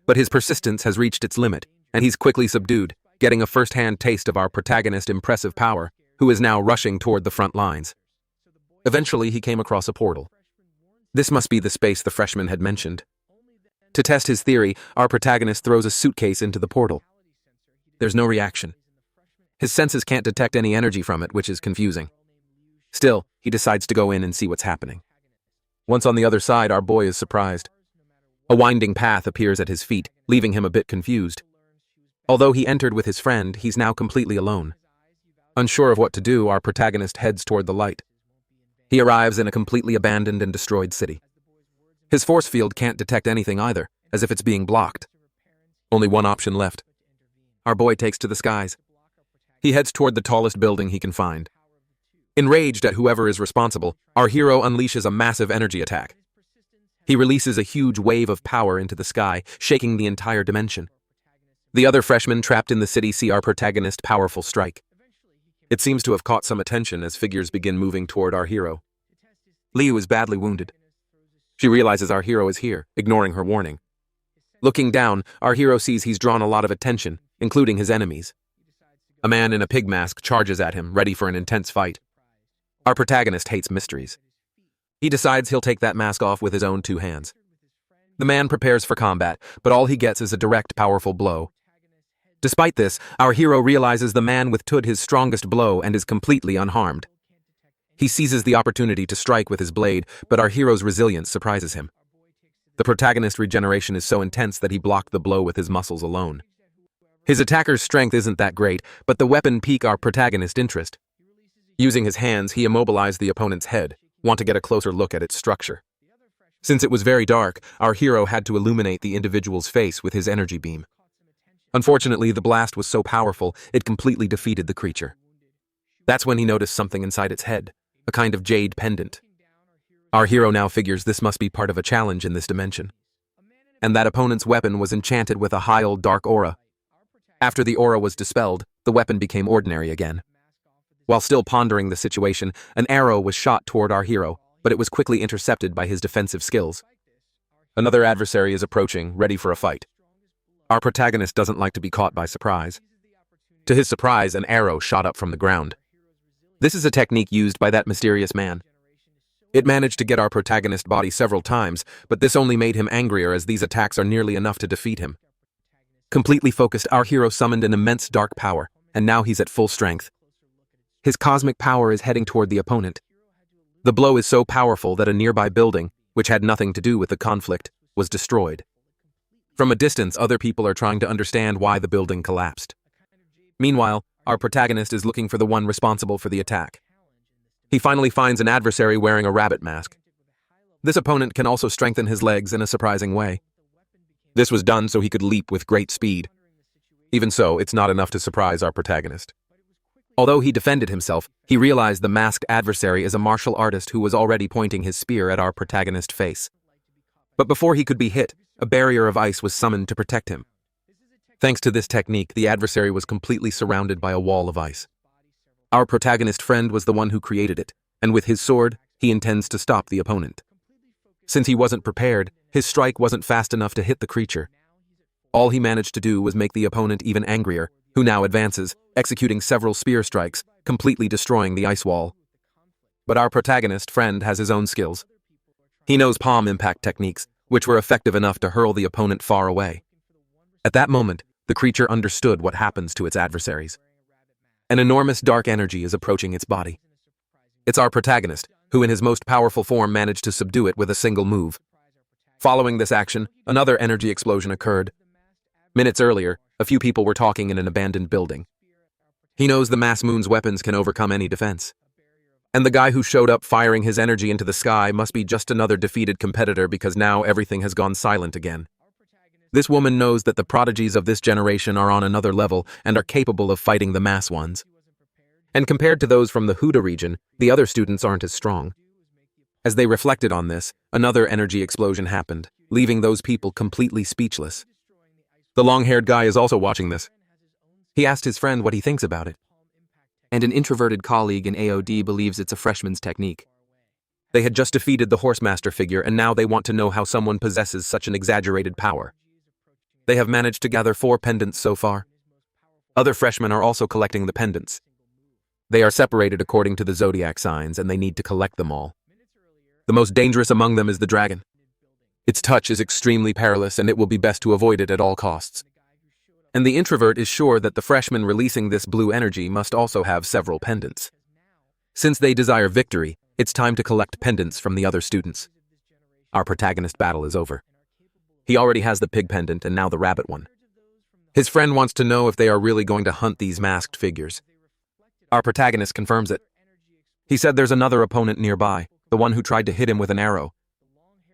But his persistence has reached its limit, and he's quickly subdued, getting a first-hand taste of our protagonist's impressive power, who is now rushing toward the front lines. Eventually, he came across a portal. This must be the space the freshman had mentioned. To test his theory, our protagonist throws a suitcase into the portal. There's no reaction. His senses can't detect any energy from it, which is confusing. Still, he decides to go in and see what's happening. Once on the other side, our boy is surprised. A winding path appears at his feet, leaving him a bit confused. Although he entered with his friend, he's now completely alone. Unsure of what to do, our protagonist heads toward the light. He arrives in a completely abandoned and destroyed city. His force field can't detect anything either, as if it's being blocked. Only one option left. Our boy takes to the skies. He heads toward the tallest building he can find. Enraged at whoever is responsible, our hero unleashes a massive energy attack. He releases a huge wave of power into the sky, shaking the entire dimension. The other freshmen trapped in the city see our protagonist's powerful strike. It seems to have caught some attention as figures begin moving toward our hero. Liu is badly wounded. She realizes our hero is here, ignoring her warning. Looking down, our hero sees he's drawn a lot of attention, including his enemies. A man in a pig mask charges at him, ready for an intense fight. Our protagonist hates mysteries. He decides he'll take that mask off with his own 2 hands. The man prepares for combat, but all he gets is a direct, powerful blow. Despite this, our hero realizes the man withstood his strongest blow and is completely unharmed. He seizes the opportunity to strike with his blade, but our hero's resilience surprises him. The protagonist's regeneration is so intense that he blocked the blow with his muscles alone. His attacker's strength isn't that great, but the weapon piques our protagonist's interest. Using his hands, he immobilized the opponent's head, want to get a closer look at its structure. Since it was very dark, our hero had to illuminate the individual's face with his energy beam. Unfortunately, the blast was so powerful, it completely defeated the creature. That's when he noticed something inside its head, a kind of jade pendant. Our hero now figures this must be part of a challenge in this dimension. And that opponent's weapon was enchanted with a high old dark aura. After the aura was dispelled, the weapon became ordinary again. While still pondering the situation, an arrow was shot toward our hero, but it was quickly intercepted by his defensive skills. Another adversary is approaching, ready for a fight. Our protagonist doesn't like to be caught by surprise. To his surprise, an arrow shot up from the ground. This is a technique used by that mysterious man. It managed to get our protagonist's body several times, but this only made him angrier as these attacks are nearly enough to defeat him. Completely focused, our hero summoned an immense dark power, and now he's at full strength. His cosmic power is heading toward the opponent. The blow is so powerful that a nearby building, which had nothing to do with the conflict, was destroyed. From a distance, other people are trying to understand why the building collapsed. Meanwhile, our protagonist is looking for the one responsible for the attack. He finally finds an adversary wearing a rabbit mask. This opponent can also strengthen his legs in a surprising way. This was done so he could leap with great speed. Even so, it's not enough to surprise our protagonist. Although he defended himself, he realized the masked adversary is a martial artist who was already pointing his spear at our protagonist's face. But before he could be hit, a barrier of ice was summoned to protect him. Thanks to this technique, the adversary was completely surrounded by a wall of ice. Our protagonist friend was the one who created it, and with his sword, he intends to stop the opponent. Since he wasn't prepared, his strike wasn't fast enough to hit the creature. All he managed to do was make the opponent even angrier, who now advances, executing several spear strikes, completely destroying the ice wall. But our protagonist friend has his own skills. He knows palm impact techniques, which were effective enough to hurl the opponent far away. At that moment, the creature understood what happens to its adversaries. An enormous dark energy is approaching its body. It's our protagonist, who in his most powerful form managed to subdue it with a single move. Following this action, another energy explosion occurred. Minutes earlier, a few people were talking in an abandoned building. He knows the Mass Moon's weapons can overcome any defense. And the guy who showed up firing his energy into the sky must be just another defeated competitor because now everything has gone silent again. This woman knows that the prodigies of this generation are on another level and are capable of fighting the mass ones. And compared to those from the Huda region, the other students aren't as strong. As they reflected on this, another energy explosion happened, leaving those people completely speechless. The long-haired guy is also watching this. He asked his friend what he thinks about it. And an introverted colleague in AOD believes it's a freshman's technique. They had just defeated the Horsemaster figure and now they want to know how someone possesses such an exaggerated power. They have managed to gather 4 pendants so far. Other freshmen are also collecting the pendants. They are separated according to the zodiac signs and they need to collect them all. The most dangerous among them is the dragon. Its touch is extremely perilous and it will be best to avoid it at all costs. And the introvert is sure that the freshman releasing this blue energy must also have several pendants. Since they desire victory, it's time to collect pendants from the other students. Our protagonist battle is over. He already has the pig pendant and now the rabbit one. His friend wants to know if they are really going to hunt these masked figures. Our protagonist confirms it. He said there's another opponent nearby, the one who tried to hit him with an arrow.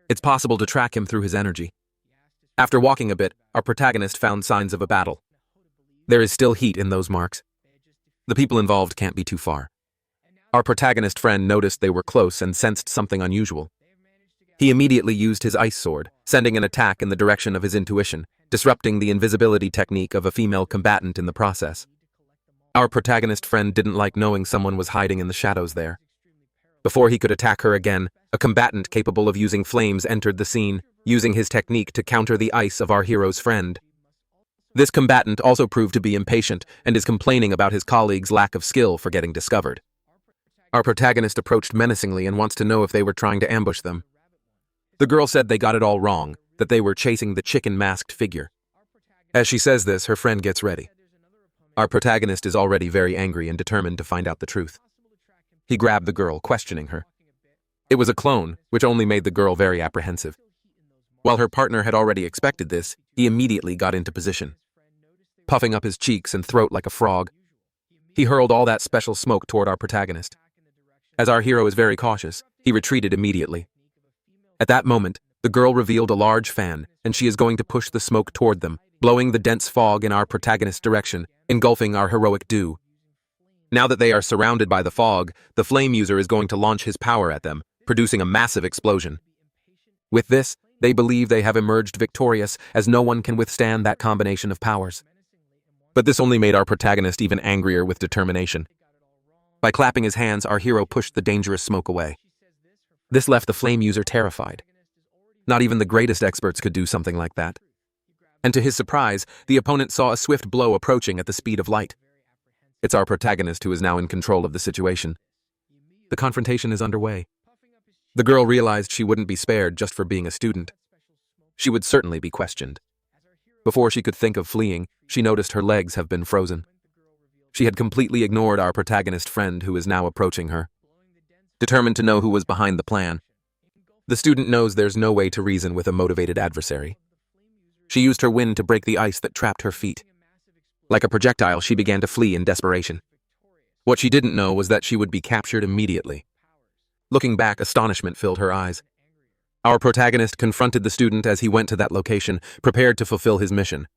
It's possible to track him through his energy. After walking a bit, our protagonist found signs of a battle. There is still heat in those marks. The people involved can't be too far. Our protagonist friend noticed they were close and sensed something unusual. He immediately used his ice sword, sending an attack in the direction of his intuition, disrupting the invisibility technique of a female combatant in the process. Our protagonist friend didn't like knowing someone was hiding in the shadows there. Before he could attack her again, a combatant capable of using flames entered the scene, using his technique to counter the ice of our hero's friend. This combatant also proved to be impatient and is complaining about his colleague's lack of skill for getting discovered. Our protagonist approached menacingly and wants to know if they were trying to ambush them. The girl said they got it all wrong, that they were chasing the chicken-masked figure. As she says this, her friend gets ready. Our protagonist is already very angry and determined to find out the truth. He grabbed the girl, questioning her. It was a clone, which only made the girl very apprehensive. While her partner had already expected this, he immediately got into position. Puffing up his cheeks and throat like a frog, He hurled all that special smoke toward our protagonist. As our hero is very cautious, he retreated immediately. At that moment, the girl revealed a large fan, and she is going to push the smoke toward them, blowing the dense fog in our protagonist's direction, engulfing our heroic duo. Now that they are surrounded by the fog, the flame user is going to launch his power at them, producing a massive explosion. With this, they believe they have emerged victorious, as no one can withstand that combination of powers. But this only made our protagonist even angrier with determination. By clapping his hands, our hero pushed the dangerous smoke away. This left the flame user terrified. Not even the greatest experts could do something like that. And to his surprise, the opponent saw a swift blow approaching at the speed of light. It's our protagonist who is now in control of the situation. The confrontation is underway. The girl realized she wouldn't be spared just for being a student. She would certainly be questioned. Before she could think of fleeing, she noticed her legs have been frozen. She had completely ignored our protagonist friend who is now approaching her. Determined to know who was behind the plan, the student knows there's no way to reason with a motivated adversary. She used her wind to break the ice that trapped her feet. Like a projectile, she began to flee in desperation. What she didn't know was that she would be captured immediately. Looking back, astonishment filled her eyes. Our protagonist confronted the student as he went to that location, prepared to fulfill his mission.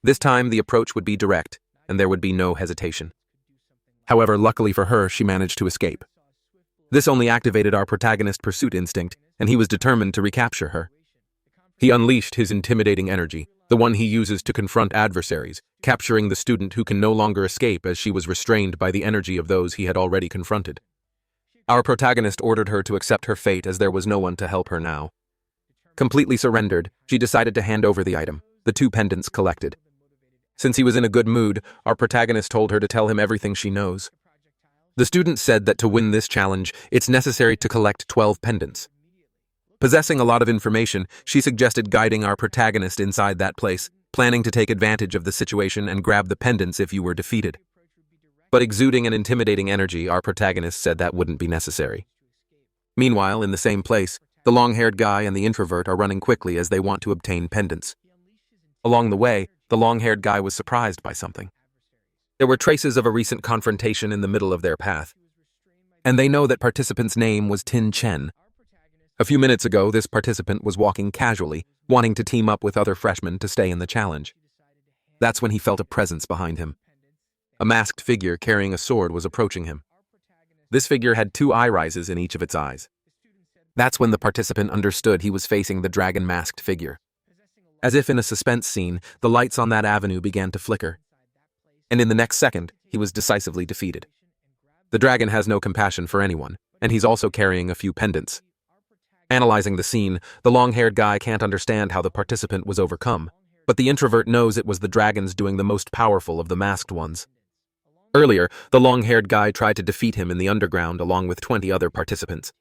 This time, the approach would be direct, and there would be no hesitation. However, luckily for her, she managed to escape. This only activated our protagonist's pursuit instinct, and he was determined to recapture her. He unleashed his intimidating energy, the one he uses to confront adversaries, capturing the student who can no longer escape as she was restrained by the energy of those he had already confronted. Our protagonist ordered her to accept her fate as there was no one to help her now. Completely surrendered, she decided to hand over the item, the 2 pendants collected. Since he was in a good mood, our protagonist told her to tell him everything she knows. The student said that to win this challenge, it's necessary to collect 12 pendants. Possessing a lot of information, she suggested guiding our protagonist inside that place, planning to take advantage of the situation and grab the pendants if you were defeated. But exuding an intimidating energy, our protagonist said that wouldn't be necessary. Meanwhile, in the same place, the long-haired guy and the introvert are running quickly as they want to obtain pendants. Along the way, the long-haired guy was surprised by something. There were traces of a recent confrontation in the middle of their path, and they know that participant's name was Tin Chen. A few minutes ago, this participant was walking casually, wanting to team up with other freshmen to stay in the challenge. That's when he felt a presence behind him. A masked figure carrying a sword was approaching him. This figure had 2 eye rises in each of its eyes. That's when the participant understood he was facing the dragon-masked figure. As if in a suspense scene, the lights on that avenue began to flicker. And in the next second, he was decisively defeated. The dragon has no compassion for anyone, and he's also carrying a few pendants. Analyzing the scene, the long-haired guy can't understand how the participant was overcome, but the introvert knows it was the dragons doing the most powerful of the masked ones. Earlier, the long-haired guy tried to defeat him in the underground along with 20 other participants.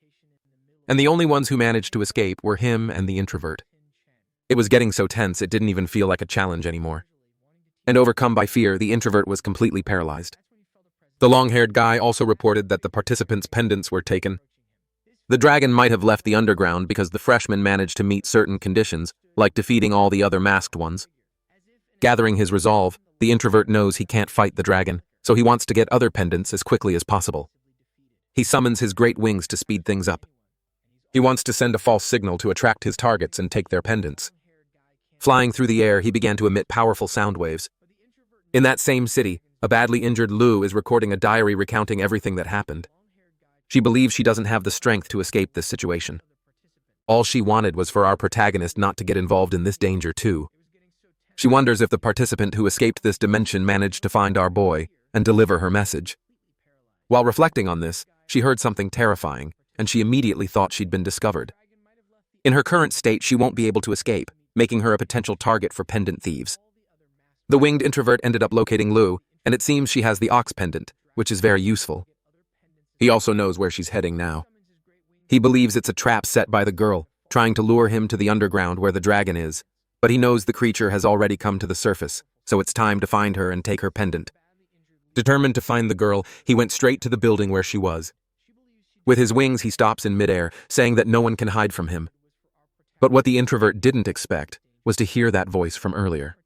And the only ones who managed to escape were him and the introvert. It was getting so tense it didn't even feel like a challenge anymore. And overcome by fear, the introvert was completely paralyzed. The long-haired guy also reported that the participants' pendants were taken. The dragon might have left the underground because the freshmen managed to meet certain conditions, like defeating all the other masked ones. Gathering his resolve, the introvert knows he can't fight the dragon, so he wants to get other pendants as quickly as possible. He summons his great wings to speed things up. He wants to send a false signal to attract his targets and take their pendants. Flying through the air, he began to emit powerful sound waves. In that same city, a badly injured Lu is recording a diary recounting everything that happened. She believes she doesn't have the strength to escape this situation. All she wanted was for our protagonist not to get involved in this danger too. She wonders if the participant who escaped this dimension managed to find our boy and deliver her message. While reflecting on this, she heard something terrifying, and she immediately thought she'd been discovered. In her current state, she won't be able to escape, making her a potential target for pendant thieves. The winged introvert ended up locating Lu, and it seems she has the ox pendant, which is very useful. He also knows where she's heading now. He believes it's a trap set by the girl, trying to lure him to the underground where the dragon is, but he knows the creature has already come to the surface, so it's time to find her and take her pendant. Determined to find the girl, he went straight to the building where she was. With his wings, he stops in midair, saying that no one can hide from him. But what the introvert didn't expect was to hear that voice from earlier.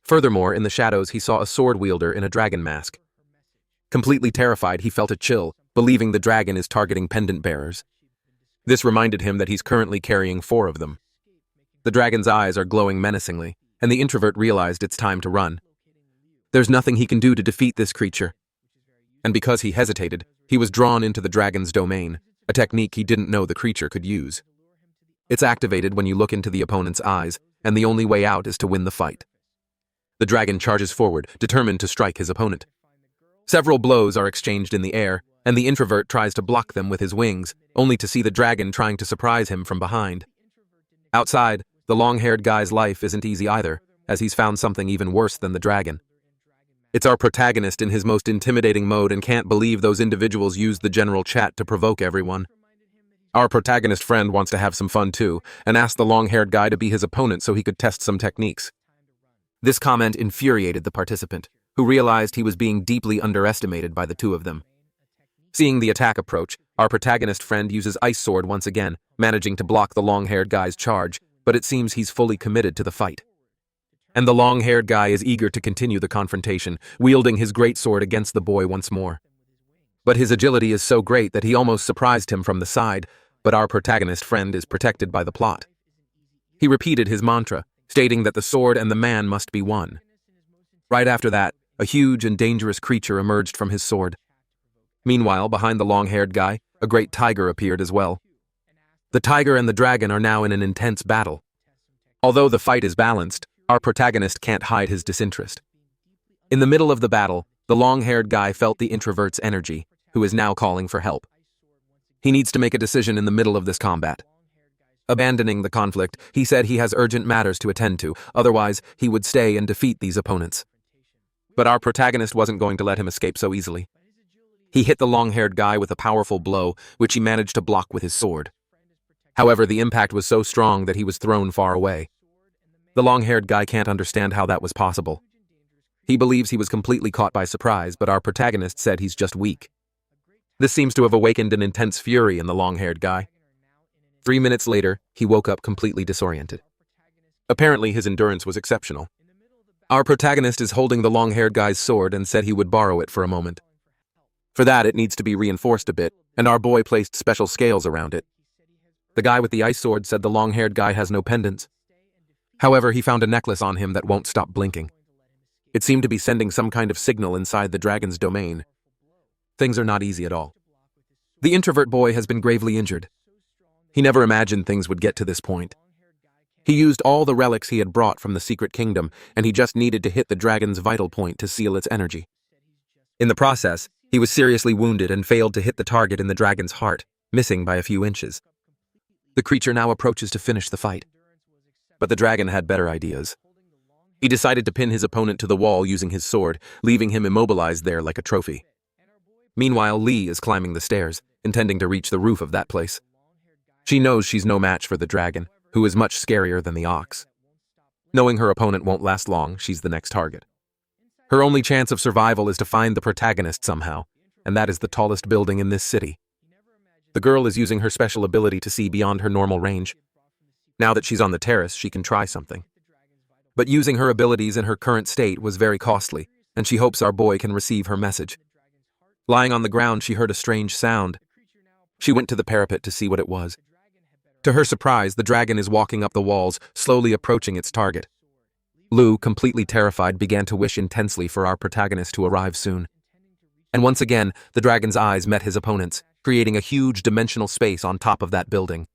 Furthermore, in the shadows, he saw a sword wielder in a dragon mask. Completely terrified, he felt a chill, believing the dragon is targeting pendant bearers. This reminded him that he's currently carrying 4 of them. The dragon's eyes are glowing menacingly, and the introvert realized it's time to run. There's nothing he can do to defeat this creature. And because he hesitated, he was drawn into the dragon's domain, a technique he didn't know the creature could use. It's activated when you look into the opponent's eyes, and the only way out is to win the fight. The dragon charges forward, determined to strike his opponent. Several blows are exchanged in the air, and the introvert tries to block them with his wings, only to see the dragon trying to surprise him from behind. Outside, the long-haired guy's life isn't easy either, as he's found something even worse than the dragon. It's our protagonist in his most intimidating mode and can't believe those individuals used the general chat to provoke everyone. Our protagonist friend wants to have some fun too, and asked the long-haired guy to be his opponent so he could test some techniques. This comment infuriated the participant, who realized he was being deeply underestimated by the 2 of them. Seeing the attack approach, our protagonist friend uses Ice Sword once again, managing to block the long-haired guy's charge, but it seems he's fully committed to the fight. And the long-haired guy is eager to continue the confrontation, wielding his great sword against the boy once more. But his agility is so great that he almost surprised him from the side, but our protagonist friend is protected by the plot. He repeated his mantra, stating that the sword and the man must be one. Right after that, a huge and dangerous creature emerged from his sword. Meanwhile, behind the long-haired guy, a great tiger appeared as well. The tiger and the dragon are now in an intense battle. Although the fight is balanced, our protagonist can't hide his disinterest. In the middle of the battle, the long-haired guy felt the introvert's energy, who is now calling for help. He needs to make a decision in the middle of this combat. Abandoning the conflict, he said he has urgent matters to attend to, otherwise he would stay and defeat these opponents. But our protagonist wasn't going to let him escape so easily. He hit the long-haired guy with a powerful blow, which he managed to block with his sword. However, the impact was so strong that he was thrown far away. The long-haired guy can't understand how that was possible. He believes he was completely caught by surprise, but our protagonist said he's just weak. This seems to have awakened an intense fury in the long-haired guy. 3 minutes later, he woke up completely disoriented. Apparently, his endurance was exceptional. Our protagonist is holding the long-haired guy's sword and said he would borrow it for a moment. For that, it needs to be reinforced a bit, and our boy placed special scales around it. The guy with the ice sword said the long-haired guy has no pendants. However, he found a necklace on him that won't stop blinking. It seemed to be sending some kind of signal inside the dragon's domain. Things are not easy at all. The introvert boy has been gravely injured. He never imagined things would get to this point. He used all the relics he had brought from the secret kingdom, and he just needed to hit the dragon's vital point to seal its energy. In the process, he was seriously wounded and failed to hit the target in the dragon's heart, missing by a few inches. The creature now approaches to finish the fight. But the dragon had better ideas. He decided to pin his opponent to the wall using his sword, leaving him immobilized there like a trophy. Meanwhile, Lee is climbing the stairs, intending to reach the roof of that place. She knows she's no match for the dragon, who is much scarier than the ox. Knowing her opponent won't last long, she's the next target. Her only chance of survival is to find the protagonist somehow, and that is the tallest building in this city. The girl is using her special ability to see beyond her normal range. Now that she's on the terrace, she can try something. But using her abilities in her current state was very costly, and she hopes our boy can receive her message. Lying on the ground, she heard a strange sound. She went to the parapet to see what it was. To her surprise, the dragon is walking up the walls, slowly approaching its target. Lou, completely terrified, began to wish intensely for our protagonist to arrive soon. And once again, the dragon's eyes met his opponent's, creating a huge dimensional space on top of that building.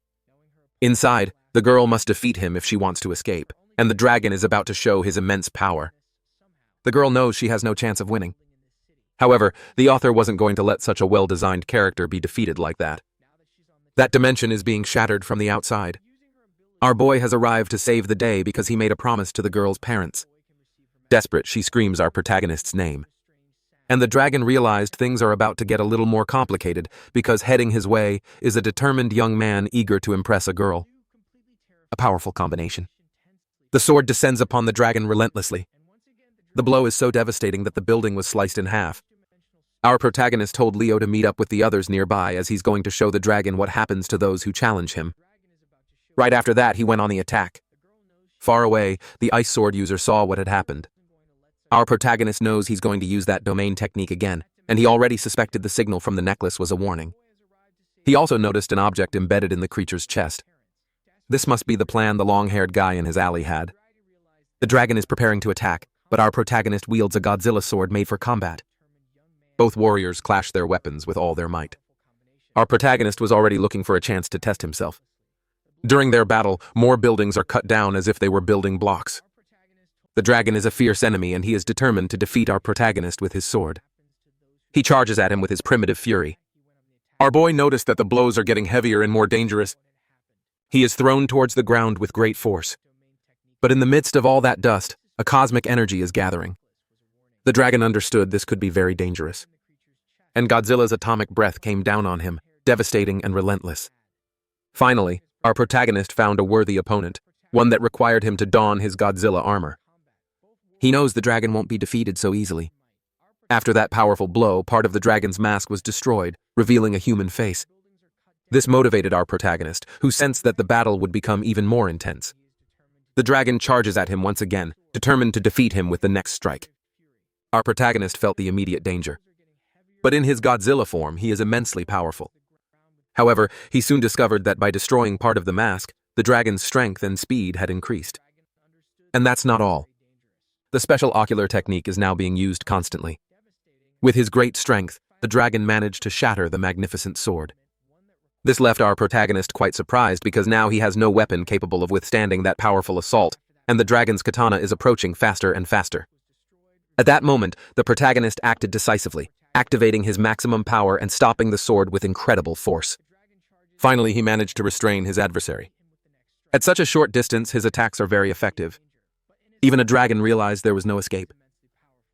Inside, the girl must defeat him if she wants to escape, and the dragon is about to show his immense power. The girl knows she has no chance of winning. However, the author wasn't going to let such a well-designed character be defeated like that. That dimension is being shattered from the outside. Our boy has arrived to save the day because he made a promise to the girl's parents. Desperate, she screams our protagonist's name. And the dragon realized things are about to get a little more complicated because heading his way is a determined young man eager to impress a girl. A powerful combination. The sword descends upon the dragon relentlessly. The blow is so devastating that the building was sliced in half. Our protagonist told Leo to meet up with the others nearby as he's going to show the dragon what happens to those who challenge him. Right after that, he went on the attack. Far away, the ice sword user saw what had happened. Our protagonist knows he's going to use that domain technique again, and he already suspected the signal from the necklace was a warning. He also noticed an object embedded in the creature's chest. This must be the plan the long-haired guy in his alley had. The dragon is preparing to attack, but our protagonist wields a Godzilla sword made for combat. Both warriors clash their weapons with all their might. Our protagonist was already looking for a chance to test himself. During their battle, more buildings are cut down as if they were building blocks. The dragon is a fierce enemy, and he is determined to defeat our protagonist with his sword. He charges at him with his primitive fury. Our boy noticed that the blows are getting heavier and more dangerous. He is thrown towards the ground with great force. But in the midst of all that dust, a cosmic energy is gathering. The dragon understood this could be very dangerous. And Godzilla's atomic breath came down on him, devastating and relentless. Finally, our protagonist found a worthy opponent, one that required him to don his Godzilla armor. He knows the dragon won't be defeated so easily. After that powerful blow, part of the dragon's mask was destroyed, revealing a human face. This motivated our protagonist, who sensed that the battle would become even more intense. The dragon charges at him once again, determined to defeat him with the next strike. Our protagonist felt the immediate danger. But in his Godzilla form, he is immensely powerful. However, he soon discovered that by destroying part of the mask, the dragon's strength and speed had increased. And that's not all. The special ocular technique is now being used constantly. With his great strength, the dragon managed to shatter the magnificent sword. This left our protagonist quite surprised because now he has no weapon capable of withstanding that powerful assault, and the dragon's katana is approaching faster and faster. At that moment, the protagonist acted decisively, activating his maximum power and stopping the sword with incredible force. Finally, he managed to restrain his adversary. At such a short distance, his attacks are very effective. Even a dragon realized there was no escape.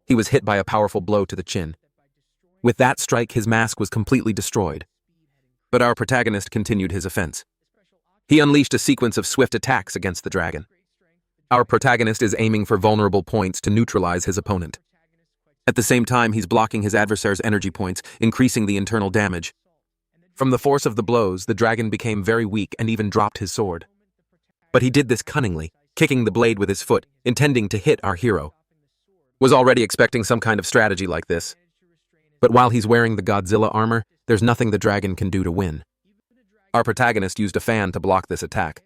He was hit by a powerful blow to the chin. With that strike, his mask was completely destroyed. But our protagonist continued his offense. He unleashed a sequence of swift attacks against the dragon. Our protagonist is aiming for vulnerable points to neutralize his opponent. At the same time, he's blocking his adversary's energy points, increasing the internal damage. From the force of the blows, the dragon became very weak and even dropped his sword. But he did this cunningly, kicking the blade with his foot, intending to hit our hero. Was already expecting some kind of strategy like this. But while he's wearing the Godzilla armor, there's nothing the dragon can do to win. Our protagonist used a fan to block this attack.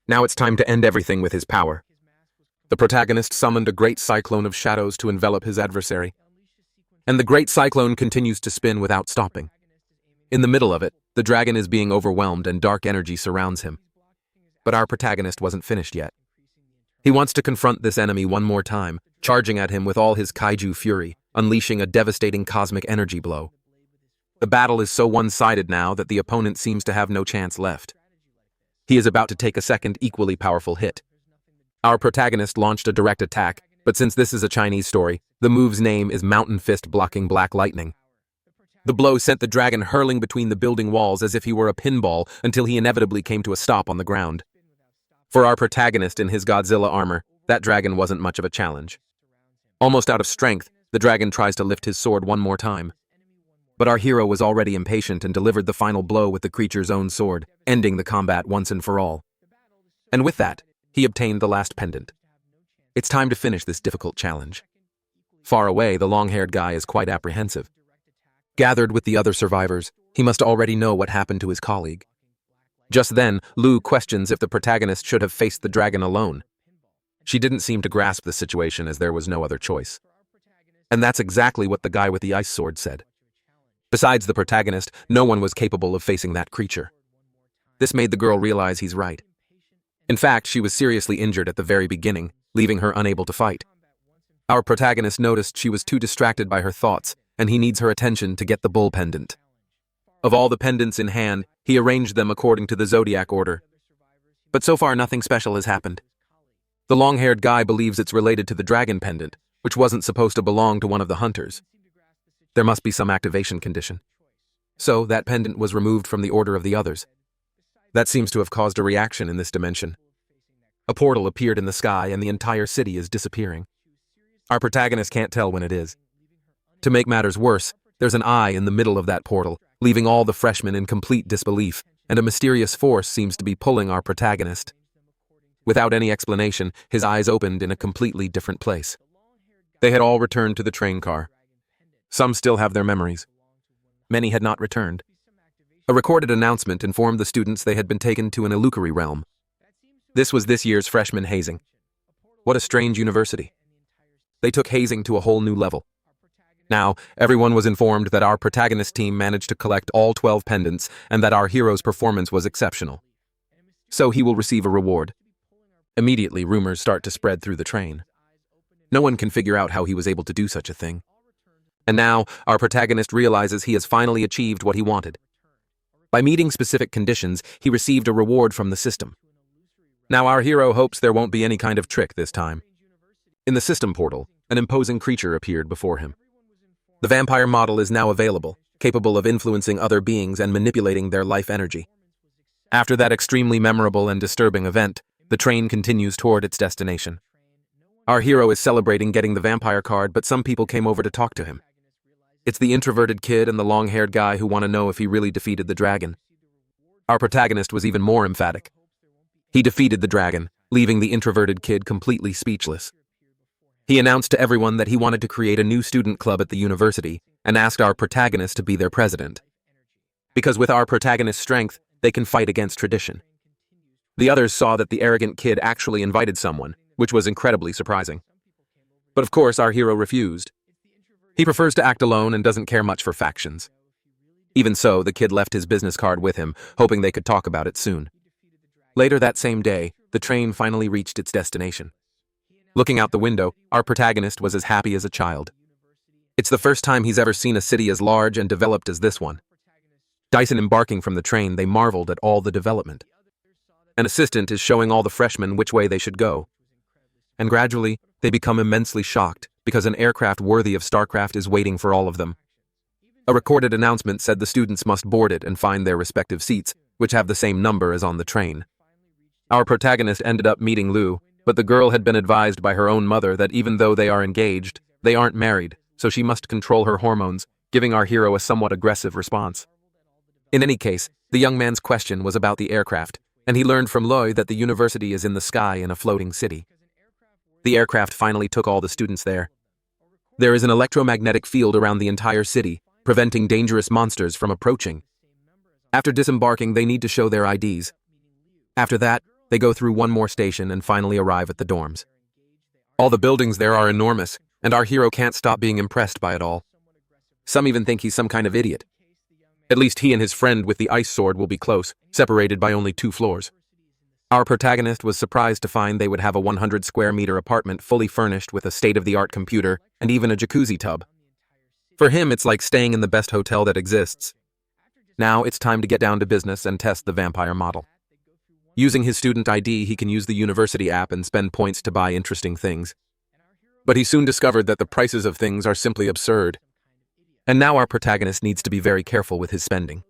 Now it's time to end everything with his power. The protagonist summoned a great cyclone of shadows to envelop his adversary. And the great cyclone continues to spin without stopping. In the middle of it, the dragon is being overwhelmed and dark energy surrounds him. But our protagonist wasn't finished yet. He wants to confront this enemy one more time, charging at him with all his kaiju fury, unleashing a devastating cosmic energy blow. The battle is so one-sided now that the opponent seems to have no chance left. He is about to take a second equally powerful hit. Our protagonist launched a direct attack, but since this is a Chinese story, the move's name is Mountain Fist blocking Black Lightning. The blow sent the dragon hurling between the building walls as if he were a pinball until he inevitably came to a stop on the ground. For our protagonist in his Godzilla armor, that dragon wasn't much of a challenge. Almost out of strength, the dragon tries to lift his sword one more time. But our hero was already impatient and delivered the final blow with the creature's own sword, ending the combat once and for all. And with that, he obtained the last pendant. It's time to finish this difficult challenge. Far away, the long-haired guy is quite apprehensive. Gathered with the other survivors, he must already know what happened to his colleague. Just then, Lu questions if the protagonist should have faced the dragon alone. She didn't seem to grasp the situation as there was no other choice. And that's exactly what the guy with the ice sword said. Besides the protagonist, no one was capable of facing that creature. This made the girl realize he's right. In fact, she was seriously injured at the very beginning, leaving her unable to fight. Our protagonist noticed she was too distracted by her thoughts, and he needs her attention to get the bull pendant. Of all the pendants in hand, he arranged them according to the zodiac order. But so far nothing special has happened. The long-haired guy believes it's related to the dragon pendant, which wasn't supposed to belong to one of the hunters. There must be some activation condition. So, that pendant was removed from the order of the others. That seems to have caused a reaction in this dimension. A portal appeared in the sky and the entire city is disappearing. Our protagonist can't tell when it is. To make matters worse, there's an eye in the middle of that portal, leaving all the freshmen in complete disbelief, and a mysterious force seems to be pulling our protagonist. Without any explanation, his eyes opened in a completely different place. They had all returned to the train car. Some still have their memories. Many had not returned. A recorded announcement informed the students they had been taken to an illusory realm. This was this year's freshman hazing. What a strange university. They took hazing to a whole new level. Now, everyone was informed that our protagonist team managed to collect all 12 pendants and that our hero's performance was exceptional. So he will receive a reward. Immediately, rumors start to spread through the train. No one can figure out how he was able to do such a thing. And now, our protagonist realizes he has finally achieved what he wanted. By meeting specific conditions, he received a reward from the system. Now our hero hopes there won't be any kind of trick this time. In the system portal, an imposing creature appeared before him. The vampire model is now available, capable of influencing other beings and manipulating their life energy. After that extremely memorable and disturbing event, the train continues toward its destination. Our hero is celebrating getting the vampire card, but some people came over to talk to him. It's the introverted kid and the long-haired guy who want to know if he really defeated the dragon. Our protagonist was even more emphatic. He defeated the dragon, leaving the introverted kid completely speechless. He announced to everyone that he wanted to create a new student club at the university and asked our protagonist to be their president. Because with our protagonist's strength, they can fight against tradition. The others saw that the arrogant kid actually invited someone, which was incredibly surprising. But of course, our hero refused. He prefers to act alone and doesn't care much for factions. Even so, the kid left his business card with him, hoping they could talk about it soon. Later that same day, the train finally reached its destination. Looking out the window, our protagonist was as happy as a child. It's the first time he's ever seen a city as large and developed as this one. Dyson embarking from the train, they marveled at all the development. An assistant is showing all the freshmen which way they should go. And gradually, they become immensely shocked because an aircraft worthy of StarCraft is waiting for all of them. A recorded announcement said the students must board it and find their respective seats, which have the same number as on the train. Our protagonist ended up meeting Lou, but the girl had been advised by her own mother that even though they are engaged, they aren't married, so she must control her hormones, giving our hero a somewhat aggressive response. In any case, the young man's question was about the aircraft, and he learned from Loy that the university is in the sky in a floating city. The aircraft finally took all the students there. There is an electromagnetic field around the entire city, preventing dangerous monsters from approaching. After disembarking, they need to show their IDs. After that, they go through one more station and finally arrive at the dorms. All the buildings there are enormous, and our hero can't stop being impressed by it all. Some even think he's some kind of idiot. At least he and his friend with the ice sword will be close, separated by only 2 floors. Our protagonist was surprised to find they would have a 100 square meter apartment fully furnished with a state-of-the-art computer and even a jacuzzi tub. For him, it's like staying in the best hotel that exists. Now it's time to get down to business and test the vampire model. Using his student ID, he can use the university app and spend points to buy interesting things. But he soon discovered that the prices of things are simply absurd. And now our protagonist needs to be very careful with his spending.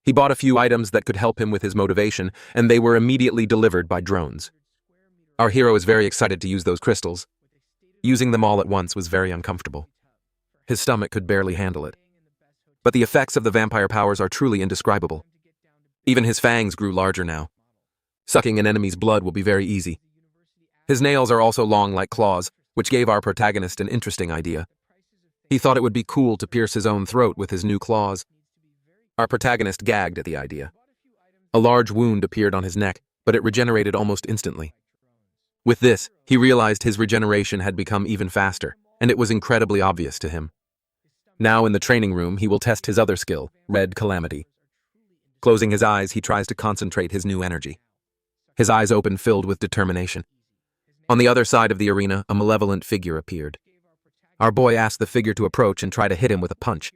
He bought a few items that could help him with his motivation, and they were immediately delivered by drones. Our hero is very excited to use those crystals. Using them all at once was very uncomfortable. His stomach could barely handle it. But the effects of the vampire powers are truly indescribable. Even his fangs grew larger now. Sucking an enemy's blood will be very easy. His nails are also long like claws, which gave our protagonist an interesting idea. He thought it would be cool to pierce his own throat with his new claws. Our protagonist gagged at the idea. A large wound appeared on his neck, but it regenerated almost instantly. With this, he realized his regeneration had become even faster, and it was incredibly obvious to him. Now in the training room, he will test his other skill, Red Calamity. Closing his eyes, he tries to concentrate his new energy. His eyes open, filled with determination. On the other side of the arena, a malevolent figure appeared. Our boy asked the figure to approach and try to hit him with a punch.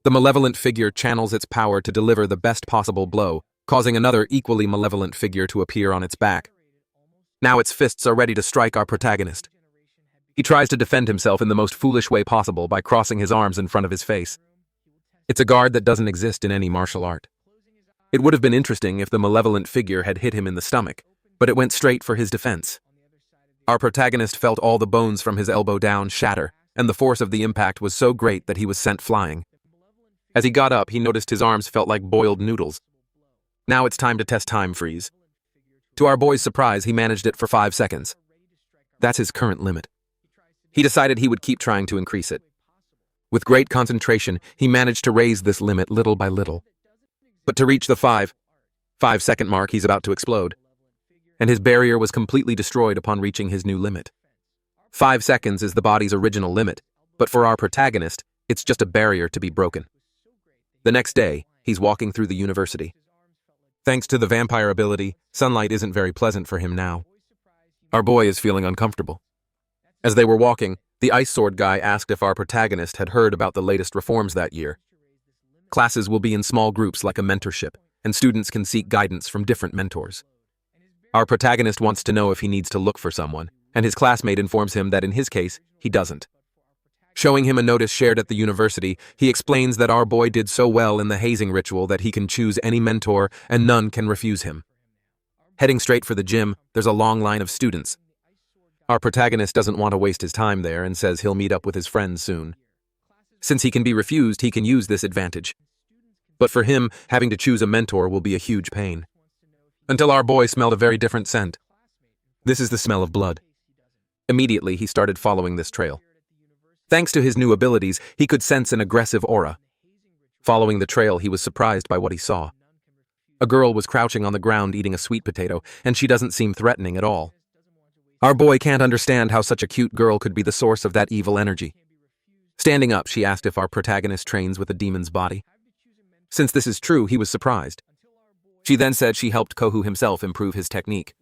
The malevolent figure channels its power to deliver the best possible blow, causing another equally malevolent figure to appear on its back. Now its fists are ready to strike our protagonist. He tries to defend himself in the most foolish way possible by crossing his arms in front of his face. It's a guard that doesn't exist in any martial art. It would have been interesting if the malevolent figure had hit him in the stomach, but it went straight for his defense. Our protagonist felt all the bones from his elbow down shatter, and the force of the impact was so great that he was sent flying. As he got up, he noticed his arms felt like boiled noodles. Now it's time to test time freeze. To our boy's surprise, he managed it for 5 seconds. That's his current limit. He decided he would keep trying to increase it. With great concentration, he managed to raise this limit little by little. But to reach the 5-second mark, he's about to explode. And his barrier was completely destroyed upon reaching his new limit. 5 seconds is the body's original limit, but for our protagonist, it's just a barrier to be broken. The next day, he's walking through the university. Thanks to the vampire ability, sunlight isn't very pleasant for him now. Our boy is feeling uncomfortable. As they were walking, the ice sword guy asked if our protagonist had heard about the latest reforms that year. Classes will be in small groups like a mentorship, and students can seek guidance from different mentors. Our protagonist wants to know if he needs to look for someone, and his classmate informs him that in his case, he doesn't. Showing him a notice shared at the university, he explains that our boy did so well in the hazing ritual that he can choose any mentor and none can refuse him. Heading straight for the gym, there's a long line of students. Our protagonist doesn't want to waste his time there and says he'll meet up with his friends soon. Since he can be refused, he can use this advantage. But for him, having to choose a mentor will be a huge pain. Until our boy smelled a very different scent. This is the smell of blood. Immediately, he started following this trail. Thanks to his new abilities, he could sense an aggressive aura. Following the trail, he was surprised by what he saw. A girl was crouching on the ground eating a sweet potato, and she doesn't seem threatening at all. Our boy can't understand how such a cute girl could be the source of that evil energy. Standing up, she asked if our protagonist trains with a demon's body. Since this is true, he was surprised. She then said she helped Kohu himself improve his technique.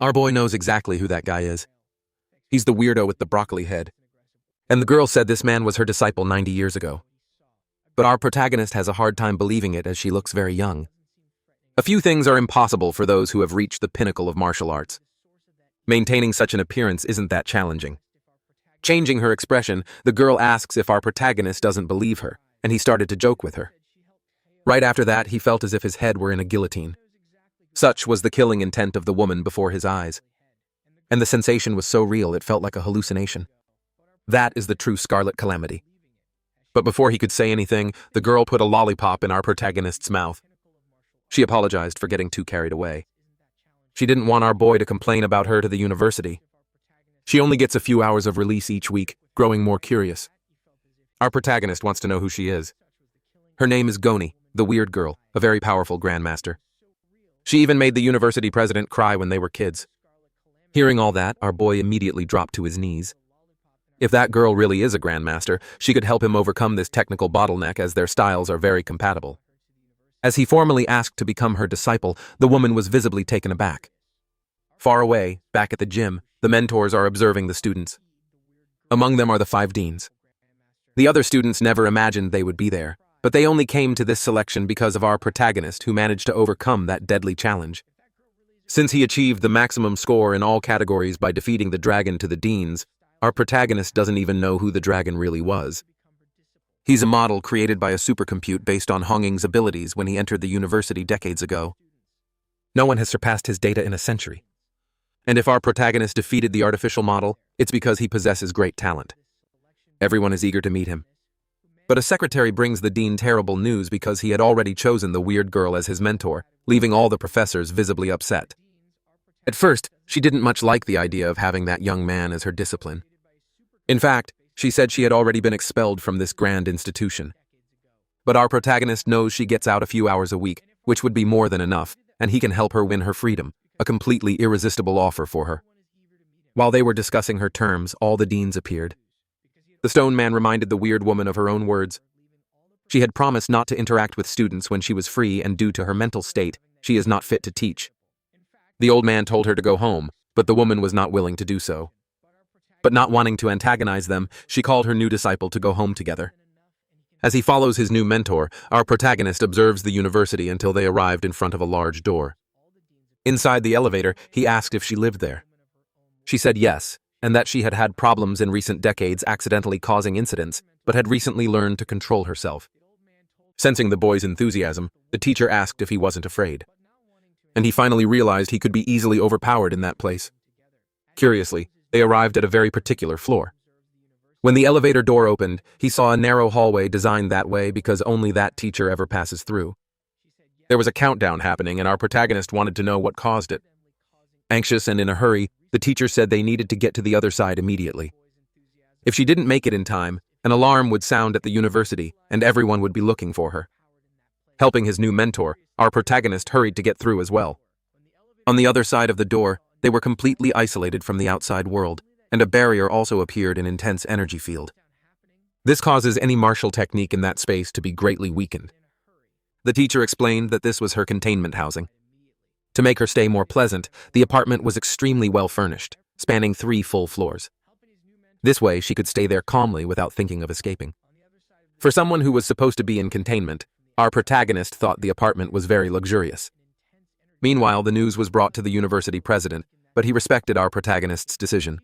Our boy knows exactly who that guy is. He's the weirdo with the broccoli head. And the girl said this man was her disciple 90 years ago. But our protagonist has a hard time believing it as she looks very young. A few things are impossible for those who have reached the pinnacle of martial arts. Maintaining such an appearance isn't that challenging. Changing her expression, the girl asks if our protagonist doesn't believe her, and he started to joke with her. Right after that, he felt as if his head were in a guillotine. Such was the killing intent of the woman before his eyes. And the sensation was so real it felt like a hallucination. That is the true scarlet calamity. But before he could say anything, the girl put a lollipop in our protagonist's mouth. She apologized for getting too carried away. She didn't want our boy to complain about her to the university. She only gets a few hours of release each week, growing more curious. Our protagonist wants to know who she is. Her name is Goni, the weird girl, a very powerful grandmaster. She even made the university president cry when they were kids. Hearing all that, our boy immediately dropped to his knees. If that girl really is a grandmaster, she could help him overcome this technical bottleneck as their styles are very compatible. As he formally asked to become her disciple, the woman was visibly taken aback. Far away, back at the gym, the mentors are observing the students. Among them are the 5 deans. The other students never imagined they would be there, but they only came to this selection because of our protagonist who managed to overcome that deadly challenge. Since he achieved the maximum score in all categories by defeating the dragon to the deans, our protagonist doesn't even know who the dragon really was. He's a model created by a supercompute based on Honging's abilities when he entered the university decades ago. No one has surpassed his data in a century. And if our protagonist defeated the artificial model, it's because he possesses great talent. Everyone is eager to meet him. But a secretary brings the dean terrible news because he had already chosen the weird girl as his mentor, leaving all the professors visibly upset. At first, she didn't much like the idea of having that young man as her discipline. In fact, she said she had already been expelled from this grand institution. But our protagonist knows she gets out a few hours a week, which would be more than enough, and he can help her win her freedom, a completely irresistible offer for her. While they were discussing her terms, all the deans appeared. The stone man reminded the weird woman of her own words. She had promised not to interact with students when she was free, and due to her mental state, she is not fit to teach. The old man told her to go home, but the woman was not willing to do so. But not wanting to antagonize them, she called her new disciple to go home together. As he follows his new mentor, our protagonist observes the university until they arrived in front of a large door. Inside the elevator, he asked if she lived there. She said yes, and that she had had problems in recent decades accidentally causing incidents, but had recently learned to control herself. Sensing the boy's enthusiasm, the teacher asked if he wasn't afraid. And he finally realized he could be easily overpowered in that place. Curiously, they arrived at a very particular floor. When the elevator door opened, he saw a narrow hallway designed that way because only that teacher ever passes through. There was a countdown happening, and our protagonist wanted to know what caused it. Anxious and in a hurry, the teacher said they needed to get to the other side immediately. If she didn't make it in time, An alarm would sound at the university, and everyone would be looking for her. Helping his new mentor, our protagonist hurried to get through as well. On the other side of the door, they were completely isolated from the outside world, and a barrier also appeared in intense energy field. This causes any martial technique in that space to be greatly weakened. The teacher explained that this was her containment housing. To make her stay more pleasant, the apartment was extremely well furnished, spanning 3 full floors. This way, she could stay there calmly without thinking of escaping. For someone who was supposed to be in containment, our protagonist thought the apartment was very luxurious. Meanwhile, the news was brought to the university president, but he respected our protagonist's decision.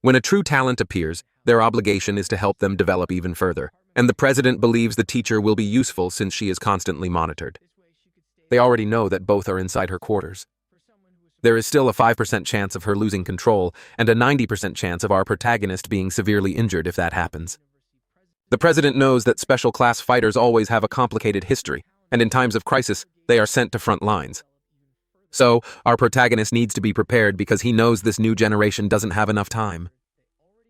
When a true talent appears, their obligation is to help them develop even further, and the president believes the teacher will be useful since she is constantly monitored. They already know that both are inside her quarters. There is still a 5% chance of her losing control, and a 90% chance of our protagonist being severely injured if that happens. The president knows that special class fighters always have a complicated history, and in times of crisis, they are sent to front lines. So, our protagonist needs to be prepared because he knows this new generation doesn't have enough time.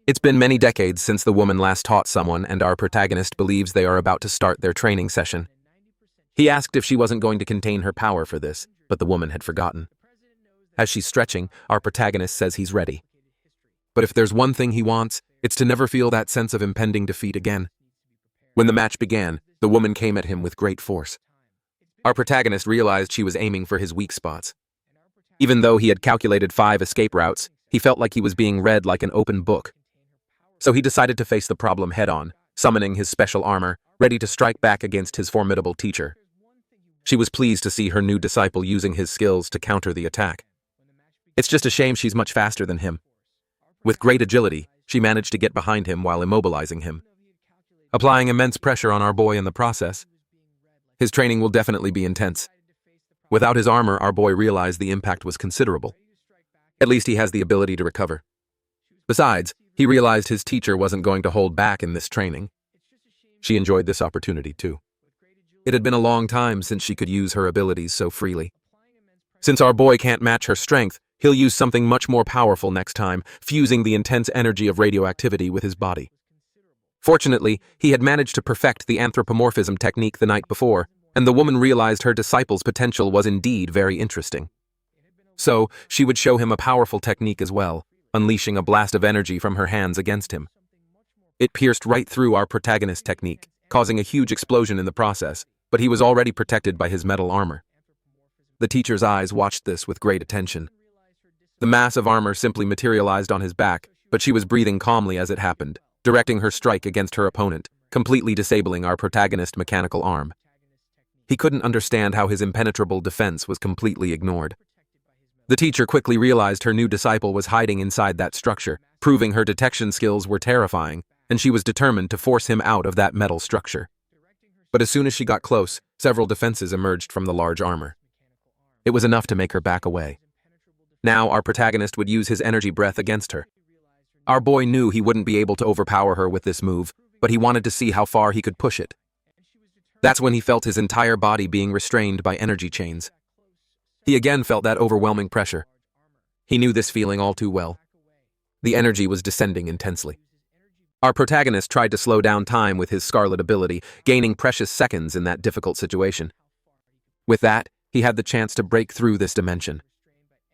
It's been many decades since the woman last taught someone, and our protagonist believes they are about to start their training session. He asked if she wasn't going to contain her power for this, but the woman had forgotten. As she's stretching, our protagonist says he's ready. But if there's one thing he wants, it's to never feel that sense of impending defeat again. When the match began, the woman came at him with great force. Our protagonist realized she was aiming for his weak spots. Even though he had calculated 5 escape routes, he felt like he was being read like an open book. So he decided to face the problem head-on, summoning his special armor, ready to strike back against his formidable teacher. She was pleased to see her new disciple using his skills to counter the attack. It's just a shame she's much faster than him. With great agility, she managed to get behind him while immobilizing him, applying immense pressure on our boy in the process. His training will definitely be intense. Without his armor, our boy realized the impact was considerable. At least he has the ability to recover. Besides, he realized his teacher wasn't going to hold back in this training. She enjoyed this opportunity too. It had been a long time since she could use her abilities so freely. Since our boy can't match her strength, he'll use something much more powerful next time, fusing the intense energy of radioactivity with his body. Fortunately, he had managed to perfect the anthropomorphism technique the night before, and the woman realized her disciple's potential was indeed very interesting. So, she would show him a powerful technique as well, unleashing a blast of energy from her hands against him. It pierced right through our protagonist's technique, causing a huge explosion in the process, but he was already protected by his metal armor. The teacher's eyes watched this with great attention. The mass of armor simply materialized on his back, but she was breathing calmly as it happened, directing her strike against her opponent, completely disabling our protagonist's mechanical arm. He couldn't understand how his impenetrable defense was completely ignored. The teacher quickly realized her new disciple was hiding inside that structure, proving her detection skills were terrifying, and she was determined to force him out of that metal structure. But as soon as she got close, several defenses emerged from the large armor. It was enough to make her back away. Now our protagonist would use his energy breath against her. Our boy knew he wouldn't be able to overpower her with this move, but he wanted to see how far he could push it. That's when he felt his entire body being restrained by energy chains. He again felt that overwhelming pressure. He knew this feeling all too well. The energy was descending intensely. Our protagonist tried to slow down time with his scarlet ability, gaining precious seconds in that difficult situation. With that, he had the chance to break through this dimension.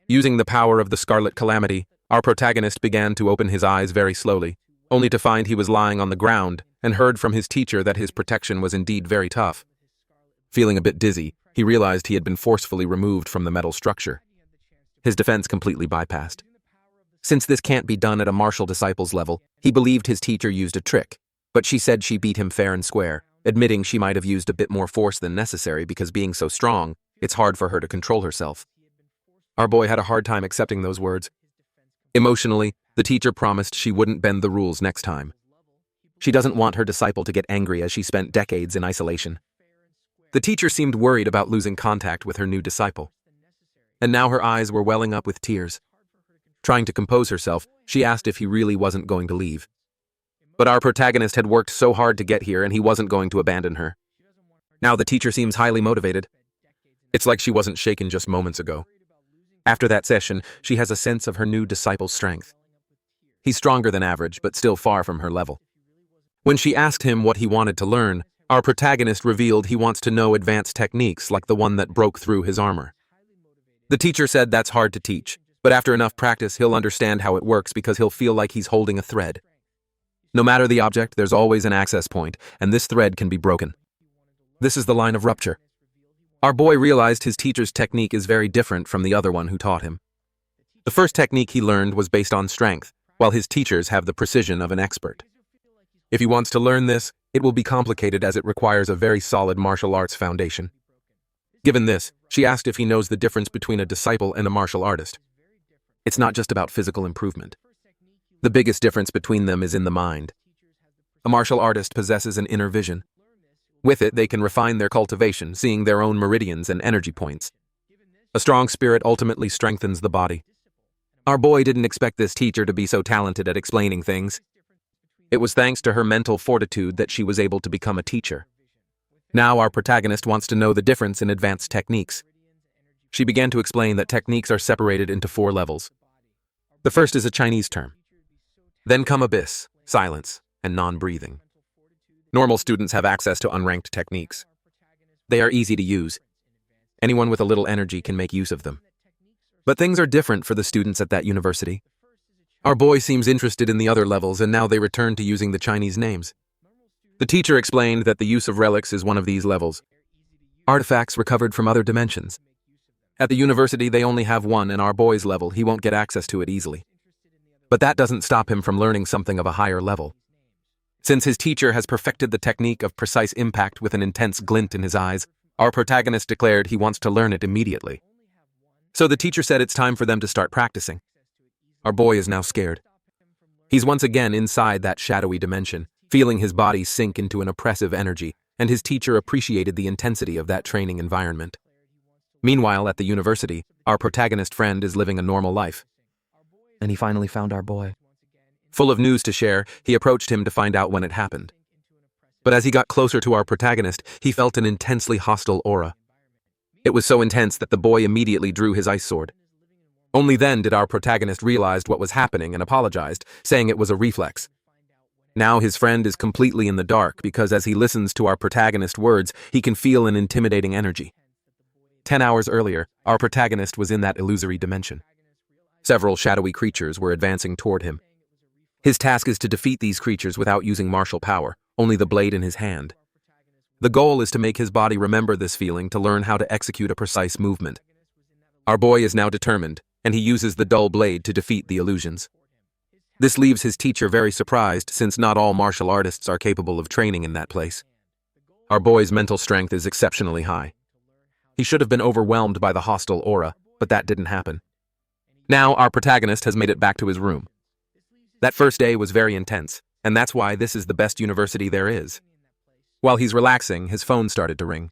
Using the power of the Scarlet Calamity, our protagonist began to open his eyes very slowly, only to find he was lying on the ground and heard from his teacher that his protection was indeed very tough. Feeling a bit dizzy, he realized he had been forcefully removed from the metal structure. His defense completely bypassed. Since this can't be done at a martial disciple's level, he believed his teacher used a trick, but she said she beat him fair and square, admitting she might have used a bit more force than necessary because being so strong, it's hard for her to control herself. Our boy had a hard time accepting those words. Emotionally, the teacher promised she wouldn't bend the rules next time. She doesn't want her disciple to get angry as she spent decades in isolation. The teacher seemed worried about losing contact with her new disciple. And now her eyes were welling up with tears. Trying to compose herself, she asked if he really wasn't going to leave. But our protagonist had worked so hard to get here and he wasn't going to abandon her. Now the teacher seems highly motivated. It's like she wasn't shaken just moments ago. After that session, she has a sense of her new disciple's strength. He's stronger than average, but still far from her level. When she asked him what he wanted to learn, our protagonist revealed he wants to know advanced techniques like the one that broke through his armor. The teacher said that's hard to teach, but after enough practice he'll understand how it works because he'll feel like he's holding a thread. No matter the object, there's always an access point, and this thread can be broken. This is the line of rupture. Our boy realized his teacher's technique is very different from the other one who taught him. The first technique he learned was based on strength, while his teachers have the precision of an expert. If he wants to learn this, it will be complicated as it requires a very solid martial arts foundation. Given this, she asked if he knows the difference between a disciple and a martial artist. It's not just about physical improvement. The biggest difference between them is in the mind. A martial artist possesses an inner vision. With it, they can refine their cultivation, seeing their own meridians and energy points. A strong spirit ultimately strengthens the body. Our boy didn't expect this teacher to be so talented at explaining things. It was thanks to her mental fortitude that she was able to become a teacher. Now our protagonist wants to know the difference in advanced techniques. She began to explain that techniques are separated into 4 levels. The first is a Chinese term. Then come abyss, silence, and non-breathing. Normal students have access to unranked techniques. They are easy to use. Anyone with a little energy can make use of them. But things are different for the students at that university. Our boy seems interested in the other levels, and now they return to using the Chinese names. The teacher explained that the use of relics is one of these levels. Artifacts recovered from other dimensions. At the university, they only have one, and our boy's level, he won't get access to it easily. But that doesn't stop him from learning something of a higher level. Since his teacher has perfected the technique of precise impact with an intense glint in his eyes, our protagonist declared he wants to learn it immediately. So the teacher said it's time for them to start practicing. Our boy is now scared. He's once again inside that shadowy dimension, feeling his body sink into an oppressive energy, and his teacher appreciated the intensity of that training environment. Meanwhile, at the university, our protagonist friend is living a normal life. And he finally found our boy. Full of news to share, he approached him to find out when it happened. But as he got closer to our protagonist, he felt an intensely hostile aura. It was so intense that the boy immediately drew his ice sword. Only then did our protagonist realize what was happening and apologized, saying it was a reflex. Now his friend is completely in the dark because as he listens to our protagonist's words, he can feel an intimidating energy. 10 hours earlier, our protagonist was in that illusory dimension. Several shadowy creatures were advancing toward him. His task is to defeat these creatures without using martial power, only the blade in his hand. The goal is to make his body remember this feeling to learn how to execute a precise movement. Our boy is now determined, and he uses the dull blade to defeat the illusions. This leaves his teacher very surprised since not all martial artists are capable of training in that place. Our boy's mental strength is exceptionally high. He should have been overwhelmed by the hostile aura, but that didn't happen. Now our protagonist has made it back to his room. That first day was very intense, and that's why this is the best university there is. While he's relaxing, his phone started to ring.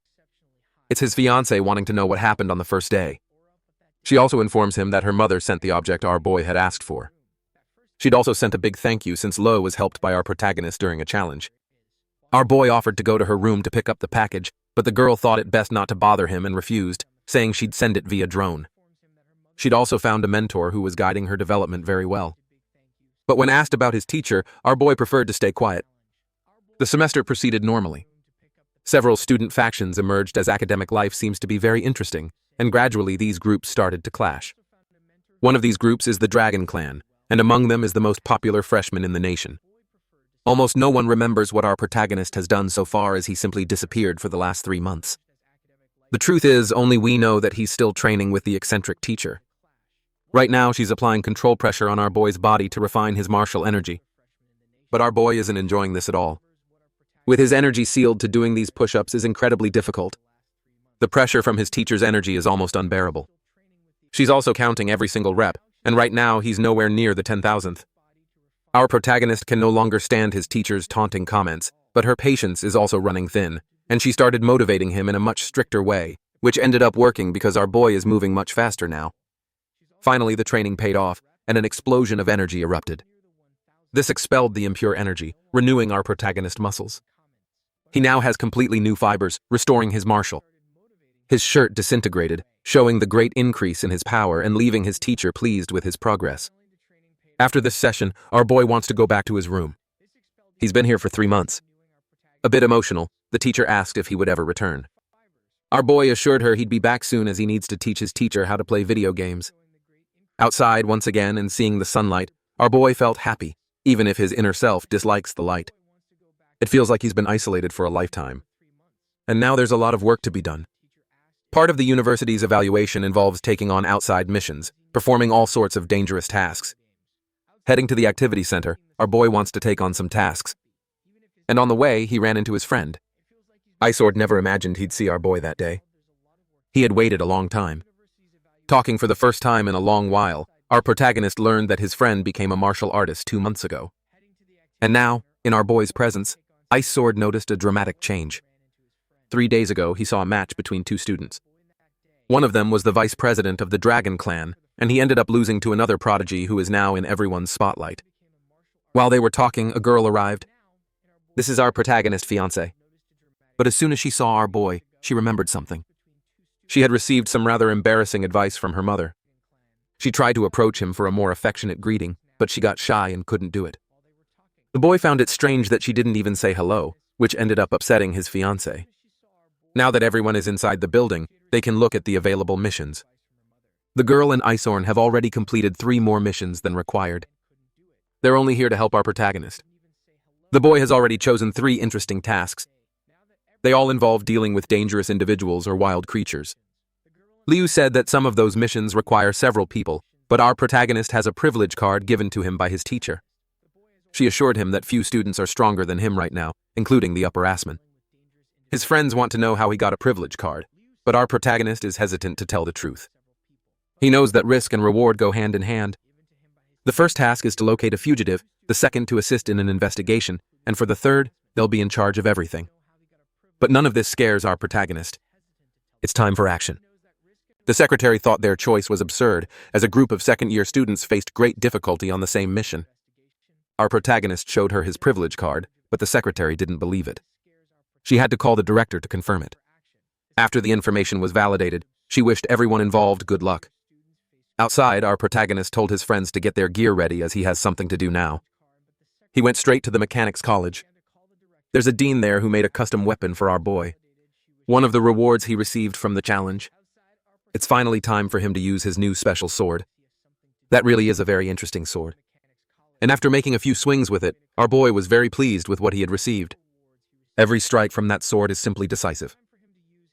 It's his fiancée wanting to know what happened on the first day. She also informs him that her mother sent the object our boy had asked for. She'd also sent a big thank you since Lo was helped by our protagonist during a challenge. Our boy offered to go to her room to pick up the package, but the girl thought it best not to bother him and refused, saying she'd send it via drone. She'd also found a mentor who was guiding her development very well. But when asked about his teacher, our boy preferred to stay quiet. The semester proceeded normally. Several student factions emerged as academic life seems to be very interesting, and gradually these groups started to clash. One of these groups is the Dragon Clan, and among them is the most popular freshman in the nation. Almost no one remembers what our protagonist has done so far as he simply disappeared for the last 3 months. The truth is, only we know that he's still training with the eccentric teacher. Right now, she's applying control pressure on our boy's body to refine his martial energy. But our boy isn't enjoying this at all. With his energy sealed to doing these push-ups is incredibly difficult. The pressure from his teacher's energy is almost unbearable. She's also counting every single rep, and right now he's nowhere near the 10,000th. Our protagonist can no longer stand his teacher's taunting comments, but her patience is also running thin, and she started motivating him in a much stricter way, which ended up working because our boy is moving much faster now. Finally, the training paid off, and an explosion of energy erupted. This expelled the impure energy, renewing our protagonist's muscles. He now has completely new fibers, restoring his martial. His shirt disintegrated, showing the great increase in his power and leaving his teacher pleased with his progress. After this session, our boy wants to go back to his room. He's been here for 3 months. A bit emotional, the teacher asked if he would ever return. Our boy assured her he'd be back soon as he needs to teach his teacher how to play video games. Outside once again and seeing the sunlight, our boy felt happy, even if his inner self dislikes the light. It feels like he's been isolated for a lifetime. And now there's a lot of work to be done. Part of the university's evaluation involves taking on outside missions, performing all sorts of dangerous tasks. Heading to the activity center, our boy wants to take on some tasks. And on the way, he ran into his friend. Isord never imagined he'd see our boy that day. He had waited a long time. Talking for the first time in a long while, our protagonist learned that his friend became a martial artist 2 months ago. And now, in our boy's presence, Isord noticed a dramatic change. 3 days ago, he saw a match between 2 students. One of them was the vice president of the Dragon Clan, and he ended up losing to another prodigy who is now in everyone's spotlight. While they were talking, a girl arrived. This is our protagonist's fiancé. But as soon as she saw our boy, she remembered something. She had received some rather embarrassing advice from her mother. She tried to approach him for a more affectionate greeting, but she got shy and couldn't do it. The boy found it strange that she didn't even say hello, which ended up upsetting his fiancé. Now that everyone is inside the building, they can look at the available missions. The girl and Isorn have already completed 3 more missions than required. They're only here to help our protagonist. The boy has already chosen 3 interesting tasks. They all involve dealing with dangerous individuals or wild creatures. Liu said that some of those missions require several people, but our protagonist has a privilege card given to him by his teacher. She assured him that few students are stronger than him right now, including the upperclassmen. His friends want to know how he got a privilege card, but our protagonist is hesitant to tell the truth. He knows that risk and reward go hand in hand. The first task is to locate a fugitive, the second to assist in an investigation, and for the third, they'll be in charge of everything. But none of this scares our protagonist. It's time for action. The secretary thought their choice was absurd, as a group of second-year students faced great difficulty on the same mission. Our protagonist showed her his privilege card, but the secretary didn't believe it. She had to call the director to confirm it. After the information was validated, she wished everyone involved good luck. Outside, our protagonist told his friends to get their gear ready as he has something to do now. He went straight to the mechanics college. There's a dean there who made a custom weapon for our boy. One of the rewards he received from the challenge. It's finally time for him to use his new special sword. That really is a very interesting sword. And after making a few swings with it, our boy was very pleased with what he had received. Every strike from that sword is simply decisive.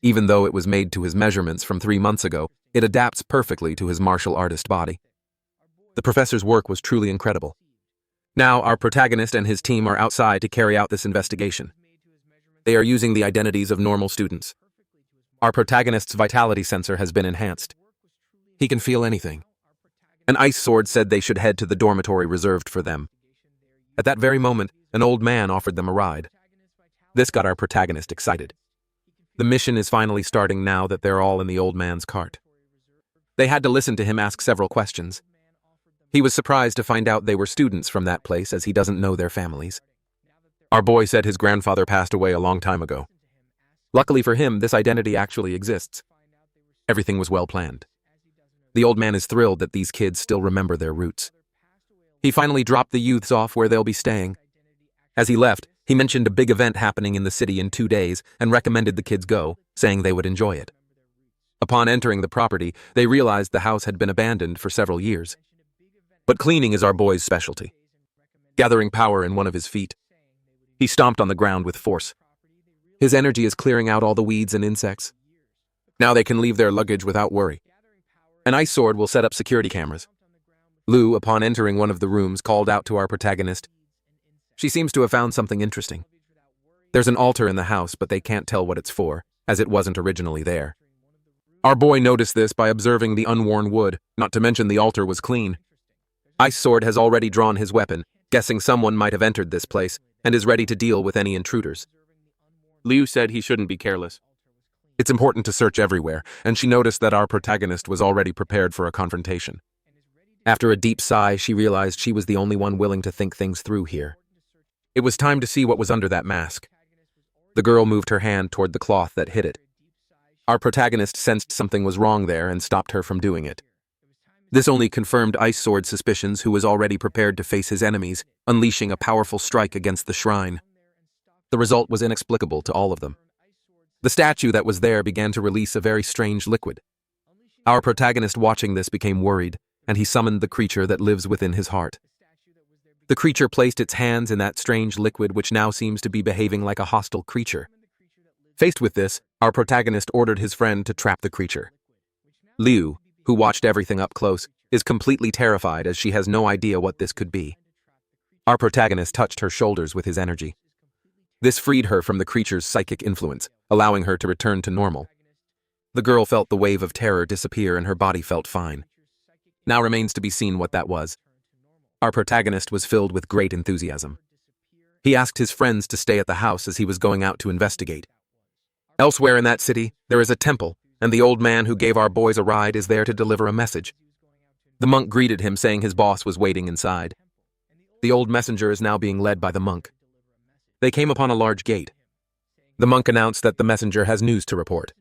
Even though it was made to his measurements from 3 months ago, it adapts perfectly to his martial artist body. The professor's work was truly incredible. Now, our protagonist and his team are outside to carry out this investigation. They are using the identities of normal students. Our protagonist's vitality sensor has been enhanced. He can feel anything. An ice sword said they should head to the dormitory reserved for them. At that very moment, an old man offered them a ride. This got our protagonist excited. The mission is finally starting now that they're all in the old man's cart. They had to listen to him ask several questions. He was surprised to find out they were students from that place as he doesn't know their families. Our boy said his grandfather passed away a long time ago. Luckily for him, this identity actually exists. Everything was well planned. The old man is thrilled that these kids still remember their roots. He finally dropped the youths off where they'll be staying. As he left, he mentioned a big event happening in the city in 2 days and recommended the kids go, saying they would enjoy it. Upon entering the property, they realized the house had been abandoned for several years. But cleaning is our boy's specialty. Gathering power in one of his feet, he stomped on the ground with force. His energy is clearing out all the weeds and insects. Now they can leave their luggage without worry. An ice sword will set up security cameras. Lou, upon entering one of the rooms, called out to our protagonist. She seems to have found something interesting. There's an altar in the house, but they can't tell what it's for, as it wasn't originally there. Our boy noticed this by observing the unworn wood, not to mention the altar was clean. Ice Sword has already drawn his weapon, guessing someone might have entered this place, and is ready to deal with any intruders. Liu said he shouldn't be careless. It's important to search everywhere, and she noticed that our protagonist was already prepared for a confrontation. After a deep sigh, she realized she was the only one willing to think things through here. It was time to see what was under that mask. The girl moved her hand toward the cloth that hid it. Our protagonist sensed something was wrong there and stopped her from doing it. This only confirmed Ice Sword's suspicions, who was already prepared to face his enemies, unleashing a powerful strike against the shrine. The result was inexplicable to all of them. The statue that was there began to release a very strange liquid. Our protagonist, watching this, became worried, and he summoned the creature that lives within his heart. The creature placed its hands in that strange liquid, which now seems to be behaving like a hostile creature. Faced with this, our protagonist ordered his friend to trap the creature. Liu, who watched everything up close, is completely terrified as she has no idea what this could be. Our protagonist touched her shoulders with his energy. This freed her from the creature's psychic influence, allowing her to return to normal. The girl felt the wave of terror disappear and her body felt fine. Now remains to be seen what that was. Our protagonist was filled with great enthusiasm. He asked his friends to stay at the house as he was going out to investigate. Elsewhere in that city, there is a temple, and the old man who gave our boys a ride is there to deliver a message. The monk greeted him, saying his boss was waiting inside. The old messenger is now being led by the monk. They came upon a large gate. The monk announced that the messenger has news to report.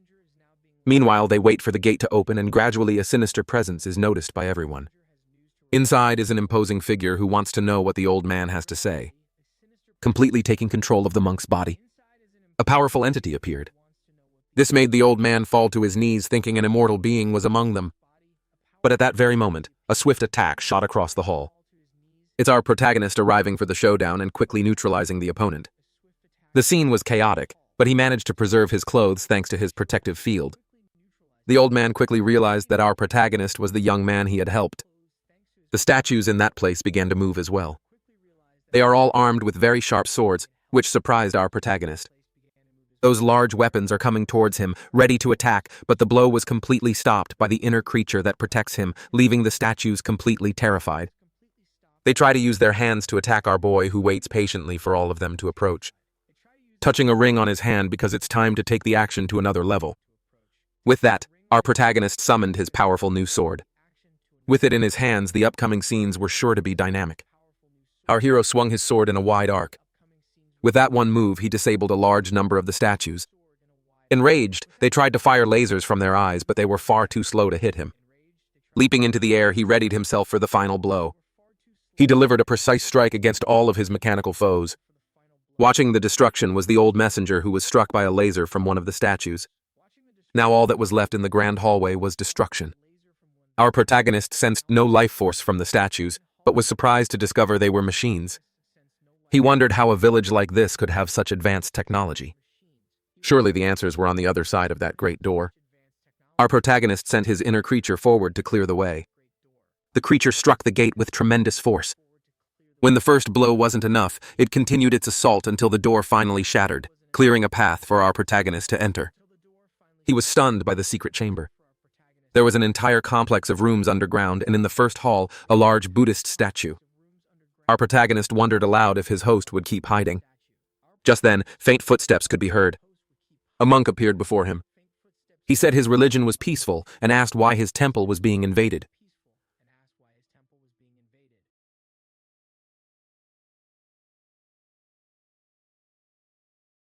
Meanwhile, they wait for the gate to open, and gradually a sinister presence is noticed by everyone. Inside is an imposing figure who wants to know what the old man has to say. Completely taking control of the monk's body, a powerful entity appeared. This made the old man fall to his knees, thinking an immortal being was among them. But at that very moment, a swift attack shot across the hall. It's our protagonist arriving for the showdown and quickly neutralizing the opponent. The scene was chaotic, but he managed to preserve his clothes thanks to his protective field. The old man quickly realized that our protagonist was the young man he had helped. The statues in that place began to move as well. They are all armed with very sharp swords, which surprised our protagonist. Those large weapons are coming towards him, ready to attack, but the blow was completely stopped by the inner creature that protects him, leaving the statues completely terrified. They try to use their hands to attack our boy, who waits patiently for all of them to approach, touching a ring on his hand because it's time to take the action to another level. With that, our protagonist summoned his powerful new sword. With it in his hands, the upcoming scenes were sure to be dynamic. Our hero swung his sword in a wide arc. With that one move, he disabled a large number of the statues. Enraged, they tried to fire lasers from their eyes, but they were far too slow to hit him. Leaping into the air, he readied himself for the final blow. He delivered a precise strike against all of his mechanical foes. Watching the destruction was the old messenger, who was struck by a laser from one of the statues. Now all that was left in the grand hallway was destruction. Our protagonist sensed no life force from the statues, but was surprised to discover they were machines. He wondered how a village like this could have such advanced technology. Surely the answers were on the other side of that great door. Our protagonist sent his inner creature forward to clear the way. The creature struck the gate with tremendous force. When the first blow wasn't enough, it continued its assault until the door finally shattered, clearing a path for our protagonist to enter. He was stunned by the secret chamber. There was an entire complex of rooms underground, and in the first hall, a large Buddhist statue. Our protagonist wondered aloud if his host would keep hiding. Just then, faint footsteps could be heard. A monk appeared before him. He said his religion was peaceful and asked why his temple was being invaded.